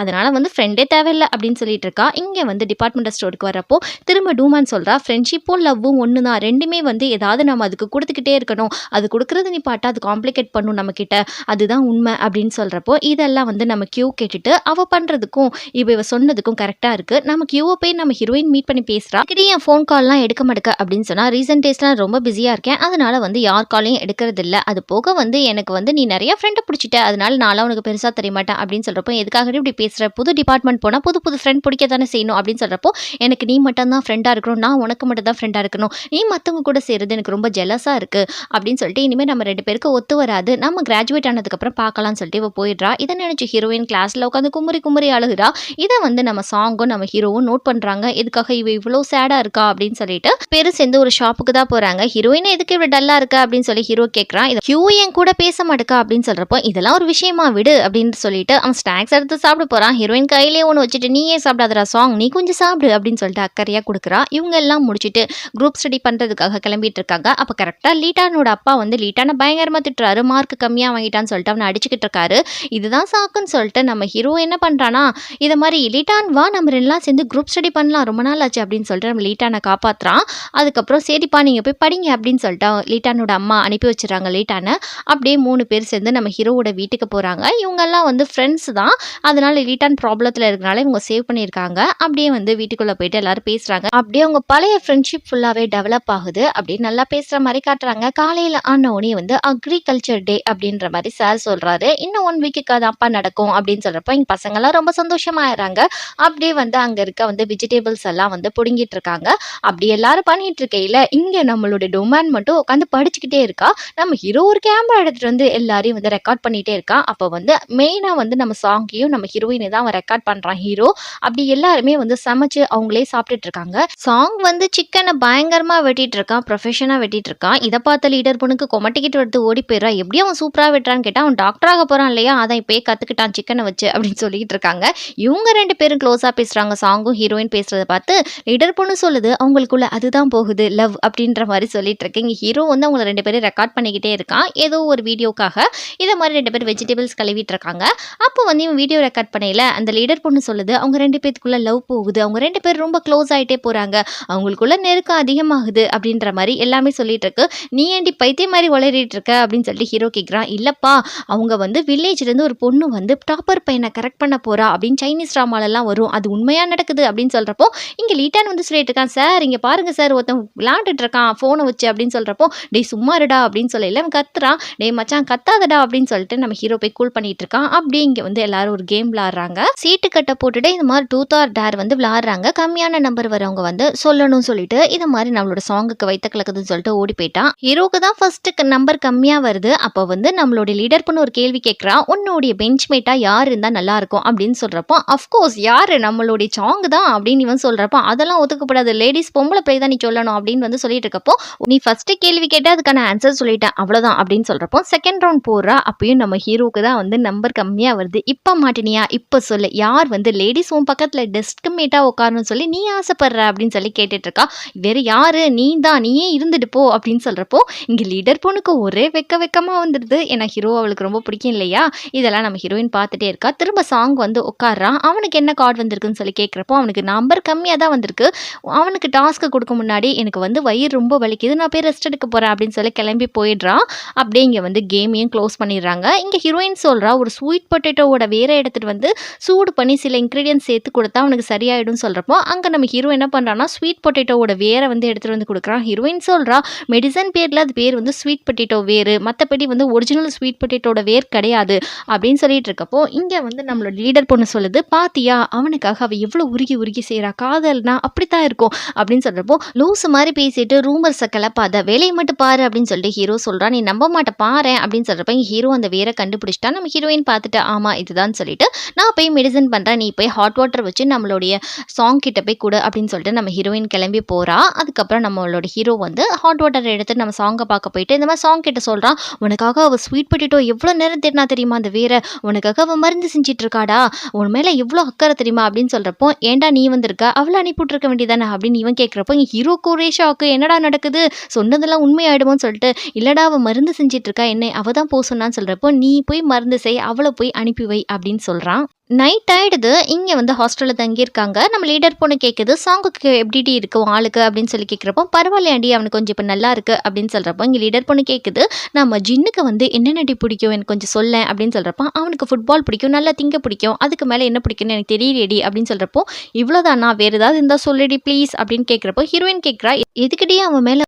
அதனால வந்து ஃப்ரெண்டே தேவையில்லை அப்படின்னு சொல்லிட்டு இருக்கா. இங்கே வந்து டிபார்ட்மெண்டல் ஸ்டோருக்கு வரப்போ திரும்ப டோமான் சொல்கிறா, ஃப்ரெண்ட்ஷிப்பும் லவ்வும் ஒன்று தான், ரெண்டுமே வந்து ஏதாவது நம்ம அதுக்கு கொடுத்துக்கிட்டே இருக்கணும், அது கொடுக்குறது நீ பாட்டா அது காம்ப்ளிகேட் பண்ணும் நம்ம கிட்ட, அதுதான் உண்மை அப்படின்னு சொல்கிறப்போ இதெல்லாம் வந்து நம்ம கியூ கேட்டுட்டு அவள் பண்ணுறதுக்கும் இவ சொன்னதுக்கும் கரெக்டாக இருக்குது. நம்ம கியூவை போய் நம்ம ஹீரோயின் மீட் பண்ணி பேசுகிறா. என் ஃபோன் கால்லாம் எடுக்க மாட்டேக்க அப்படின்னு சொன்னால், ரீசன்ட் டேஸ்லாம் ரொம்ப பிஸியாக இருக்கேன், அதனால வந்து யார் காலையும் எடுக்கிறது இல்லை, அது போக வந்து எனக்கு வந்து நீ நிறைய ஃப்ரெண்டை பிடிச்சிட்ட, அதனால நான்லாம் உனக்கு பெருசாக தெரிய மாட்டேன் அப்படின்னு சொல்கிறப்போ, எதுக்காக இப்படி பேசுகிற, புது டிபார்ட்மெண்ட் போனால் புது புது ஃப்ரெண்ட் பிடிக்க தானே செய்யணும் அப்படின்னு சொல்கிறப்போ, எனக்கு நீ மட்டும் தான் ஃப்ரெண்டாக இருக்கணும், நான் உனக்கு மட்டும் தான் ஃப்ரெண்டாக இருக்கணும், நீ மற்றவங்க கூட சேருது எனக்கு ரொம்ப ஜெலஸாக இருக்குது அப்படின்னு சொல்லிட்டு, இனிமேல் நம்ம 2 பேருக்கு ஒத்து வராது, நம்ம கிராஜுவேட் ஆனதுக்கப்புறம் பார்க்கலாம்னு சொல்லிட்டு இவ போயிடுறா. இதை நினச்சி ஹீரோயின் கிளாஸில் உட்காந்து குமுறி குமுறி அழுகுறா. இதை வந்து நம்ம சாங்கும் நம்ம ஹீரோவும் நோட் பண்ணுறாங்க. எதுக்காக இவ இவ்வளோ சேடாக இருக்கா அப்படின்னு சொல்லிட்டு பேரும் சேர்ந்து ஒரு ஷாப்புக்கு தான் போகிறாங்க. ஹீரோயின் எதுக்கு இவ்வளோ டல்லாக இருக்கா அப்படின்னு சொல்லி ஹீரோ கேட்குறான். இதை கியூ என் கூட பேச மாட்டேக்கா அப்படின்னு சொல்கிறப்போ, இதெல்லாம் ஒரு விஷயமா விடு அப்படின்னு சொல்லிட்டு அவன் ஸ்நாக்ஸ் எடுத்து சாப்பிட போகிறான். ஹீரோயின் கையிலே ஒன்று வச்சுட்டு, நீயே சாப்பிடாதரா சாங், நீ கொஞ்சம் சாப்பிடு அப்படின்னு சொல்லிட்டு அக்கறையாக கொடுக்குறா. இவங்க எல்லாம் முடிச்சுட்டு குரூப் ஸ்டடி பண்ணுறதுக்காக கிளம்பிட்டு இருக்காங்க. அப்போ கரெக்டாக லீட்டானோட அப்பா வந்து லீட்டான பயங்கரமாக திட்டுறாரு, மார்க் கம்மியாக வாங்கிட்டான்னு சொல்லிட்டு அவனை அடிச்சுக்கிட்டு இருக்காரு. இதுதான் சாக்குன்னு சொல்லிட்டு நம்ம ஹீரோ என்ன பண்ணுறானா, இதை மாதிரி லீட்டான் வா நம்ம 2 சேர்ந்து குரூப் ஸ்டடி பண்ணலாம், ரொம்ப நாள் நாள் ஆச்சு அப்படின்னு சொல்லிட்டு நம்ம லீட்டானை காப்பாற்றுறான். அதுக்கப்புறம் சரிப்பா நீங்கள் போய் படிங்க அப்படின்னு சொல்லிட்டு லீட்டானோட அம்மா அனுப்பி வச்சுறாங்க லீட்டானை. அப்படியே 3 பேர் சேர்ந்து நம்ம ஹீரோவோட வீட்டுக்கு போகிறாங்க. இவங்கெல்லாம் வந்து ஃப்ரெண்ட்ஸ் தான். அதனால லீட்டான் ப்ராப்ளத்தில் இருக்கனால இவங்க சேவ் பண்ணியிருக்காங்க. அப்படியே வந்து வீட்டுக்குள்ளே போயிட்டு எல்லாரும் பேசுகிறாங்க. அப்படியே அவங்க பழைய ஃப்ரெண்ட்ஷிப் ஃபுல்லாகவே டெவலப் ஆகுது. அப்படியே நல்லா பேசுகிற மாதிரி காட்டுறாங்க. காலையில் ஆனோடனே வந்து அக்ரிகல்ச்சர் டே அப்படின்ற மாதிரி சார் சொல்கிறாரு. இன்னும் 1 வீக்குக்கு அதான்ப்பா நடக்கும் அப்படின்னு சொல்கிறப்ப எங்கள் பசங்கள்லாம் ரொம்ப சந்தோஷமாயிடுறாங்க. அப்படியே வந்து அங்கே இருக்க வந்து வெஜிடபிள்ஸ் எல்லாம் வந்து பிடுங்கிட்டு இருக்காங்க. அப்படி எல்லாரும் பண்ணிட்டு இருக்கையில் இங்கே நம்மளுடைய டொமான் மட்டும் உட்காந்து படிச்சுக்கிட்டே இருக்கா. நம்ம ஹீரோ ஒரு கேமரா எடுத்துகிட்டு வந்து எல்லாரையும் வந்து ரெக்கார்ட் பண்ணிகிட்டே இருக்கா. அப்போ வந்து மெயினாக வந்து நம்ம சாங்கையும் நம்ம ஹீரோயினை தான் அவன் ரெக்கார்ட் பண்ணுறான் ஹீரோ. அப்படி எல்லாருமே வந்து சமைச்சு அவங்களே சாப்பிட்டுட்டு இருக்காங்க. சாங் வந்து சிக்கனை பயங்கரமாக வெட்டிட்டு இருக்கான், ப்ரொஃபஷனாக வெட்டிட்டு இருக்கான். இதை பார்த்த லீடர் பொண்ணுக்கு கொமட்டிக்கிட்டு எடுத்து ஓடி போயிடா. எப்படி அவன் சூப்பராக வெட்டுறான்னு கேட்டால் அவன் டாக்டராக போகிறான் இல்லையா, அதான் இப்போயே கற்றுக்கிட்டான் சிக்கனை வச்சு அப்படின்னு சொல்லிட்டு இருக்காங்க. இவங்க 2 பேரும் க்ளோஸாக பேசுகிறாங்க. சாங்கும் ஹீரோயின் பேசுகிறத பார்த்து லீடர் பொண்ணு சொல்லுது அவங்களுக்குள்ள அதுதான் போகுது லவ் அப்படின்ற மாதிரி சொல்லிட்டு இருக்கு. இங்கே ஹீரோ வந்து அவங்க 2 பேரும் ரெக்கார்ட் பண்ணிக்கிட்டே இருக்கான் ஏதோ ஒரு வீடியோக்காக. இதை மாதிரி 2 பேர் வெஜிடபிள்ஸ் கழுவிட்டு இருக்காங்க. அப்போ வந்து இவன் வீடியோ ரெக்கார்ட் பண்ணையில் அந்த லீடர் பொண்ணு சொல்லுது அவங்க 2 பேத்துக்குள்ள லவ் போகுது, அவங்க 2 பேர் ரொம்ப க்ளோஸ் ஆகிட்டே போகிறாங்க, அவங்களுக்குள்ள நெருக்கம் அதிகமாகுது அப்படின்ற மாதிரி எல்லாமே சொல்லிட்டு இருக்கு. நீ ஏண்டி பைத்தியம் மாதிரி உளறிட்டு இருக்க அப்படின்னு சொல்லிட்டு ஹீரோ கேட்குறான். இல்லப்பா அவங்க வந்து வில்லேஜ்லேருந்து ஒரு பொண்ணு வந்து டாப்பர் பையனை கரெக்ட் பண்ண போறா அப்படின்னு சைனீஸ் ட்ராமாலெல்லாம் வரும், அது உண்மையாக நடக்குது அப்படின்னு சொல்கிறப்போ இங்கே லீட்டான் வந்து சொல்லிட்டு இருக்கான். சார் இங்கே பாருங்க சார் ஒருத்தன் விளாண்டுட்டு இருக்கான் ஃபோனை வச்சு அப்படின்னு சொல்கிறப்போ டேய் சும்மா இருடா அப்படின்னு சொல்லல அவன் கத்துறான். டேய் மச்சான் கத்தாதடா அப்படின்னு சொல்லிட்டு நம்ம ஹீரோ போய் கூல் பண்ணிட்டு இருக்கான். அப்படியே இங்கே வந்து எல்லாரும் ஒரு கேம் விளாடுறாங்க. சீட்டு கட்டை போட்டுட்டு இந்த மாதிரி டூத் ஆர் டேர் வந்து விளாடுறாங்க. கம்மியான நம்பர் வரவங்க வந்து சொல்லணும்னு சொல்லிட்டு இது மாதிரி நம்மளோட சாங்குக்கு வைத்த கலக்குதுன்னு சொல்லிட்டு ஓடி போயிட்டான். ஹீரோக்கு தான் ஃபர்ஸ்ட் நம்பர் கம்மியாக வருது. அப்போ வந்து நம்மளோட லீடர் பண்ண ஒரு கேள்வி கேட்குறான். உன்னுடைய பெஞ்ச்மேட்டாக யார் இருந்தால் நல்லா இருக்கும் அப்படின்னு சொல்கிறப்போ அஃப்கோர்ஸ் யார் நம்மளுடைய சாங் தான் அப்படின்னு இவன் சொல்கிறப்போ அதெல்லாம் ஒத்துக்கப்படாது, லேடிஸ் பொம்பளை பிள்ளை தான் நீ சொல்லணும் அப்படின்னு வந்து சொல்லிட்டு இருக்கப்போ நீ ஃபர்ஸ்ட் கேள்வி கேட்டால் அதுக்கான ஆன்சர் சொல்லிட்டேன் அவ்வளோதான் அப்படின்னு சொல்கிறப்போ செகண்ட் ரவுண்ட் போடுறா. அப்பயும் நம்ம ஹீரோக்கு தான் வந்து நம்பர் கம்மியாக வருது. இப்போ மாட்டினியா இப்போ சொல்லு யார் வந்து லேடிஸ் உன் பக்கத்தில் டெஸ்க் மேட்டாக உட்காரணும்னு சொல்லி நீ ஆசைப்படுற அப்படின்னு சொல்லி கேட்டுட்டு இருக்கா. வேறு யாரு நீ தான், நீயே இருந்துட்டு போ அப்படின்னு சொல்கிறப்போ இங்கே லீடர் பொண்ணுக்கு ஒரே வெக்கமாக வந்துடுது. ஏன்னா ஹீரோ அவளுக்கு ரொம்ப பிடிக்கும் இல்லையா. இதெல்லாம் நம்ம ஹீரோயின் பார்த்துட்டே இருக்கா. திரும்ப சாங் வந்து உட்காரான். அவனுக்கு என்ன கார்டு வந்திருக்குன்னு சொல்லி கேட்குறப்போ அவனுக்கு நம்பர் கம்மியாக தான் வந்திருக்கு. அவனுக்கு டாஸ்க்கு கொடுக்க முன்னாடி எனக்கு வந்து வயிறு ரொம்ப வலிக்குது, நான் போய் ரெஸ்ட் எடுக்க போகிறேன் அப்படின்னு சொல்லி கிளம்பி போயிடுறான். அப்படியே இங்கே வந்து கேமையும் க்ளோஸ் பண்ணிடுறாங்க. இங்கே ஹீரோயின் சொல்கிறா ஒரு ஸ்வீட் பொட்டேட்டோவோட வேற எடுத்துகிட்டு வந்து சூடு பண்ணி சில இன்க்ரீடியன்ஸ் சேர்த்து கொடுத்தா அவனுக்கு சரியாயிடும் சொல்கிறப்போ அங்கே நம்ம ஹீரோ என்ன பண்ணுறான்னா ஸ்வீட் பொட்டேட்டோவோட வேற வந்து எடுத்துகிட்டு வந்து கொடுக்குறான். ஹீரோயின் சொல்கிறா மெடிசன் பேரில் அது பேர் வந்து ஸ்வீட் பொட்டேட்டோ வேறு, மற்றபடி வந்து ஒரிஜினல் ஸ்வீட் பொட்டேட்டோட வேர் கிடையாது அப்படின்னு சொல்லிட்டு இருக்கப்போ இங்கே வந்து நம்மளோட லீடர் பொண்ணு சொல்லுது பாத்தியா அவனுக்காக அவள் எவ்வளோ உருகி செய்கிறா, காதல்னா அப்படித்தான் இருக்கும் அப்படின்னு சொல்கிறப்போ லூஸ் மாதிரி பேசிட்டு ரூமர்ஸை கிளப்பாத வேலையை மட்டும் பாரு அப்படின்னு சொல்லிட்டு ஹீரோ சொல்கிறான். நீ நம்ப மாட்ட பாரு அப்படின்னு சொல்கிறப்ப ஹீரோ அந்த வேரை கண்டுபிடிச்சிட்டா. நம்ம ஹீரோயின் பார்த்துட்டு ஆமாம் இதுதான் சொல்லிட்டு நான் போய் மெடிசன் பண்ணுறேன், நீ போய் ஹாட் வாட்டர் வச்சு நம்மளுடைய சாங் கிட்ட போய் கொடு அப்படின்னு சொல்லிட்டு நம்ம ஹீரோயின் கிளம்பி போகிறா. அதுக்கப்புறம் நம்மளோட ஹீரோ வந்து ஹாட் வாட்டர் எடுத்து நம்ம சாங்கை பார்க்க போயிட்டு இந்த மாதிரி சாங் கிட்ட சொல்கிறான். உனக்காக அவள் ஸ்வீட் பொட்டேட்டோ எவ்வளோ நேரம் தேடினா தெரியுமா அந்த வேற, உனக்காக அவள் மருந்து செஞ்சிட்டு இருக்காடா, உன் மேலே எவ்வளோ அக்கறை தெரியுமா அப்படின்னு சொல்கிறப்போ ஏன்டா நீ வந்திருக்க அவளை அனுப்பிவிட்ருக்க வேண்டியதானே அப்படின்னு இவன் கேட்குறப்போ இங்கே ஹீரோ கோரேஷாக்கு என்னடா நடக்குது சொன்னதெல்லாம் உண்மையாயிடுமோன்னு சொல்லிட்டு இல்லடா அவள் மருந்து செஞ்சிட்டு இருக்கா என்ன அவள் தான் போக சொன்னான்னு சொல்கிறப்போ நீ போய் மருந்து செய் அவளை போய் அனுப்பி வை அப்படின்னு சொல்கிறான். நைட் ஆகிடுது. இங்கே வந்து ஹாஸ்டலில் தங்கியிருக்காங்க. நம்ம லீடர் பொண்ணு கேட்குது சாங்குக்கு எப்படி இருக்கும் ஆளுக்கு அப்படின்னு சொல்லி கேட்குறப்போ பரவாயில்லையாண்டி அவனுக்கு கொஞ்சம் இப்போ நல்லா இருக்குது அப்படின்னு சொல்கிறப்போ இங்கே லீடர் பொண்ணு கேட்குது நம்ம ஜின்னுக்கு வந்து என்னென்னடி பிடிக்கும் எனக்கு கொஞ்சம் சொல்ல அப்படின்னு சொல்கிறப்போ அவனுக்கு ஃபுட்பால் பிடிக்கும், நல்லா திங்க பிடிக்கும், அதுக்கு மேலே என்ன பிடிக்கும்னு எனக்கு தெரியலேடி அப்படின்னு சொல்கிறப்போ இவ்வளோதானா வேறு ஏதாவது இருந்தால் சொல்லிடி ப்ளீஸ் அப்படின்னு கேட்குறப்போ ஹீரோயின் கேட்குறா எதுக்கிட்டே அவன் மேலே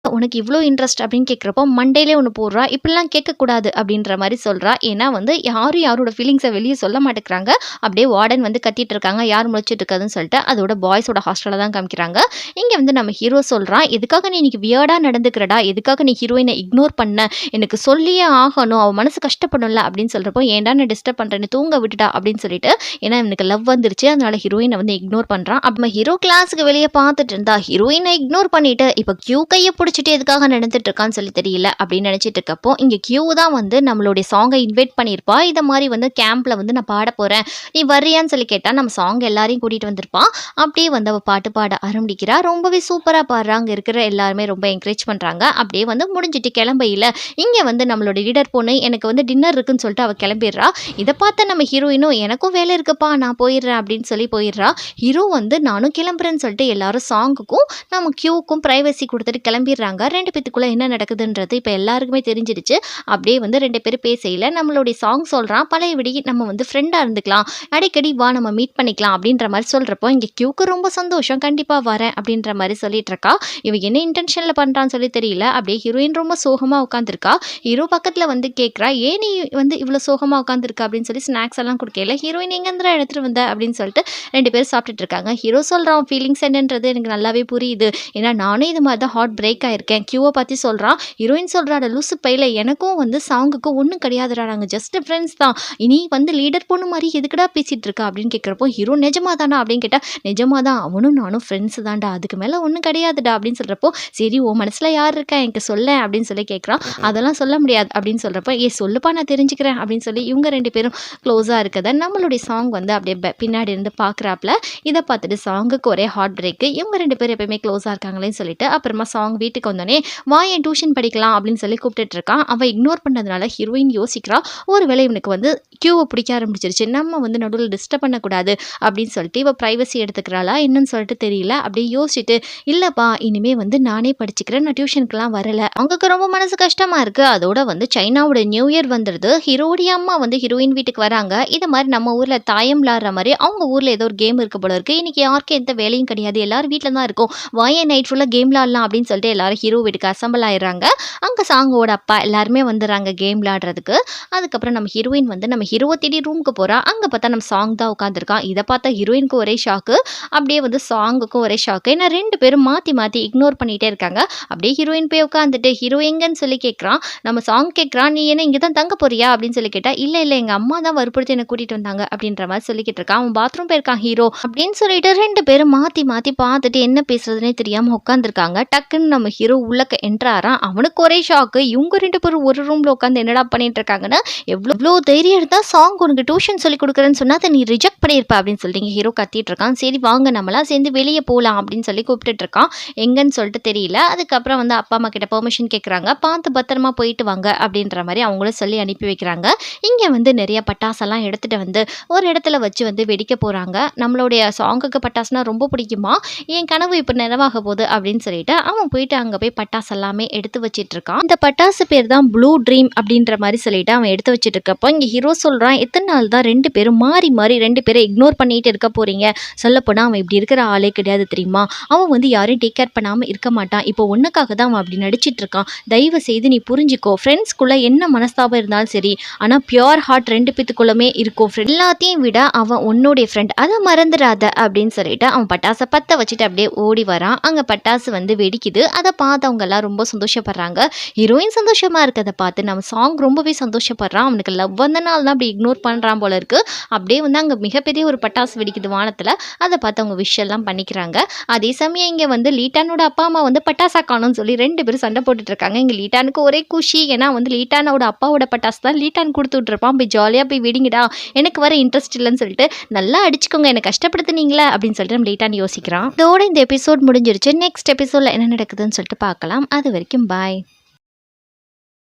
உனக்கு இவ்வளோ இன்ட்ரெஸ்ட் அப்படின்னு கேட்குறப்போ மண்டேலே ஒன்று போடுறா. இப்படிலாம் கேட்கக்கூடாது அப்படின்ற மாதிரி சொல்கிறா. ஏன்னா வந்து யாரும் யாரோட ஃபீலிங்ஸை வெளியே சொல்ல மாட்டேங்கிறாங்க. அப்படியே வார்டன் வந்து கத்திட்டு இருக்காங்க யார் முழிச்சிட்டு இருக்காதுன்னு சொல்லிட்டு அதோட பாய்ஸோட ஹாஸ்டலில் தான் காமிக்கிறாங்க. இங்கே வந்து நம்ம ஹீரோ சொல்கிறான் எதுக்காக நீ இன்னைக்கு வியர்டாக நடந்துக்கிறடா, எதுக்காக நீ ஹீரோயினை இக்னோர் பண்ண, எனக்கு சொல்லியே ஆகணும் அவன் மனசு கஷ்டப்படும்ல அப்படின்னு சொல்கிறப்போ ஏன்டா நான் டிஸ்டர்ப் பண்ணுறேன்னு தூங்க விட்டுட்டா அப்படின்னு சொல்லிட்டு ஏன்னா எனக்கு லவ் வந்துருச்சு அதனால ஹீரோயினை வந்து இக்னோர் பண்ணுறான். அப்போ ஹீரோ கிளாஸுக்கு வெளியே பார்த்துட்டு இருந்தா ஹீரோயினை இக்னோர் பண்ணிட்டு இப்போ கியூ கையை பிடிச்சி முடிச்சுட்டு எதுக்காக நடந்துட்டு இருக்கான்னு சொல்லி தெரியல அப்படின்னு நினச்சிட்டு இருக்கப்போ இங்கே கியூ தான் வந்து நம்மளுடைய சாங்கை இன்வைட் பண்ணியிருப்பா. இதை மாதிரி வந்து கேம்பில் வந்து நான் பாட போகிறேன், நீ வர்றியான்னு சொல்லி கேட்டால் நம்ம சாங் எல்லாரையும் கூட்டிகிட்டு வந்திருப்பான். அப்படியே வந்து அவள் பாட்டு பாட ஆரம்பிக்கிறா. ரொம்பவே சூப்பராக பாடுறா. அங்கே இருக்கிற எல்லாருமே ரொம்ப என்கரேஜ் பண்ணுறாங்க. அப்படியே வந்து முடிஞ்சிட்டு கிளம்பையில் இங்கே வந்து நம்மளோட லீடர் பொண்ணு எனக்கு வந்து டின்னர் இருக்குன்னு சொல்லிட்டு அவள் கிளம்பிடுறா. இதை பார்த்த நம்ம ஹீரோயினும் எனக்கும் வேலை இருக்குப்பா நான் போயிடுறேன் அப்படின்னு சொல்லி போயிடுறா. ஹீரோ வந்து நானும் கிளம்புறேன்னு சொல்லிட்டு எல்லாரும் சாங்குக்கும் நம்ம கியூக்கும் ப்ரைவசி கொடுத்துட்டு கிளம்பிடுறாங்க. ரெண்டு பேத்துக்குள்ளே என்ன நடக்குதுன்றது இப்போ எல்லாருக்குமே தெரிஞ்சிடுச்சு. அப்படியே வந்து ரெண்டு பேரும் பேசையில் நம்மளுடைய சாங் சொல்கிறான், பழையபடி நம்ம வந்து ஃப்ரெண்டாக இருந்துக்கலாம், அடிக்கடி வா நம்ம மீட் பண்ணிக்கலாம் அப்படின்ற மாதிரி சொல்கிறப்போ இங்கே கியூக்கு ரொம்ப சந்தோஷம், கண்டிப்பாக வரேன் அப்படின்ற மாதிரி சொல்லிட்டு இருக்கா. இவன் என்ன இன்டென்ஷனில் பண்ணுறான்னு சொல்லி தெரியல. அப்படியே ஹீரோயின் ரொம்ப சோகமாக உட்காந்துருக்கா. ஹீரோ பக்கத்தில் வந்து கேட்குறா, ஏன் நீ வந்து இவ்வளோ சோகமாக உட்காந்துருக்கா அப்படின்னு சொல்லி ஸ்நாக்ஸ் எல்லாம் கொடுக்கல. ஹீரோயின் எங்கேருந்து எடுத்துகிட்டு வந்த அப்படின்னு சொல்லிட்டு ரெண்டு பேரும் சாப்பிட்டுட்டு இருக்காங்க. ஹீரோ சொல்கிறான் ஃபீலிங்ஸ் என்னன்றது எனக்கு நல்லாவே புரியுது, ஏன்னா நானும் இது மாதிரி தான் ஹார்ட் பிரேக் ஆயிருக்கேன். கியூவை பற்றி சொல்கிறான். ஹீரோயின் சொல்கிறாட லூசு பையில எனக்கும் வந்து சாங்குக்கும் ஒன்றும் கிடையாதுடா, நாங்கள் ஜஸ்ட் ஃப்ரெண்ட்ஸ் தான், இனி வந்து லீடர் பொண்ணு மாதிரி எதுக்குடா பேசிகிட்டு இருக்கா அப்படின்னு கேட்குறப்போ ஹீரோ நிஜமா தானா அப்படின்னு கேட்டால் நிஜமா தான், அவனும் நானும் ஃப்ரெண்ட்ஸ் தான்டா, அதுக்கு மேலே ஒன்றும் கிடையாதுடா அப்படின்னு சொல்கிறப்போ சரி உன் மனசில் யார் இருக்கா எனக்கு சொல்ல அப்படின்னு சொல்லி கேட்குறான். அதெல்லாம் சொல்ல முடியாது அப்படின்னு சொல்கிறப்போ சொல்லுப்பா நான் தெரிஞ்சுக்கிறேன் அப்படின்னு சொல்லி இவங்க ரெண்டு பேரும் க்ளோஸாக இருக்கதை நம்மளுடைய சாங் வந்து அப்படியே பின்னாடி இருந்து பார்க்குறாப்புல. இதை பார்த்துட்டு சாங்குக்கு ஒரே ஹார்ட் பிரேக்கு. இவங்க ரெண்டு பேரும் எப்பயுமே க்ளோஸாக இருக்காங்களேன்னு சொல்லிட்டு அப்புறமா சாங் வீட்டுக்கு வந்தோடனே வா என் டியூஷன் படிக்கலாம் அப்படின்னு சொல்லி கூப்பிட்டுட்டு இருக்கான். அவன் இக்னோர் பண்ணதுனால ஹீரோயின் யோசிக்கிறா, ஒருவேளை இவனுக்கு வந்து கியூவை பிடிக்க ஆரம்பிச்சிருச்சு, நம்ம வந்து நடுவில் டிஸ்டர்ப் பண்ணக்கூடாது அப்படின்னு சொல்லிட்டு இவள் ப்ரைவசி எடுத்துக்கிறாளா என்னன்னு சொல்லிட்டு தெரியல. அப்படியே யோசிச்சுட்டு இல்லைப்பா இனிமே வந்து நானே படிச்சுக்கிறேன், நான் டியூஷனுக்குலாம் வரல. அவங்களுக்கு ரொம்ப மனசு கஷ்டமாக இருக்குது. அதோட வந்து சைனாவோட நியூ இயர் வந்துடுது. ஹீரோடைய அம்மா வந்து ஹீரோயின் வீட்டுக்கு வராங்க. இது மாதிரி நம்ம ஊரில் தாயம் விளாடுற மாதிரி அவங்க ஊரில் ஏதோ ஒரு கேம் இருக்க போல இருக்குது. இன்றைக்கி யாருக்கும் எந்த வேலையும் கிடையாது, எல்லாரும் வீட்டில் தான் இருக்கும், வாயே நைட் ஃபுல்லாக கேம் விளாடலாம் அப்படின்னு சொல்லிட்டு எல்லாரும் ஹீரோ வீட்டுக்கு அசம்பிள் ஆயிடுறாங்க. அங்கே சாங்கோட அப்பா எல்லாருமே வந்துடுறாங்க கேம் விளாடுறதுக்கு. அதுக்கப்புறம் நம்ம ஹீரோயின் வந்து நம்ம ஹீரோவை தேடி ரூமுக்கு போகிறா. அங்கே பார்த்தா நம்ம சாங் தான் உட்காந்துருக்கான். இதை பார்த்தா ஹீரோயினுக்கு ஒரே ஷாக்கு, அப்படியே வந்து சாங்குக்கும் ஒரே ஷாக்கு. ஏன்னா ரெண்டு பேரும் மாற்றி மாற்றி இக்னோர் பண்ணிகிட்டே இருக்காங்க. அப்படியே ஹீரோயின் போய் உட்காந்துட்டு ஹீரோ எங்கன்னு சொல்லி கேட்குறான். நம்ம சாங் கேட்குறான், நீ என்ன இங்கே தான் தங்க போறியா அப்படின்னு சொல்லி கேட்டால் இல்லை இல்லை எங்கள் அம்மா தான் வற்புறுத்தி என்னை கூட்டிகிட்டு வந்தாங்க அப்படின்ற மாதிரி சொல்லிக்கிட்டு இருக்கான். அவன் பாத்ரூம் போயிருக்கான் ஹீரோ அப்படின்னு சொல்லிட்டு ரெண்டு பேரும் மாற்றி மாற்றி பார்த்துட்டு என்ன பேசுறதுனே தெரியாமல் உட்காந்துருக்காங்க. டக்குன்னு நம்ம ஹீரோ உள்ளக்க என்ட்ராரான். அவனுக்கு ஒரே ஷாக்கு, இவங்க ரெண்டு பேரும் ஒரு ரூமில் உட்காந்து என்னடா பண்ணிட்டு இருக்காங்கன்னா எவ்வளோ தைரியம் இருந்தால் சாங் உனக்கு டியூஷன் சொல்லி கொடுக்குறேன்னு சொன்னால் அதை நீ ரிஜெக்ட் பண்ணியிருப்ப அப்படின்னு சொல்லிட்டு ஹீரோ கத்திட்டு இருக்கான். சரி வாங்க நம்மளாம் சேர்ந்து வெளியே போகலாம் அப்படின்னு சொல்லி கூப்பிட்டுட்டு இருக்கான். எங்கன்னு சொல்லிட்டு தெரியல. அதுக்கப்புறம் வந்து அப்பா அம்மா கிட்ட பெர்மிஷன் கேட்குறாங்க, பார்த்து பத்திரமா போயிட்டு வாங்க அப்படின்ற மாதிரி அவங்களும் சொல்லி அனுப்பி வைக்கிறாங்க. இங்கே வந்து நிறைய பட்டாசெல்லாம் எடுத்துகிட்டு வந்து ஒரு இடத்துல வச்சு வந்து வெடிக்க போகிறாங்க. நம்மளுடைய சாங்குக்கு பட்டாசுனா ரொம்ப பிடிக்குமா, என் கனவு இப்போ நினைவாக போகுது அப்படின்னு சொல்லிட்டு அவன் போயிட்டு அங்கே போய் பட்டாசு எல்லாமே எடுத்து வச்சிட்டு இருக்கான். இந்த பட்டாசு பேர் தான் ப்ளூ ட்ரீம் அப்படின்ற மாதிரி சொல்லிட்டு அவன் எடுத்து வச்சுட்டு இருக்கப்போ இங்கே ஹீரோ சொல்கிறான், எத்தனை நாள் தான் ரெண்டு பேரும் மாறி மாறி ரெண்டு பேரும் இக்னோர் பண்ணிட்டு இருக்க போறீங்க, சொல்லப்போனால் அவன் இப்படி இருக்கிற ஆளே கிடையாது தெரியுமா, அவன் வந்து யாரையும் டேக் கேர் பண்ணாமல் இருக்க மாட்டான், இப்போ ஒன்றுக்காக தான் அவன் அப்படி நடிச்சிட்டு இருக்கான், தயவு செய்து நீ புரிஞ்சுக்கோ, ஃப்ரெண்ட்ஸ்குள்ளே என்ன மனஸ்தாபம் இருந்தாலும் சரி, ஆனால் பியோர் ஹார்ட் ரெண்டு பேத்துக்குள்ளமே இருக்கும், எல்லாத்தையும் விட அவன் உன்னுடைய ஃப்ரெண்ட், அதை மறந்துடாத அப்படின்னு சொல்லிட்டு அவன் பட்டாசை பற்ற வச்சுட்டு அப்படியே ஓடி வரான். அங்கே பட்டாசு வந்து வெடிக்குது. அதை பார்த்து அவங்க எல்லாம் ரொம்ப சந்தோஷப்படுறாங்க. ஹீரோயின் சந்தோஷமாக இருக்கிறத பார்த்து நம்ம சாங் ரொம்பவே சந்தோஷப்படுறான். அவனுக்கு லவ் வந்தனால தான் அப்படி இக்னோர் பண்ணுறான் போல இருக்கு. அப்படியே வந்து அங்கே மிகப்பெரிய ஒரு பட்டாசு வெடிக்குது வானத்தில். அதை பார்த்து அவங்க விஷ் எல்லாம் பண்ணிக்கிறாங்க. அதே சமயம் இங்கே வந்து லீட்டானோட அப்பா அம்மா வந்து பட்டாசா காணும்னு சொல்லி ரெண்டு பேரும் சண்டை போட்டுட்டு இருக்காங்க. இங்கே லீட்டானுக்கு ஒரே குஷி, ஏன்னா வந்து லீட்டானோட அப்பாவோட பட்டாசு தான் லீட்டான் கொடுத்து விட்டுருப்பான், போய் ஜாலியாக போய் வெடிங்கடா, எனக்கு வர இன்ட்ரெஸ்ட் இல்லைன்னு சொல்லிட்டு நல்லா அடிச்சுக்கோங்க, என்னை கஷ்டப்படுத்துனீங்களா அப்படின்னு சொல்லிட்டு நம்ம லீட்டான் யோசிக்கிறான். இதோட இந்த எபிசோட் முடிஞ்சிருச்சு. நெக்ஸ்ட் எபிசோடில் என்ன நடக்குதுன்னு சொல்லிட்டு பார்க்கலாம். அது வரைக்கும் பாய்.